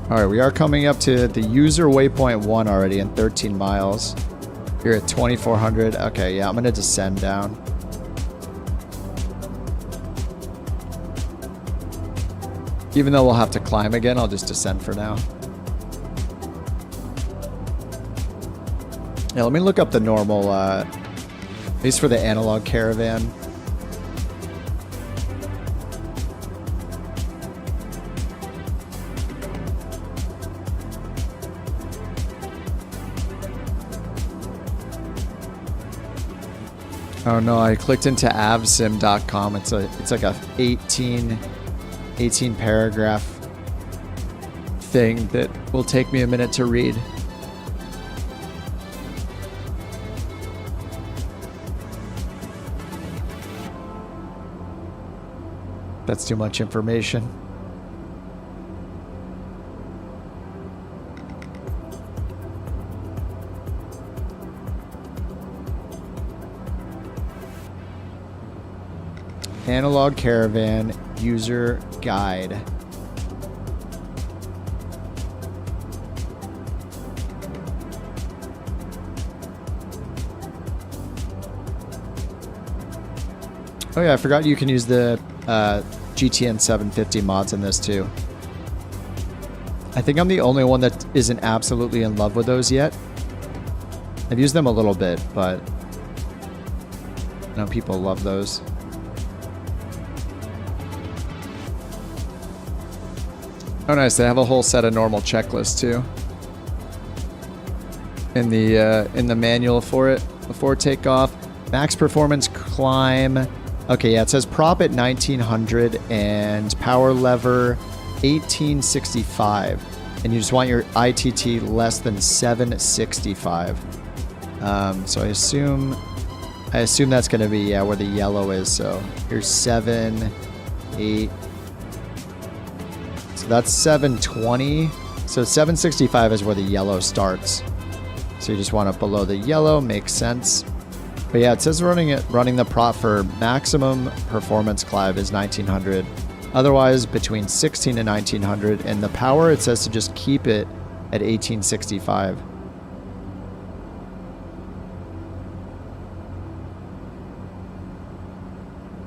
All right, we are coming up to the user waypoint 1 already in 13 miles. You're at 2,400. Okay, yeah, I'm going to descend down. Even though we'll have to climb again, I'll just descend for now. Yeah, let me look up the normal, at least for the analog caravan. Oh no, I clicked into avsim.com. It's like a 18 paragraph thing that will take me a minute to read. That's too much information. Analog Caravan User Guide. Oh yeah, I forgot you can use the GTN 750 mods in this too. I think I'm the only one that isn't absolutely in love with those yet. I've used them a little bit, but I know people love those. Oh nice, they have a whole set of normal checklists too. In the manual for it before takeoff. Max performance climb. Okay, yeah, it says prop at 1900 and power lever 1865. And you just want your ITT less than 765. So I assume that's gonna be, yeah, where the yellow is. So here's 7, 8. So that's 720. So 765 is where the yellow starts. So you just want it below the yellow, makes sense. But yeah, it says running the prop for maximum performance climb is 1900. Otherwise, between 16 and 1900. And the power, it says to just keep it at 1865.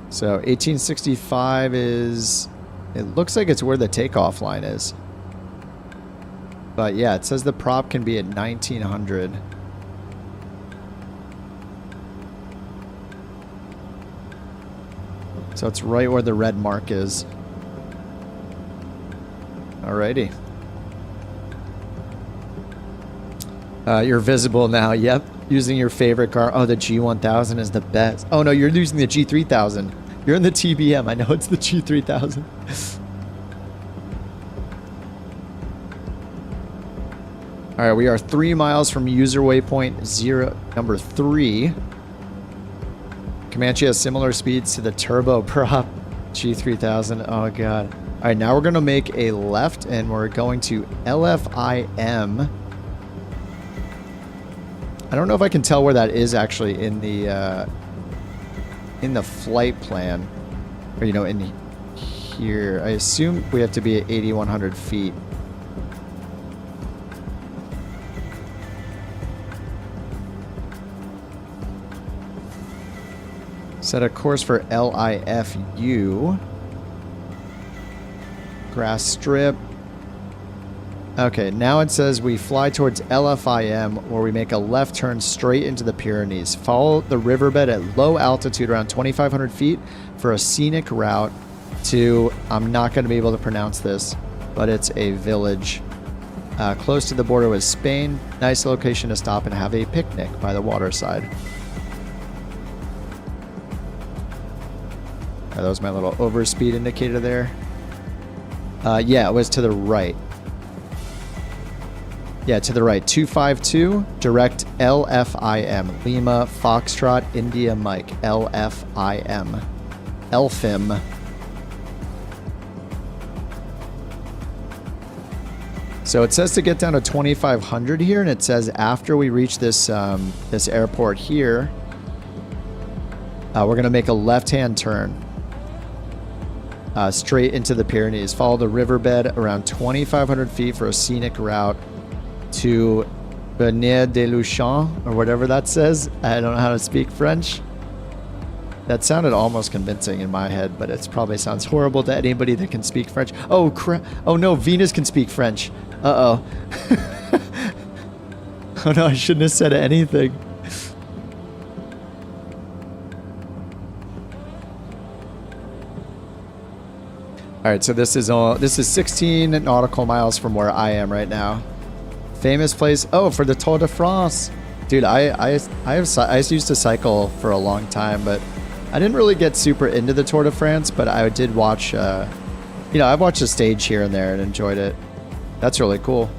So 1865 is, it looks like it's where the takeoff line is. But yeah, it says the prop can be at 1900. So it's right where the red mark is. Alrighty. You're visible now. Yep. Using your favorite car. Oh, the G1000 is the best. Oh no, you're using the G3000. You're in the TBM. I know it's the G3000. All right, we are 3 miles from user waypoint 0, number 3. Comanche has similar speeds to the turbo prop G3000. Oh god. All right, now we're going to make a left and we're going to LFIM. I don't know if I can tell where that is actually in the flight plan, or you know, in here. I assume we have to be at 8,100 feet. Set a course for LIFU. Grass strip. Okay, now it says we fly towards LFIM, where we make a left turn straight into the Pyrenees. Follow the riverbed at low altitude, around 2,500 feet, for a scenic route to, I'm not going to be able to pronounce this, but it's a village close to the border with Spain. Nice location to stop and have a picnic by the waterside. That was my little overspeed indicator there. Yeah, it was to the right. Yeah, to the right. 252, direct LFIM. Lima, Foxtrot, India, Mike. LFIM. Elfim. So it says to get down to 2,500 here, and it says after we reach this this airport here, we're going to make a left-hand turn straight into the Pyrenees. Follow the riverbed around 2,500 feet for a scenic route to Bernier de Luchon, or whatever that says. I don't know how to speak French. That sounded almost convincing in my head, but it probably sounds horrible to anybody that can speak French. Oh, crap. Oh, no, Venus can speak French. Uh-oh. Oh, no, I shouldn't have said anything. All right, so this is 16 nautical miles from where I am right now. Famous place. Oh, for the Tour de France. Dude, I used to cycle for a long time, but I didn't really get super into the Tour de France, but I did watch, I've watched a stage here and there and enjoyed it. That's really cool.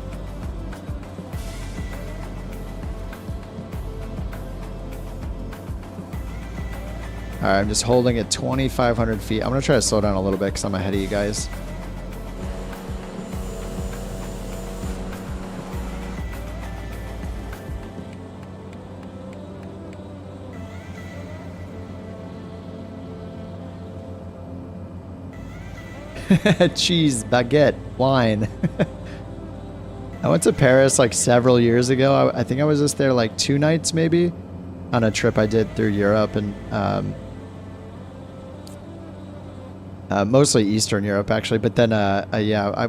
All right, I'm just holding at 2,500 feet. I'm going to try to slow down a little bit because I'm ahead of you guys. Cheese, baguette, wine. I went to Paris like several years ago. I think I was just there like 2 nights maybe on a trip I did through Europe, and mostly Eastern Europe actually. But then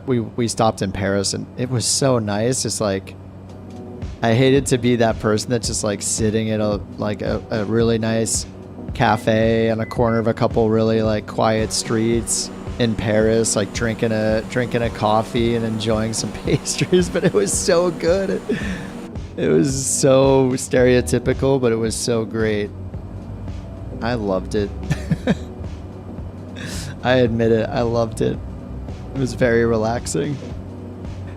we stopped in Paris, and it was so nice. Just like, I hated to be that person that's just like sitting at a really nice cafe on a corner of a couple really like quiet streets in Paris, like drinking a coffee and enjoying some pastries. But it was so good. It was so stereotypical, but it was so great. I loved it. I admit it, I loved it. It was very relaxing.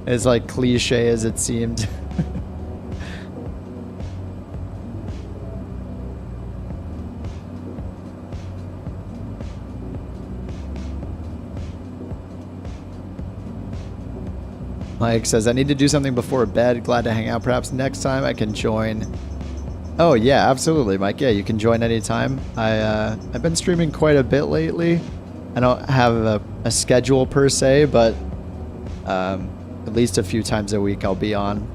As like cliche as it seemed. Mike says, I need to do something before bed. Glad to hang out. Perhaps next time I can join. Oh, yeah, absolutely, Mike. Yeah, you can join anytime. I've been streaming quite a bit lately. I don't have a schedule per se, but at least a few times a week I'll be on.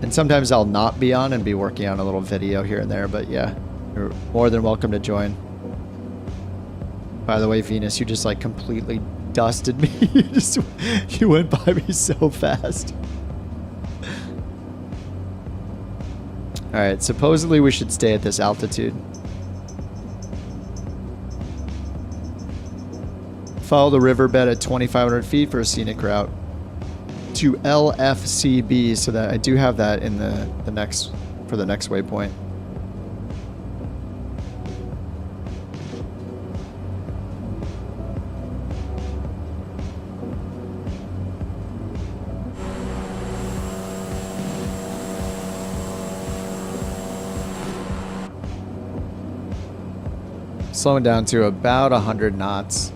And sometimes I'll not be on and be working on a little video here and there. But yeah, you're more than welcome to join. By the way, Venus, you just like completely dusted me. You went by me so fast. All right, supposedly we should stay at this altitude. Follow the riverbed at 2,500 feet for a scenic route to LFCB, so that I do have that in the next waypoint. Slowing down to about 100 knots.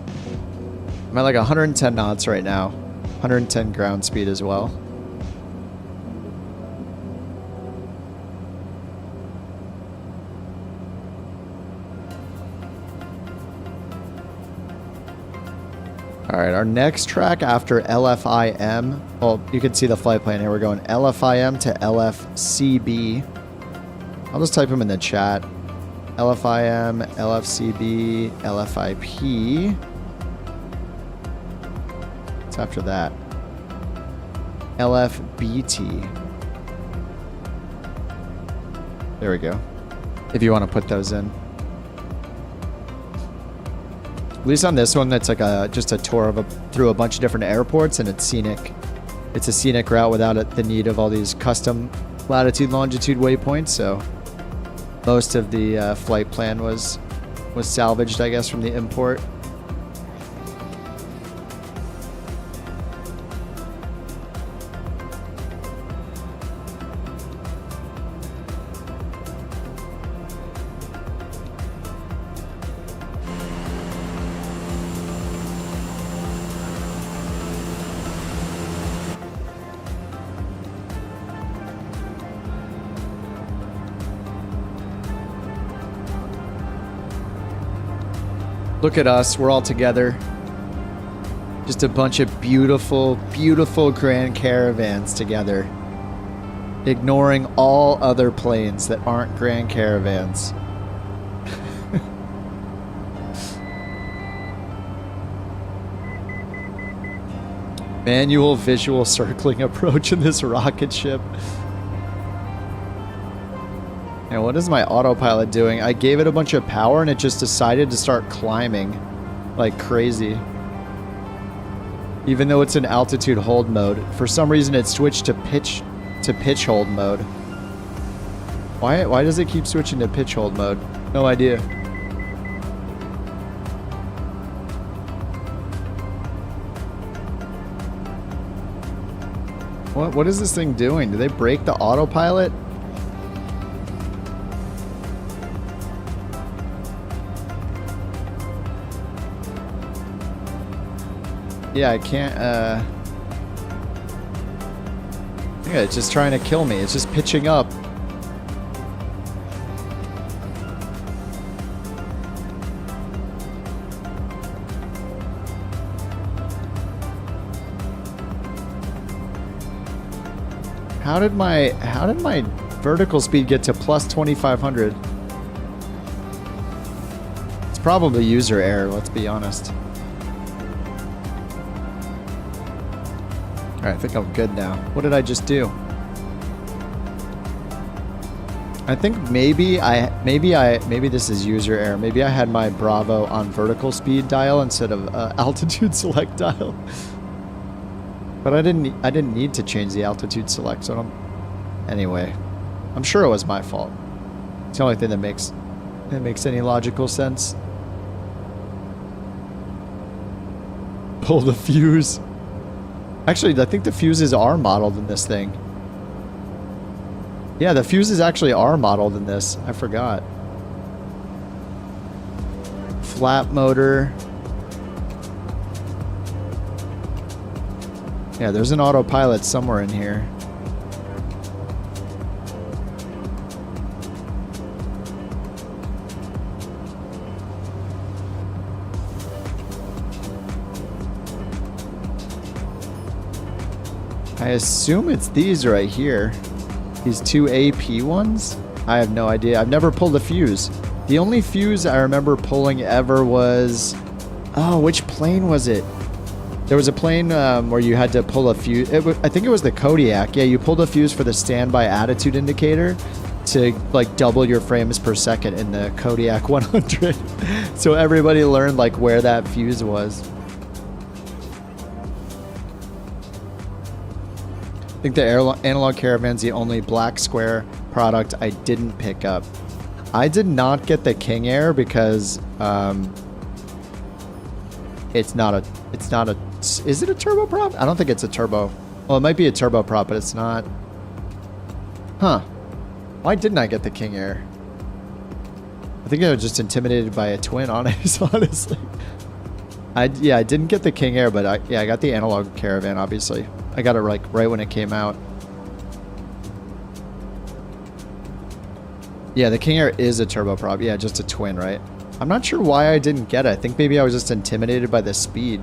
I'm at like 110 knots right now. 110 ground speed as well. All right, our next track after LFIM, well, you can see the flight plan here. We're going LFIM to LFCB. I'll just type them in the chat. LFIM, LFCB, LFIP. What's after that? LFBT. There we go. If you want to put those in. At least on this one, it's like just a tour of through a bunch of different airports, and it's scenic. It's a scenic route without the need of all these custom latitude, longitude waypoints. So most of the flight plan was salvaged, I guess, from the import. Look at us, we're all together. Just a bunch of beautiful, beautiful Grand Caravans together. Ignoring all other planes that aren't Grand Caravans. Manual visual circling approach in this rocket ship. And what is my autopilot doing? I gave it a bunch of power and it just decided to start climbing like crazy. Even though it's in altitude hold mode. For some reason it switched to pitch hold mode. Why does it keep switching to pitch hold mode? No idea. What is this thing doing? Do they break the autopilot? Yeah, I can't, yeah, it's just trying to kill me. It's just pitching up. How did my vertical speed get to plus 2,500? It's probably user error, let's be honest. Alright, I think I'm good now. What did I just do? I think maybe this is user error. Maybe I had my Bravo on vertical speed dial instead of altitude select dial. But I didn't need to change the altitude select, so I don't. Anyway, I'm sure it was my fault. It's the only thing that makes any logical sense. Pull the fuse. Actually, I think the fuses are modeled in this thing. Yeah, the fuses actually are modeled in this. I forgot. Flap motor. Yeah, there's an autopilot somewhere in here. I assume it's these right here. These two AP ones? I have no idea. I've never pulled a fuse. The only fuse I remember pulling ever was... Oh, which plane was it? There was a plane where you had to pull a fuse. I think it was the Kodiak. Yeah, you pulled a fuse for the standby attitude indicator to like double your frames per second in the Kodiak 100. So everybody learned like where that fuse was. I think the Analog Caravan's the only black square product I didn't pick up. I did not get the King Air because it's not a is it a turboprop? I don't think it's a turbo. Well, it might be a turboprop, but it's not. Huh. Why didn't I get the King Air? I think I was just intimidated by a twin, honestly. I didn't get the King Air, but I got the Analog Caravan, obviously. I got it like right when it came out. Yeah, the King Air is a turboprop. Yeah, just a twin, right? I'm not sure why I didn't get it. I think maybe I was just intimidated by the speed.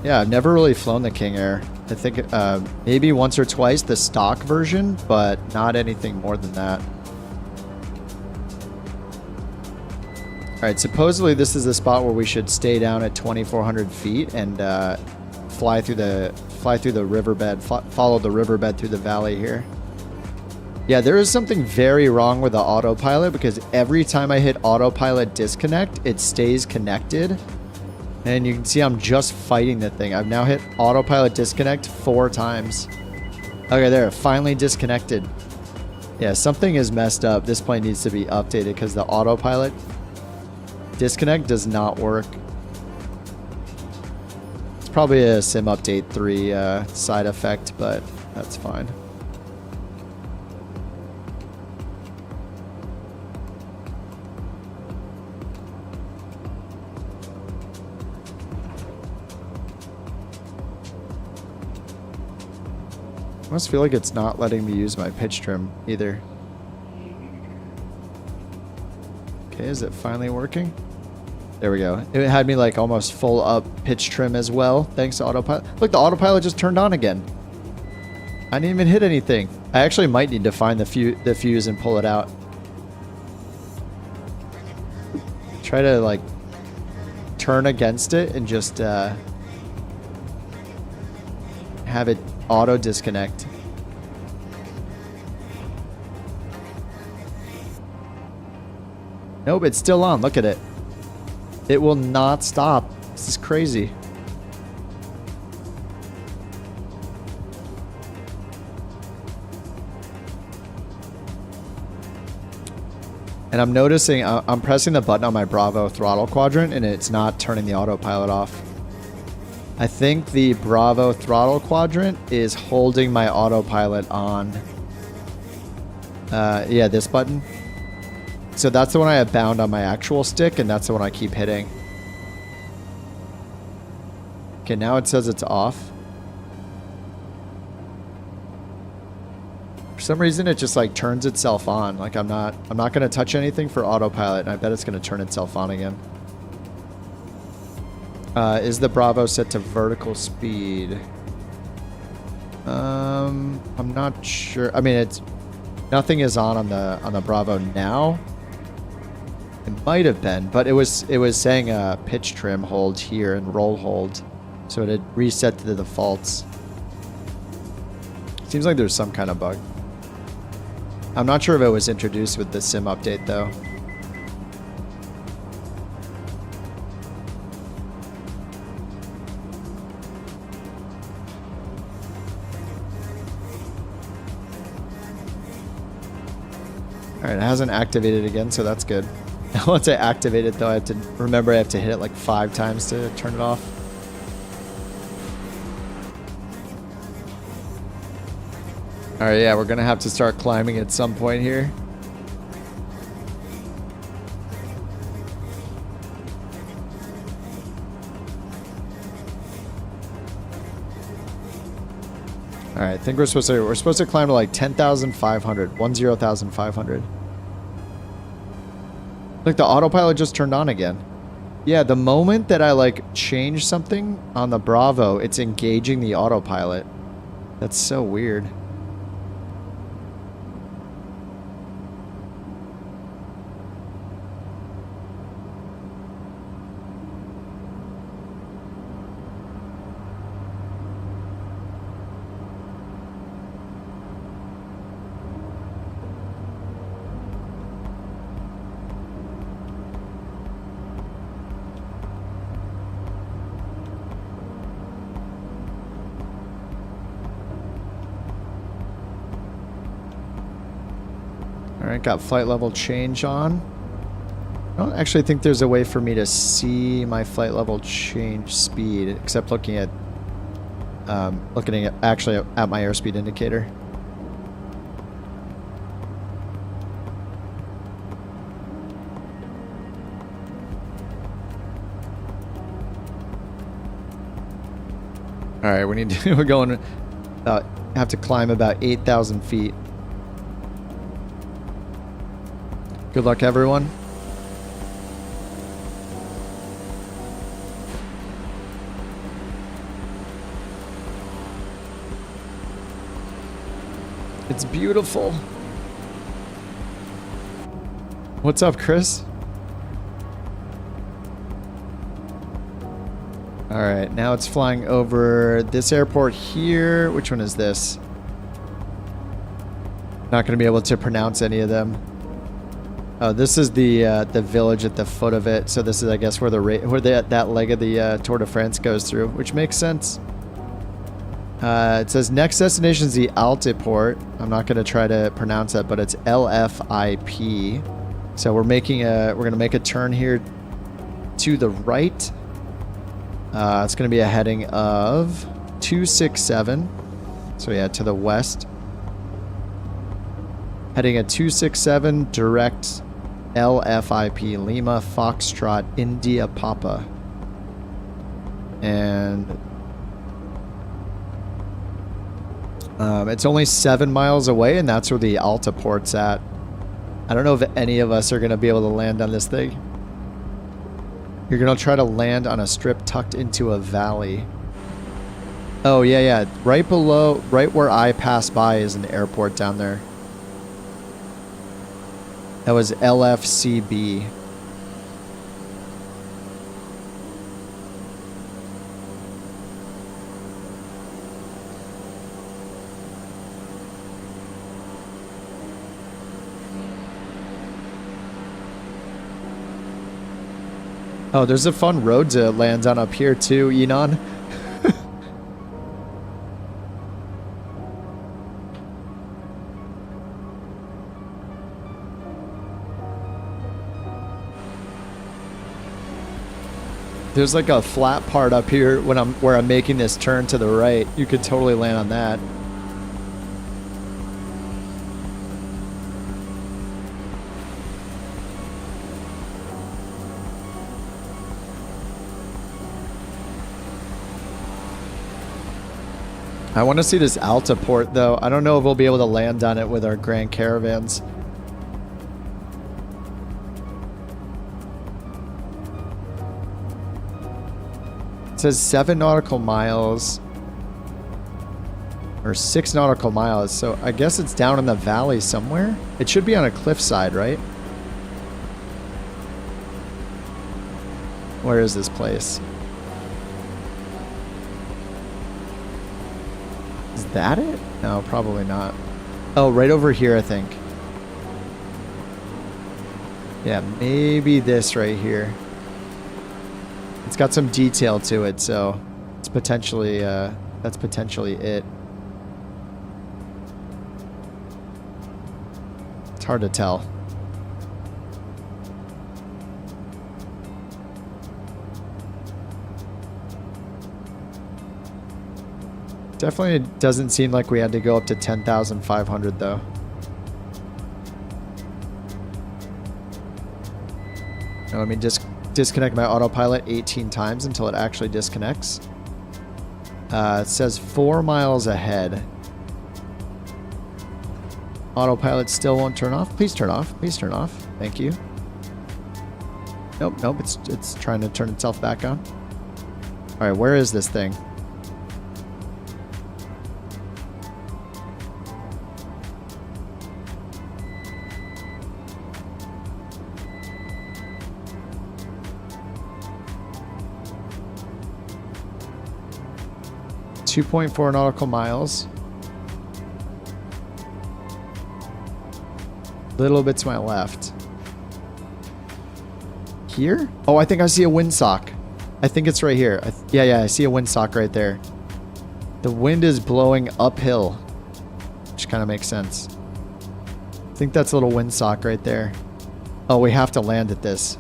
Yeah, I've never really flown the King Air. I think maybe once or twice the stock version, but not anything more than that. right, supposedly this is the spot where we should stay down at 2,400 feet and fly through the riverbed, follow the riverbed through the valley here. Yeah, there is something very wrong with the autopilot because every time I hit autopilot disconnect, it stays connected. And you can see I'm just fighting the thing. I've now hit autopilot disconnect 4 times. Okay, there, finally disconnected. Yeah, something is messed up. This plane needs to be updated because the autopilot disconnect does not work. It's probably a sim update 3 side effect, but that's fine. I almost feel like it's not letting me use my pitch trim either. Okay, is it finally working? There we go. It had me like almost full up pitch trim as well, thanks to autopilot. Look, the autopilot just turned on again. I didn't even hit anything. I actually might need to find the fuse and pull it out. Try to like turn against it and just have it auto disconnect. Nope, it's still on. Look at it. It will not stop. This is crazy. And I'm noticing I'm pressing the button on my Bravo throttle quadrant and it's not turning the autopilot off. I think the Bravo throttle quadrant is holding my autopilot on. Yeah, this button. So that's the one I have bound on my actual stick, and that's the one I keep hitting. Okay, now it says it's off. For some reason, it just like turns itself on. Like I'm not gonna touch anything for autopilot, and I bet it's gonna turn itself on again. Is the Bravo set to vertical speed? I'm not sure. I mean, nothing is on the Bravo now. It might have been, but it was saying pitch trim hold here and roll hold, so it had reset to the defaults. Seems like there's some kind of bug. I'm not sure if it was introduced with the sim update though. Alright, it hasn't activated again, so that's good. Once I activate it though, I have to remember I have to hit it like 5 times to turn it off. Alright, yeah, we're gonna have to start climbing at some point here. Alright, I think we're supposed to climb to like 10,500, 10,500. Look, the autopilot just turned on again. Yeah, the moment that I like change something on the Bravo, it's engaging the autopilot. That's so weird. Alright, got flight level change on. I don't actually think there's a way for me to see my flight level change speed, except looking at actually at my airspeed indicator. Alright, we need to, we're going have to climb about 8,000 feet. Good luck, everyone. It's beautiful. What's up, Chris? All right, now it's flying over this airport here. Which one is this? Not going to be able to pronounce any of them. Oh, this is the village at the foot of it. So this is, I guess, where that leg of the Tour de France goes through, which makes sense. It says next destination is the Altiport. I'm not going to try to pronounce that, but it's LFIP. So we're going to make a turn here to the right. It's going to be a heading of 267. So yeah, to the west. Heading at 267, direct LFIP, Lima Foxtrot India Papa. And it's only 7 miles away, and that's where the Altiport's at. I don't know if any of us are going to be able to land on this thing. You're going to try to land on a strip tucked into a valley. Oh, yeah. Right below, right where I passed by is an airport down there. That was LFCB. Oh, there's a fun road to land on up here too, Enon. There's like a flat part up here where I'm making this turn to the right. You could totally land on that. I want to see this Altiport though. I don't know if we'll be able to land on it with our Grand Caravans. It says 7 nautical miles. Or 6 nautical miles. So I guess it's down in the valley somewhere. It should be on a cliffside, right? Where is this place? Is that it? No, probably not. Oh, right over here, I think. Yeah, maybe this right here. It's got some detail to it, so it's potentially, that's potentially it. It's hard to tell. Definitely doesn't seem like we had to go up to 10,500 though. Now let me just disconnect my autopilot 18 times until it actually disconnects. It says 4 miles ahead. Autopilot still won't turn off. Please turn off. Please turn off. Thank you. Nope. It's trying to turn itself back on. All right, where is this thing? .4 nautical miles. Little bit to my left. Here? Oh, I think I see a windsock. I think it's right here. Yeah, I see a windsock right there. The wind is blowing uphill, which kind of makes sense. I think that's a little windsock right there. Oh, we have to land at this.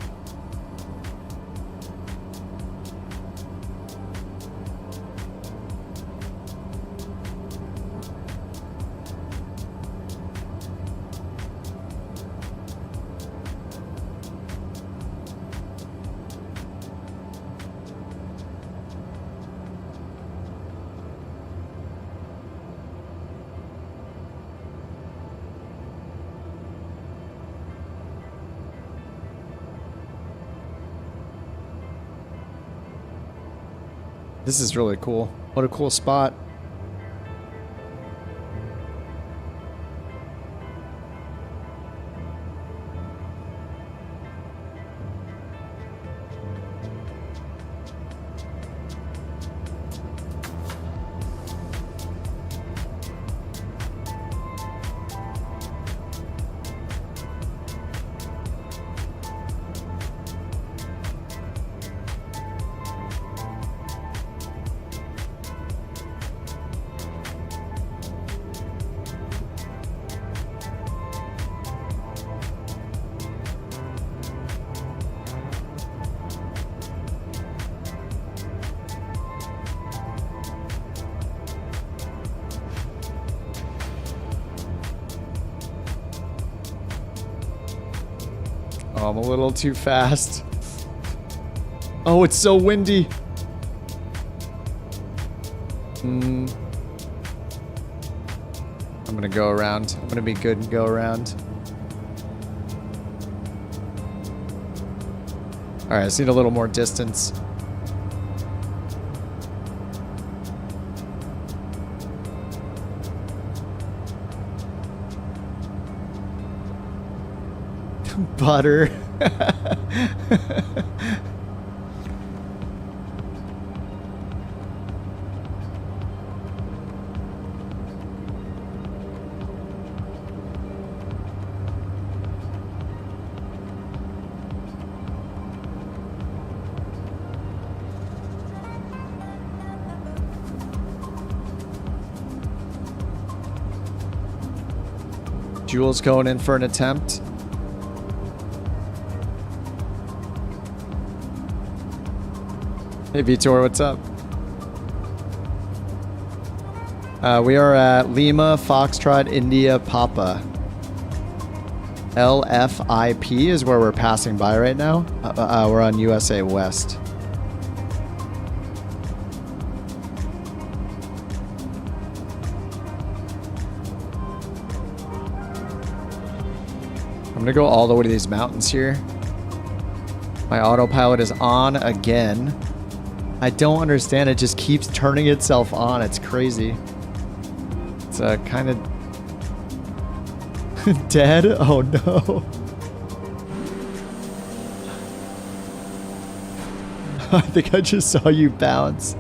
This is really cool. What a cool spot. Oh, I'm a little too fast. Oh, it's so windy. I'm gonna go around. I'm gonna be good and go around. All right, I just need a little more distance. Butter. Jules going in for an attempt. Hey Vitor, what's up? We are at Lima, Foxtrot, India, Papa. LFIP is where we're passing by right now. We're on USA West. I'm gonna go all the way to these mountains here. My autopilot is on again. I don't understand. It just keeps turning itself on. It's crazy. It's kind of dead. Oh no. I think I just saw you bounce.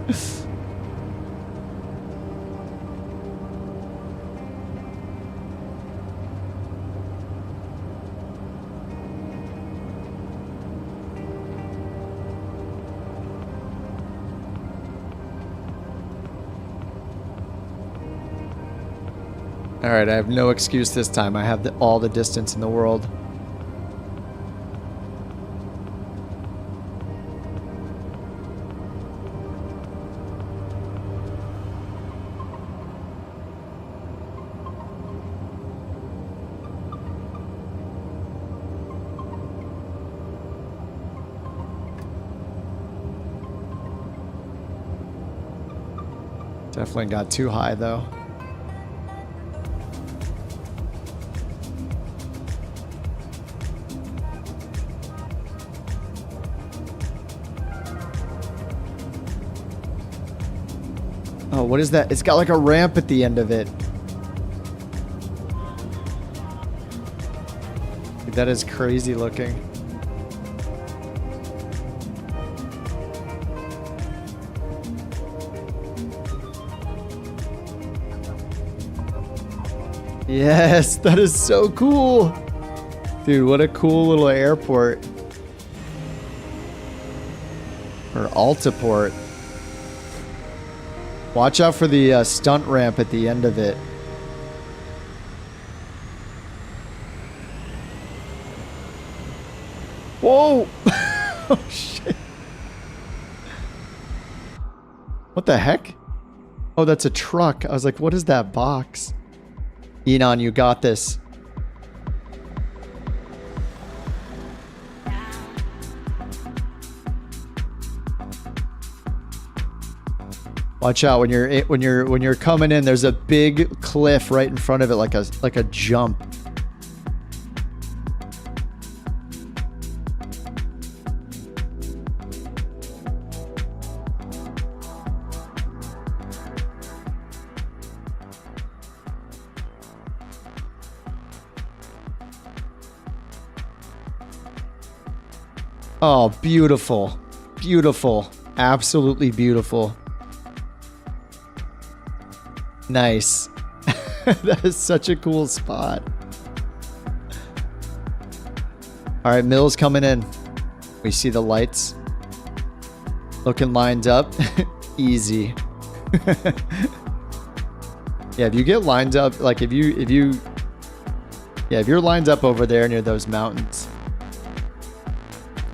All right, I have no excuse this time. I have all the distance in the world. Definitely got too high though. Oh, what is that? It's got like a ramp at the end of it. Dude, that is crazy looking. Yes, that is so cool. Dude, what a cool little airport. Or Altaport. Watch out for the stunt ramp at the end of it. Whoa! Oh, shit. What the heck? Oh, that's a truck. I was like, what is that box? Enon, you got this. Watch out when you're coming in. There's a big cliff right in front of it, like a jump. Oh, beautiful, beautiful, absolutely beautiful. Nice. That is such a cool spot. All right, Mill's coming in. We see the lights. Looking lined up. Easy. Yeah, if you get lined up, like if you're lined up over there near those mountains,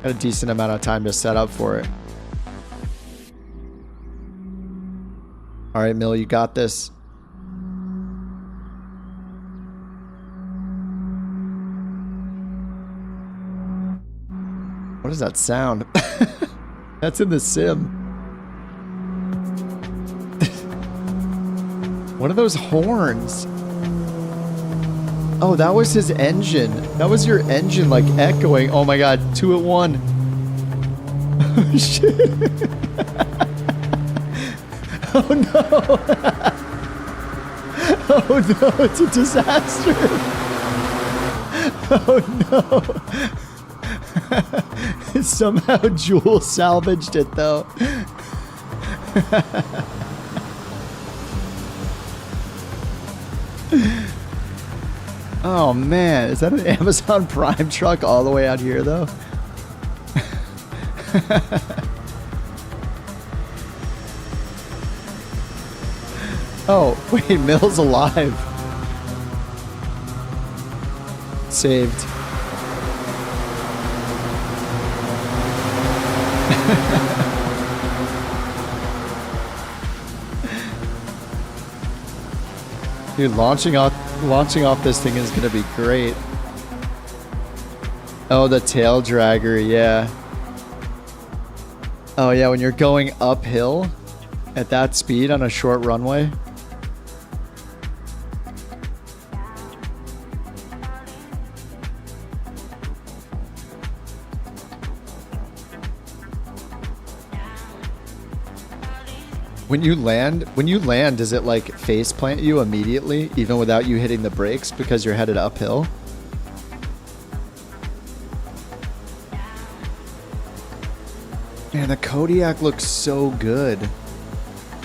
got a decent amount of time to set up for it. All right, Mill, you got this. What is that sound? That's in the sim. What are those horns? Oh, that was his engine. That was your engine, like, echoing. Oh my god, 2 at 1. Oh, shit. Oh no. Oh no, it's a disaster. Oh no. Somehow Jewel salvaged it though. Oh man, is that an Amazon Prime truck all the way out here though? Oh, wait, Mill's alive. Saved. Dude, launching off this thing is gonna be great. Oh, the Taildragger, yeah. Oh yeah, when you're going uphill at that speed on a short runway. When you land, does it like face plant you immediately, even without you hitting the brakes because you're headed uphill? Man, the Kodiak looks so good.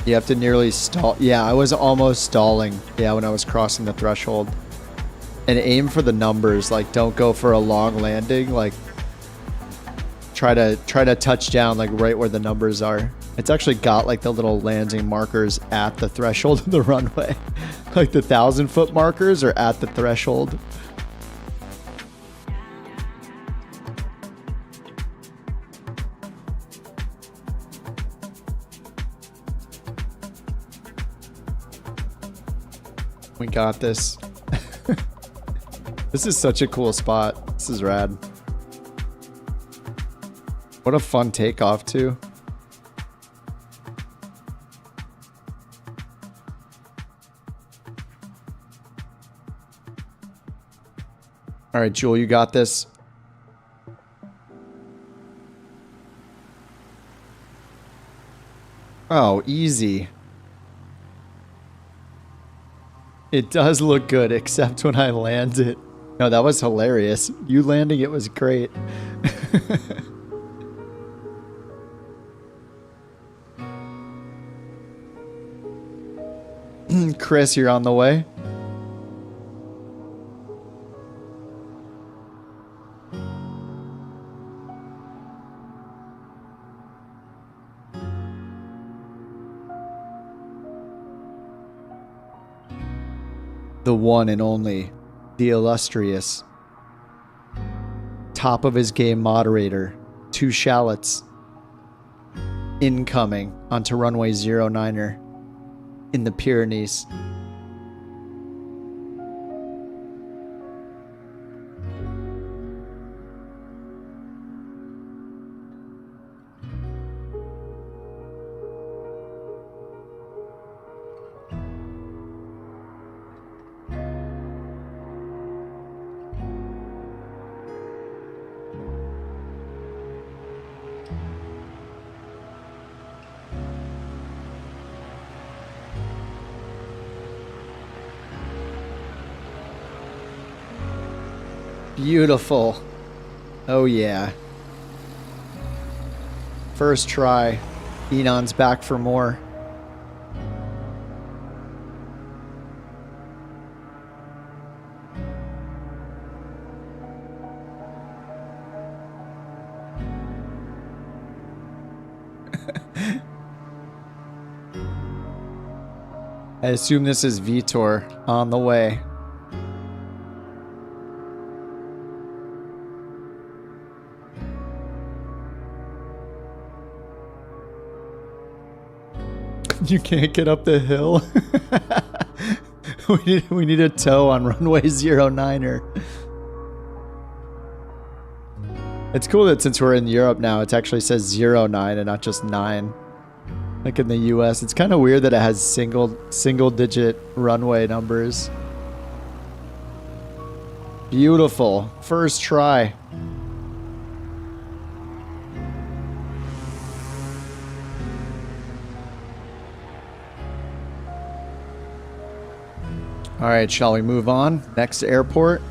You have to nearly stall. Yeah, I was almost stalling. Yeah, when I was crossing the threshold. And aim for the numbers. Like, don't go for a long landing. Like, try to touch down like right where the numbers are. It's actually got like the little landing markers at the threshold of the runway. Like the 1,000-foot markers are at the threshold. We got this. This is such a cool spot. This is rad. What a fun takeoff too. All right, Jewel, you got this. Oh, easy. It does look good, except when I land it. No, that was hilarious. You landing it was great. Chris, you're on the way. The one and only, the illustrious, top of his game moderator, 2 shallots, incoming onto runway 09er in the Pyrenees. Beautiful. Oh yeah. First try. Enon's back for more. I assume this is Vitor on the way. You can't get up the hill. we need a tow on runway 09er. It's cool that since we're in Europe now, it actually says 09 and not just 9. Like in the US. It's kind of weird that it has single digit runway numbers. Beautiful. First try. All right, shall we move on? Next airport.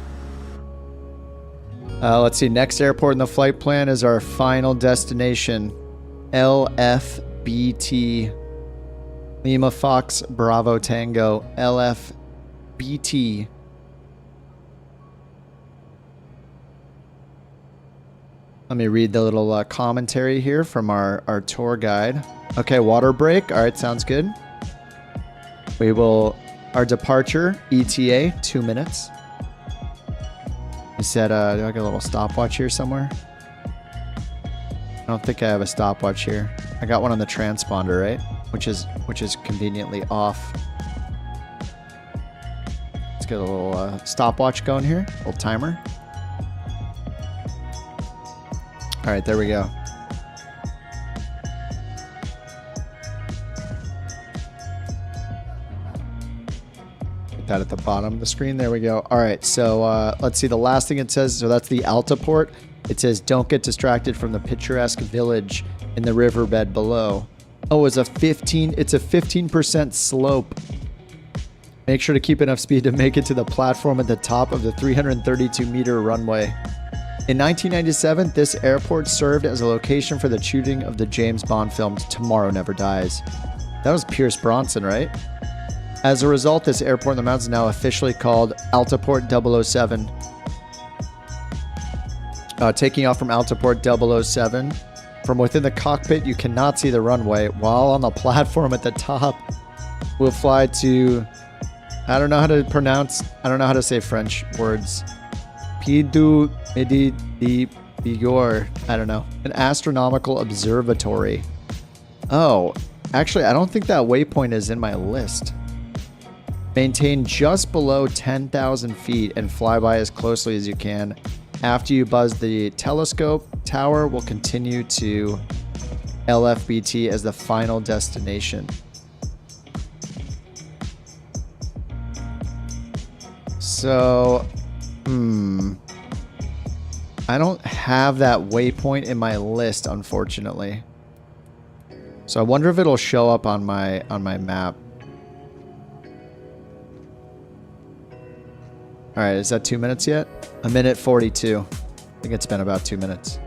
Let's see. Next airport in the flight plan is our final destination, LFBT. Lima Fox Bravo Tango, LFBT. Let me read the little commentary here from our tour guide. Okay, water break. All right, sounds good. We will... Our departure, ETA, 2 minutes. You said, do I get a little stopwatch here somewhere? I don't think I have a stopwatch here. I got one on the transponder, right? Which is conveniently off. Let's get a little stopwatch going here. A little timer. All right, there we go. That at the bottom of the screen. There we go. All right, so let's see the last thing it says. So that's the Altaport. It says, don't get distracted from the picturesque village in the riverbed below. Oh, it's a 15% slope. Make sure to keep enough speed to make it to the platform at the top of the 332-meter runway. In 1997, this airport served as a location for the shooting of the James Bond film Tomorrow Never Dies. That was Pierce Bronson, right? As a result, this airport in the mountains is now officially called Altaport 007. Taking off from Altaport 007. From within the cockpit, you cannot see the runway, while on the platform at the top, we'll fly to... I don't know how to say French words. Pidu Midi di Bigor. I don't know. An astronomical observatory. Oh, actually, I don't think that waypoint is in my list. Maintain just below 10,000 feet and fly by as closely as you can. After you buzz the telescope, tower will continue to LFBT as the final destination. So, I don't have that waypoint in my list, unfortunately. So I wonder if it'll show up on my map. All right, is that 2 minutes yet? 1:42. I think it's been about 2 minutes.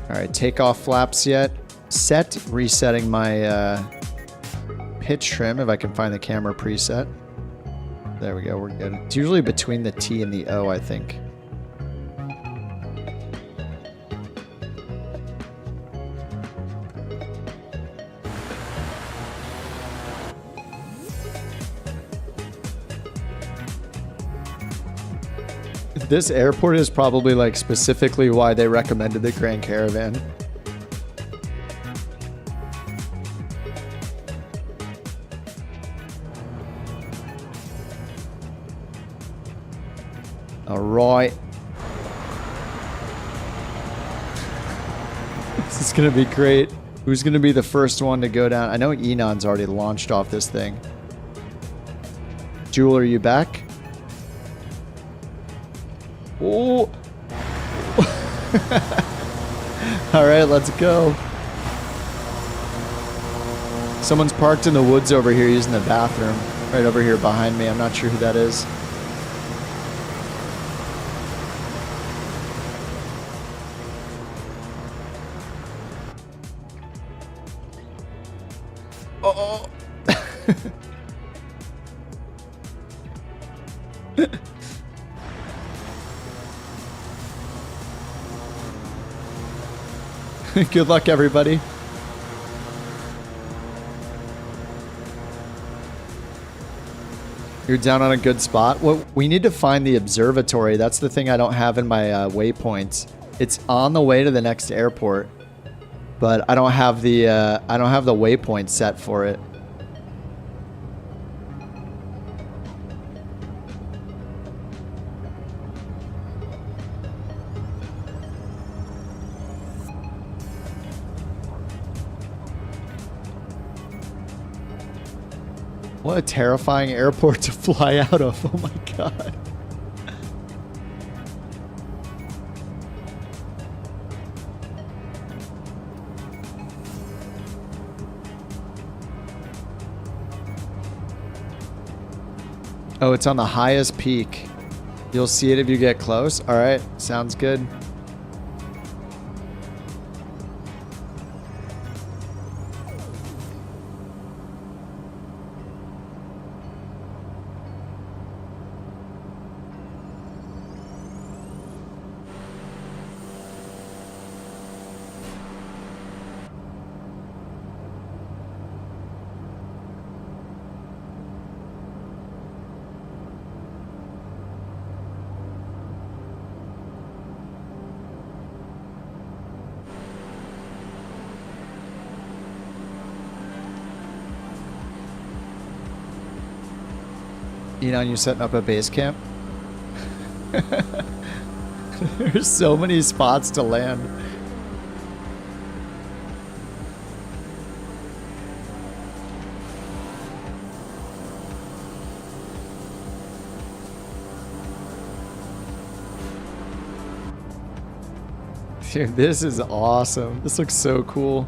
All right, takeoff flaps yet? Set, resetting my pitch trim if I can find the camera preset. There we go, we're good. It's usually between the T and the O, I think. This airport is probably like specifically why they recommended the Grand Caravan. All right. This is going to be great. Who's going to be the first one to go down? I know Enon's already launched off this thing. Jewel, are you back? Oh. All right, let's go. Someone's parked in the woods over here using the bathroom. Right over here behind me. I'm not sure who that is. Oh. Good luck, everybody. You're down on a good spot. Well, we need to find the observatory. That's the thing I don't have in my waypoints. It's on the way to the next airport, but I don't have the waypoint set for it. What a terrifying airport to fly out of. Oh my god. Oh, it's on the highest peak. You'll see it if you get close. All right, sounds good. Enon, you setting up a base camp? There's so many spots to land. Dude, this is awesome. This looks so cool.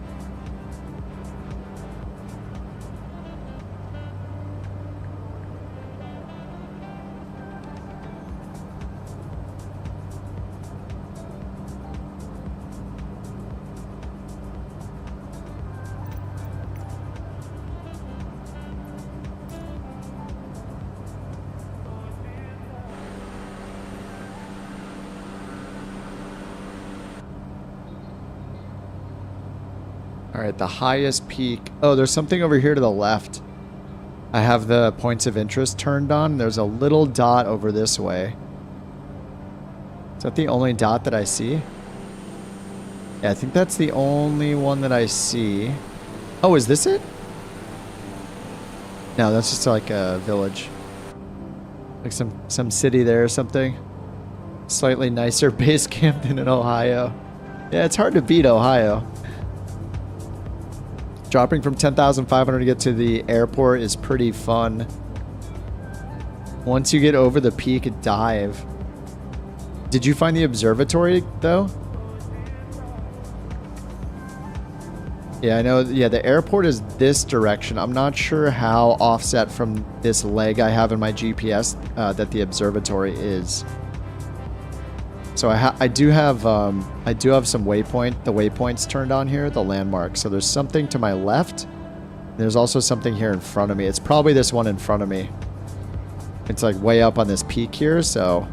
All right, the highest peak. Oh, there's something over here to the left. I have the points of interest turned on. There's a little dot over this way. Is that the only dot that I see? Yeah, I think that's the only one that I see. Oh, is this it? No, that's just like a village. Like some city there or something. Slightly nicer base camp than in Ohio. Yeah, it's hard to beat Ohio. Dropping from 10,500 to get to the airport is pretty fun. Once you get over the peak, dive. Did you find the observatory, though? Yeah, I know. Yeah, the airport is this direction. I'm not sure how offset from this leg I have in my GPS that the observatory is. So I do have some the waypoints turned on here, the landmarks. So there's something to my left. There's also something here in front of me. It's probably this one in front of me. It's like way up on this peak here, so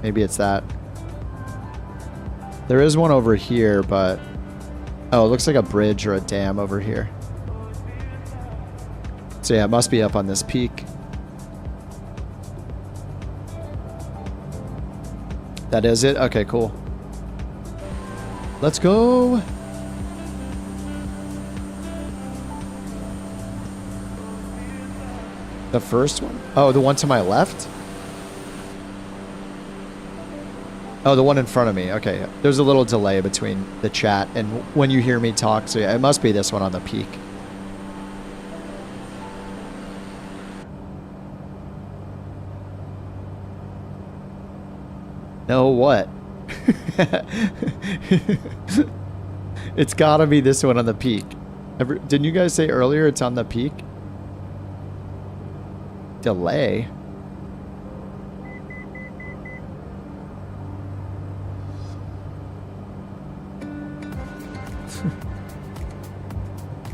maybe it's that. There is one over here, but oh, it looks like a bridge or a dam over here. So yeah, it must be up on this peak. That is it? Okay, cool. Let's go. The first one? Oh, the one to my left? Oh, the one in front of me. Okay. There's a little delay between the chat and when you hear me talk. So yeah, it must be this one on the peak. No, what? It's gotta be this one on the peak. Didn't you guys say earlier it's on the peak? Delay?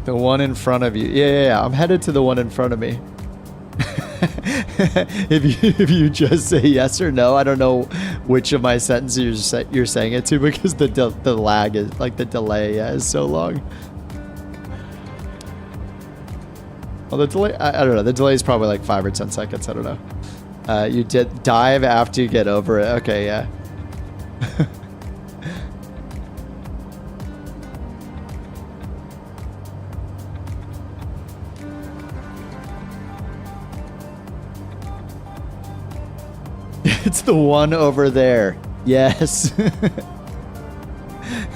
The one in front of you. Yeah. I'm headed to the one in front of me. If you just say yes or no, I don't know which of my sentences you're saying it to because the lag is like the delay is so long. Well, the delay, I don't know. The delay is probably like 5 or 10 seconds. I don't know. You did dive after you get over it. Okay, yeah. It's the one over there. Yes.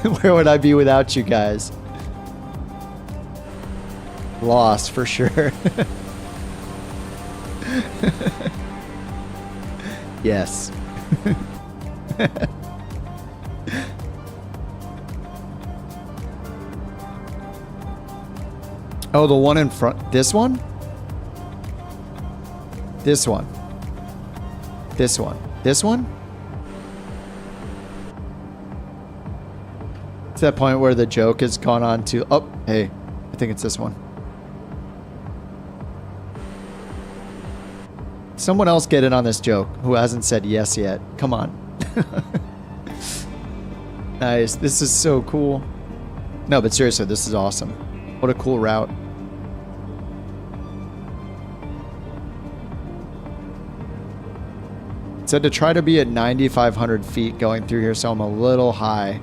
Where would I be without you guys? Lost for sure. Yes. Oh, the one in front. This one? This one. This one. This one? It's that point where the joke has gone on to... Oh, hey. I think it's this one. Someone else get in on this joke who hasn't said yes yet. Come on. Nice. This is so cool. No, but seriously, this is awesome. What a cool route. It said to try to be at 9,500 feet going through here, so I'm a little high.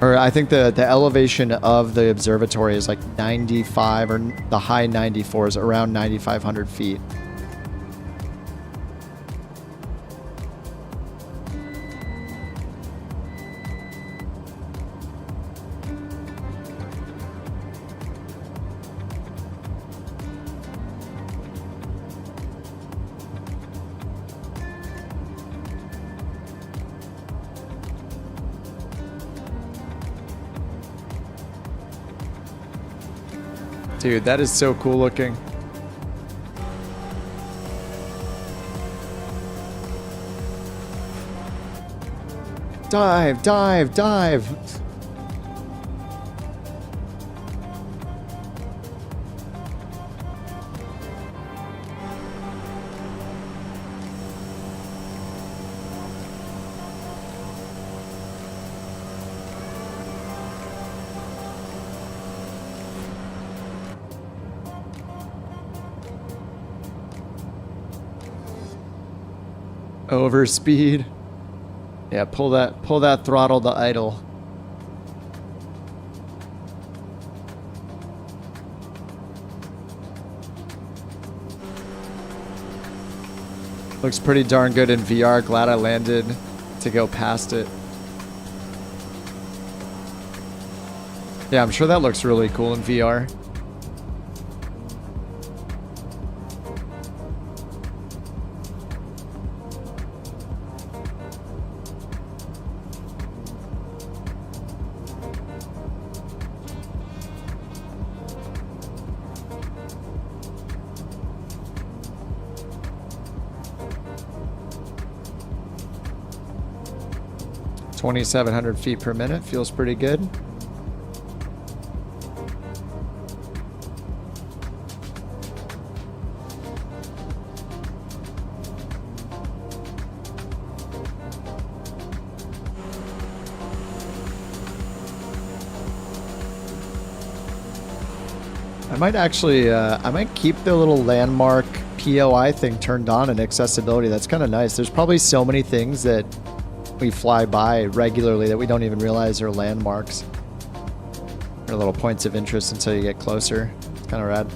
Or I think the elevation of the observatory is like 95, or the high 94s, around 9,500 feet. Dude, that is so cool looking. Dive, dive, dive. Overspeed. Yeah, pull that throttle to idle. Looks pretty darn good in VR. Glad I landed to go past it. Yeah, I'm sure that looks really cool in VR. $2,700 feet per minute feels pretty good. I might actually, I might keep the little landmark POI thing turned on in accessibility. That's kind of nice. There's probably so many things that we fly by regularly that we don't even realize are landmarks or little points of interest until you get closer. It's kind of rad.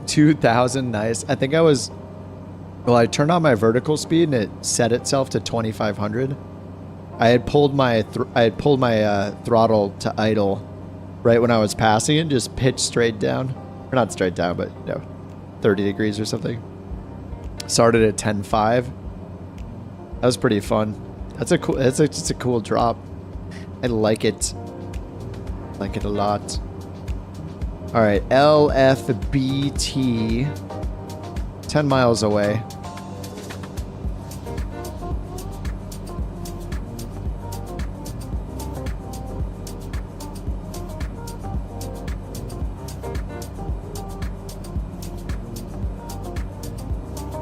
$2,000, nice. I think I was, well, I turned on my vertical speed and it set itself to 2,500. I had pulled my throttle to idle right when I was passing it, just pitched straight down, or not straight down, but you know, 30 degrees or something. Started at 10.5. That was pretty fun. That's a cool. It's just a cool drop. I like it. Like it a lot. All right, LFBT. 10 miles away.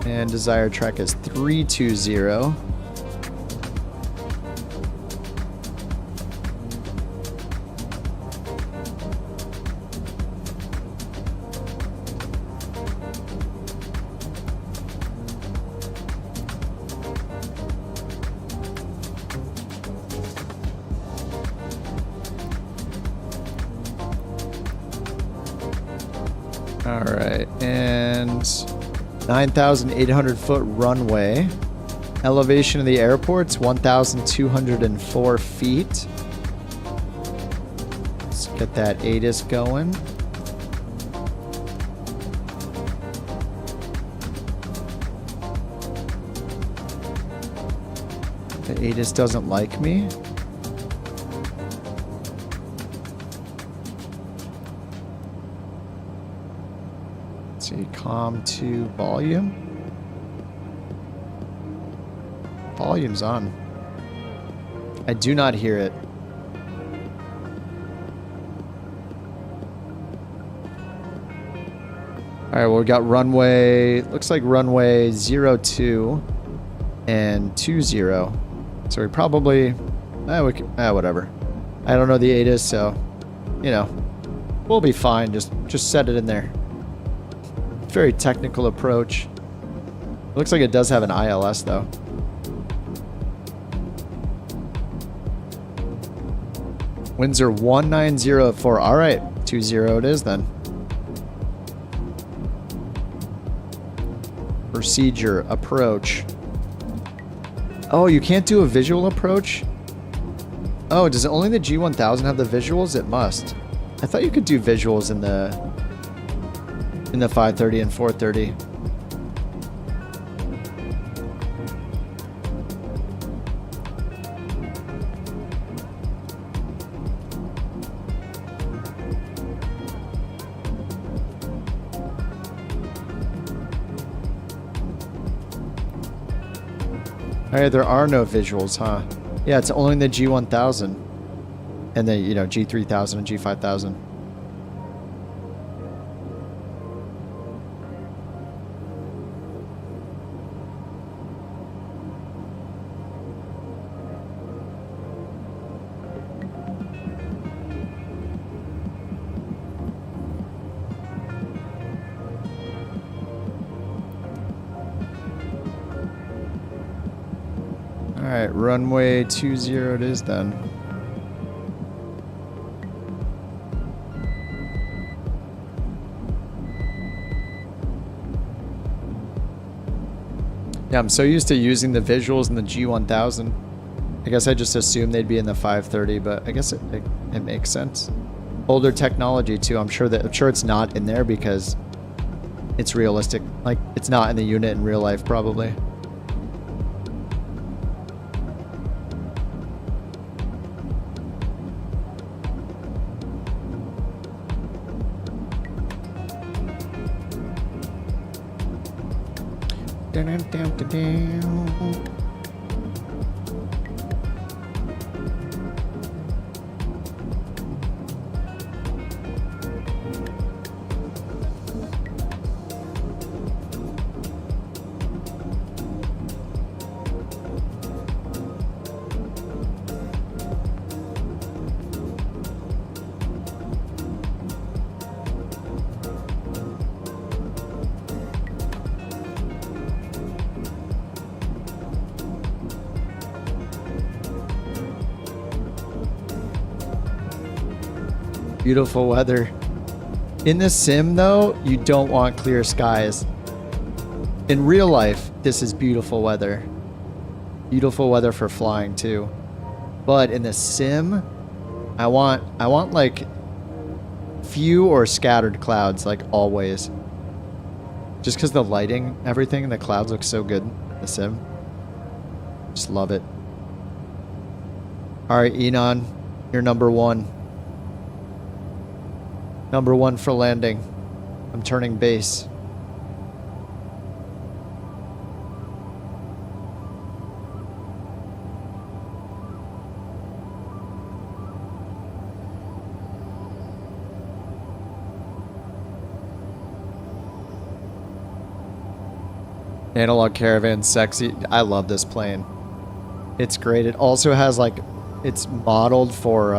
And desired track is 320. All right, and 9,800 foot runway. Elevation of the airport's 1,204 feet. Get that ATIS going. The ATIS doesn't like me. Let's see, COM to volume. Volume's on. I do not hear it. All right, well, we got runway, looks like runway 02 and 20. So we probably, whatever. I don't know the ATIS, so, you know, we'll be fine. Just set it in there. Very technical approach. Looks like it does have an ILS, though. Windsor 1904. All right, 20 it is then. Procedure, approach. Oh, you can't do a visual approach? Oh, does only the G1000 have the visuals? It must. I thought you could do visuals in the 530 and 430. All right, there are no visuals, huh? Yeah, it's only the G1000 and the, you know, G3000 and G5000. Alright, runway 20 it is then. Yeah, I'm so used to using the visuals in the G1000. I guess I just assumed they'd be in the 530, but I guess it makes sense. Older technology too. I'm sure it's not in there because it's realistic. Like, it's not in the unit in real life probably. Beautiful weather. In the sim, though, you don't want clear skies. In real life, this is beautiful weather. Beautiful weather for flying, too. But in the sim, I want like few or scattered clouds, like always. Just because the lighting, everything, the clouds look so good in the sim. Just love it. All right, Enon, you're number one. Number one for landing. I'm turning base. Analog Caravan, sexy. I love this plane. It's great. It also has like, it's modeled for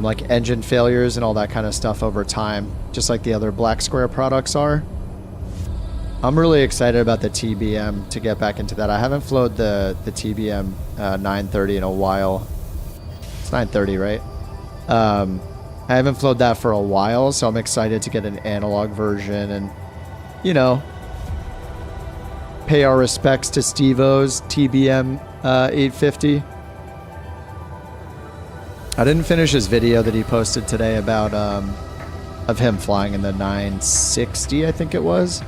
like engine failures and all that kind of stuff over time, just like the other Black Square products are. I'm really excited about the TBM to get back into that. I haven't flown the TBM 930 in a while. It's 930, right? I haven't flown that for a while, so I'm excited to get an analog version and, you know, pay our respects to Steve-O's TBM 850. I didn't finish his video that he posted today about of him flying in the 960, I think it was.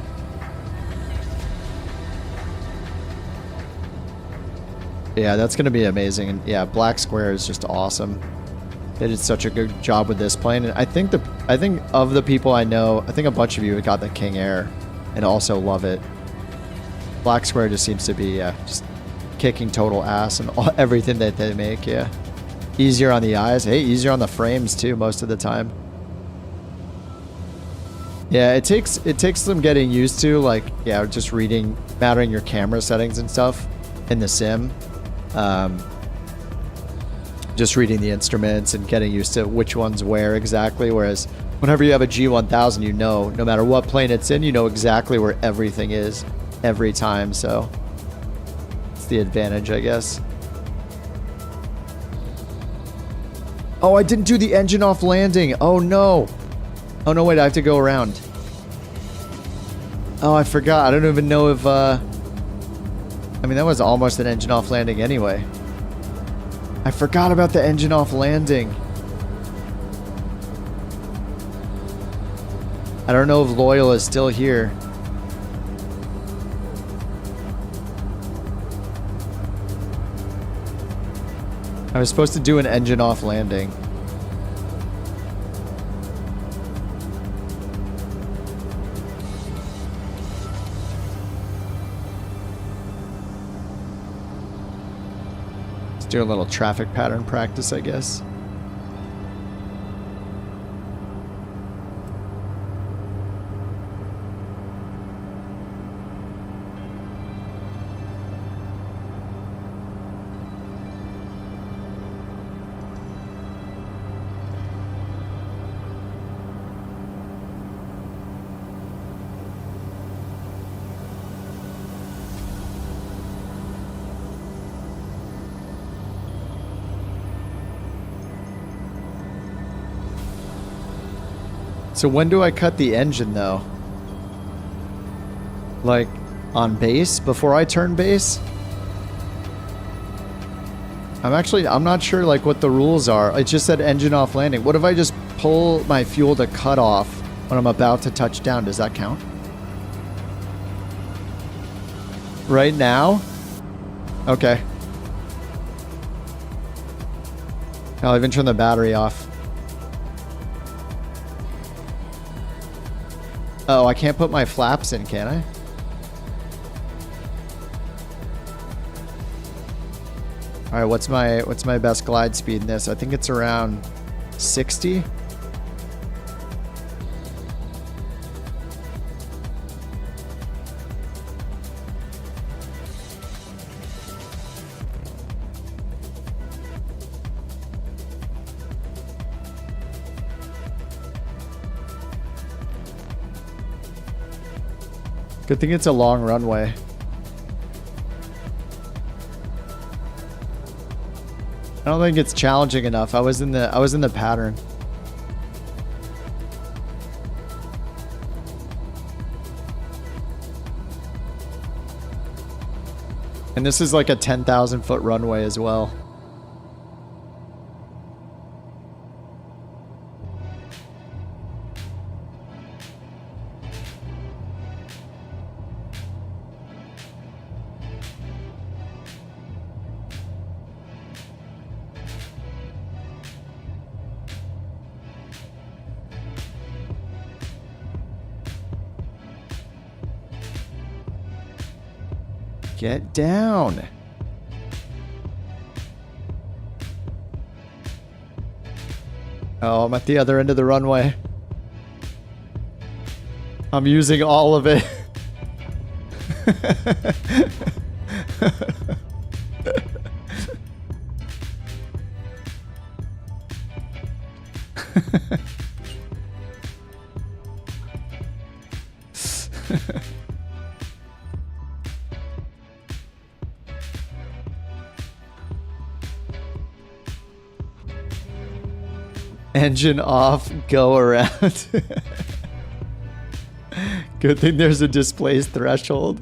Yeah, that's gonna be amazing. And yeah, Black Square is just awesome. They did such a good job with this plane, and I think of the people I know, I think a bunch of you got the King Air and also love it. Black Square just seems to be just kicking total ass and everything that they make. Yeah, easier on the eyes. Hey, easier on the frames too most of the time. Yeah, it takes some getting used to, like, yeah, just mattering your camera settings and stuff in the sim. Just reading the instruments and getting used to which one's where exactly. Whereas whenever you have a G1000, you know, no matter what plane it's in, you know exactly where everything is every time. So it's the advantage, I guess. Oh, I didn't do the engine off landing. Oh no. Oh no, wait, I have to go around. Oh, I forgot. I don't even know if, I mean, that was almost an engine off landing anyway. I forgot about the engine off landing. I don't know if Loyal is still here. I was supposed to do an engine off landing. Do a little traffic pattern practice, I guess. So when do I cut the engine though? Like on base before I turn base? I'm not sure like what the rules are. It just said engine off landing. What if I just pull my fuel to cut off when I'm about to touch down? Does that count? Right now? Okay. I'll even turn the battery off. Oh, I can't put my flaps in, can I? All right, what's my best glide speed in this? I think it's around 60. Good thing it's a long runway. I don't think it's challenging enough. I was in the pattern. And this is like a 10,000 foot runway as well. Get down. Oh, I'm at the other end of the runway. I'm using all of it. Engine off, go around. Good thing there's a displaced threshold.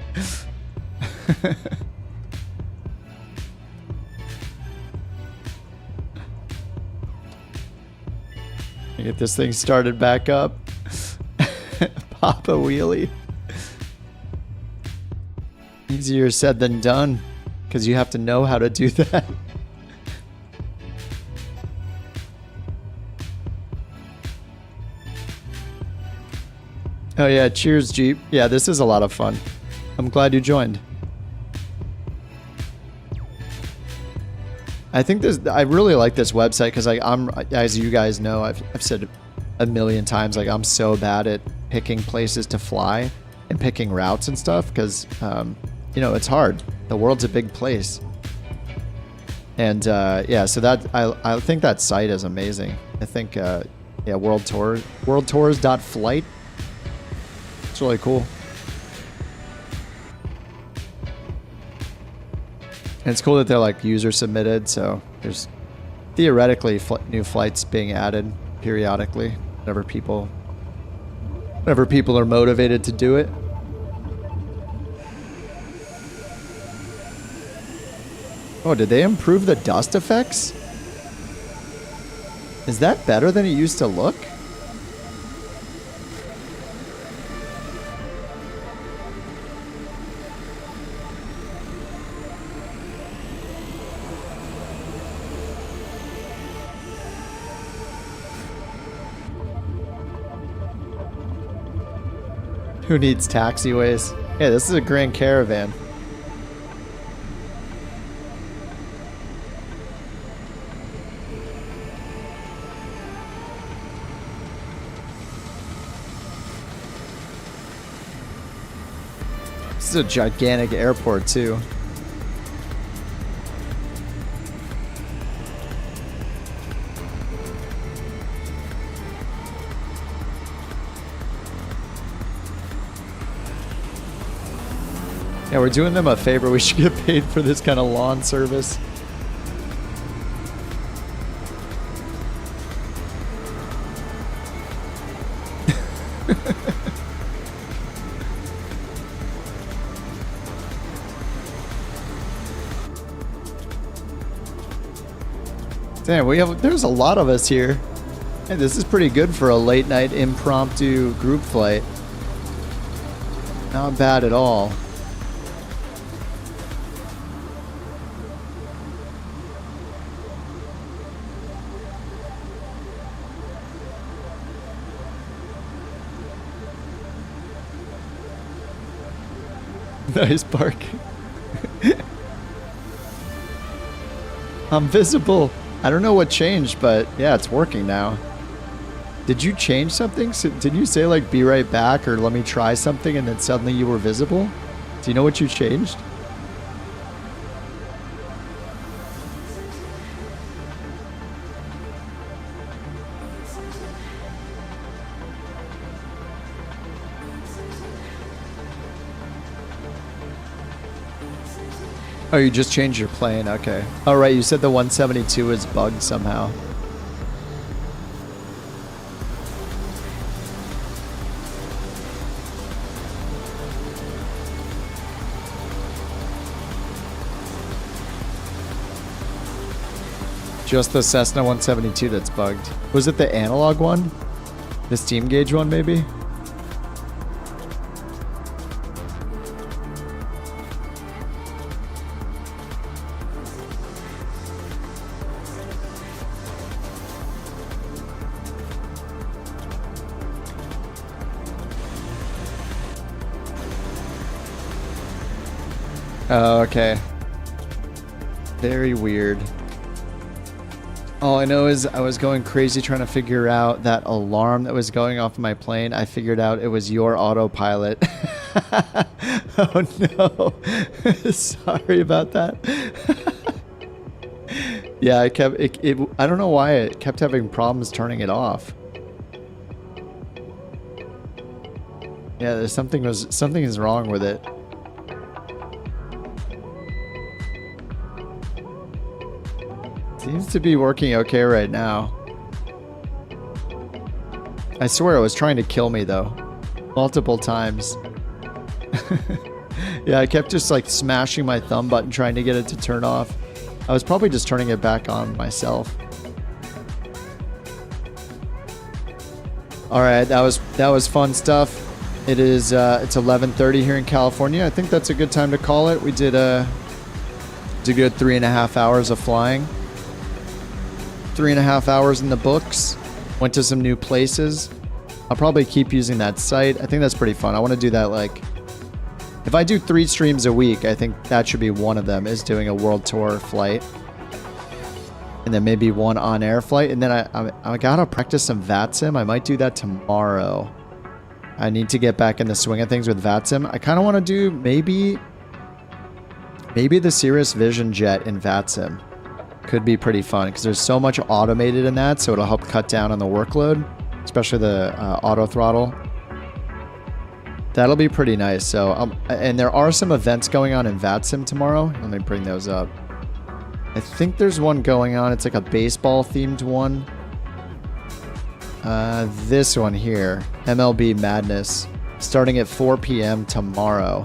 Get this thing started back up. Pop a wheelie. Easier said than done, because you have to know how to do that. Oh yeah, cheers Jeep. Yeah, this is a lot of fun. I'm glad you joined. I think this. I really like this website because like as you guys know, I've said a million times, like I'm so bad at picking places to fly and picking routes and stuff because you know, it's hard. The world's a big place, and yeah, so that I think that site is amazing. I think yeah, worldtours.flight. It's really cool. And it's cool that they're like user submitted, so there's theoretically new flights being added periodically whenever people are motivated to do it. Oh, did they improve the dust effects? Is that better than it used to look? Who needs taxiways? Yeah, this is a Grand Caravan. This is a gigantic airport too. Yeah, we're doing them a favor. We should get paid for this kind of lawn service. Damn, there's a lot of us here. Hey, this is pretty good for a late night impromptu group flight. Not bad at all. Nice parking. I'm visible. I don't know what changed, but yeah, it's working now. Did you change something? So, did you say like be right back or let me try something and then suddenly you were visible? Do you know what you changed? Oh, you just changed your plane. Okay. Oh, right. You said the 172 is bugged somehow. Just the Cessna 172 that's bugged. Was it the analog one? The steam gauge one, maybe? Oh, okay. Very weird. All I know is I was going crazy trying to figure out that alarm that was going off my plane. I figured out it was your autopilot. Oh no. Sorry about that. Yeah, I kept I don't know why it kept having problems turning it off. Yeah, there's something is wrong with it. Seems to be working okay right now. I swear it was trying to kill me though. Multiple times. Yeah, I kept just like smashing my thumb button trying to get it to turn off. I was probably just turning it back on myself. All right, that was fun stuff. It is it's 11:30 here in California. I think that's a good time to call it. We did a good 3.5 hours of flying. 3.5 hours in the books. Went to some new places. I'll probably keep using that site. I think that's pretty fun. I want to do that like, if I do 3 streams a week, I think that should be one of them, is doing a world tour flight. And then maybe one on-air flight. And then I gotta practice some VATSIM. I might do that tomorrow. I need to get back in the swing of things with VATSIM. I kind of want to do maybe the Cirrus Vision Jet in VATSIM. Could be pretty fun because there's so much automated in that, so it'll help cut down on the workload, especially the auto throttle. That'll be pretty nice. So, and there are some events going on in VATSIM tomorrow. Let me bring those up. I think there's one going on. It's like a baseball themed one. This one here, MLB Madness, starting at 4 p.m. tomorrow.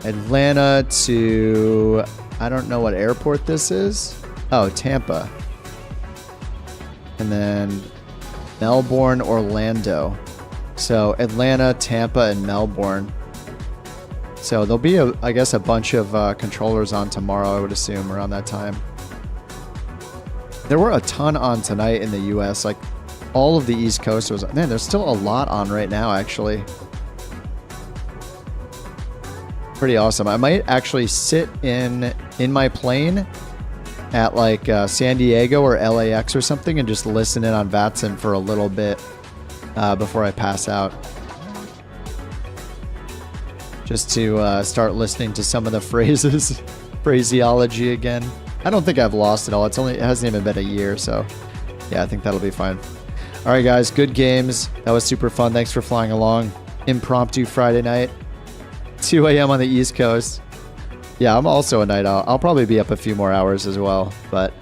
Atlanta to, I don't know what airport this is. Oh, Tampa. And then Melbourne, Orlando. So Atlanta, Tampa, and Melbourne. So there'll be, I guess, a bunch of controllers on tomorrow, I would assume, around that time. There were a ton on tonight in the U.S. Like, all of the East Coast was... Man, there's still a lot on right now, actually. Pretty awesome. I might actually sit in my plane at, like, San Diego or LAX or something and just listen in on VATSIM for a little bit before I pass out. Just to start listening to some of the phraseology again. I don't think I've lost it all. It hasn't even been a year, so yeah, I think that'll be fine. All right, guys, good games. That was super fun. Thanks for flying along. Impromptu Friday night, 2 a.m. on the East Coast. Yeah, I'm also a night owl. I'll probably be up a few more hours as well. But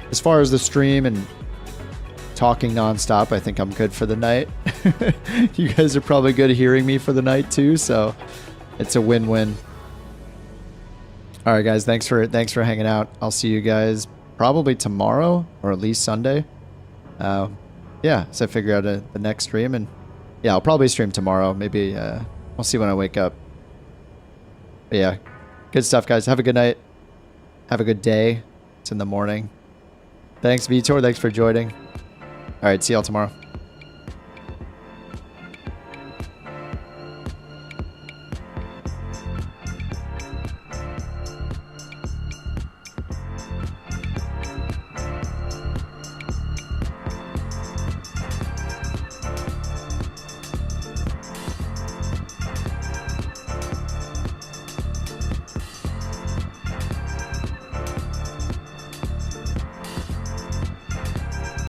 as far as the stream and talking nonstop, I think I'm good for the night. You guys are probably good hearing me for the night too, so it's a win-win. All right, guys, thanks for hanging out. I'll see you guys probably tomorrow or at least Sunday. Yeah, so I figure out the next stream, and yeah, I'll probably stream tomorrow. Maybe I'll see when I wake up. But yeah, good stuff, guys. Have a good night. Have a good day. It's in the morning. Thanks, Vitor. Thanks for joining. All right, see y'all tomorrow.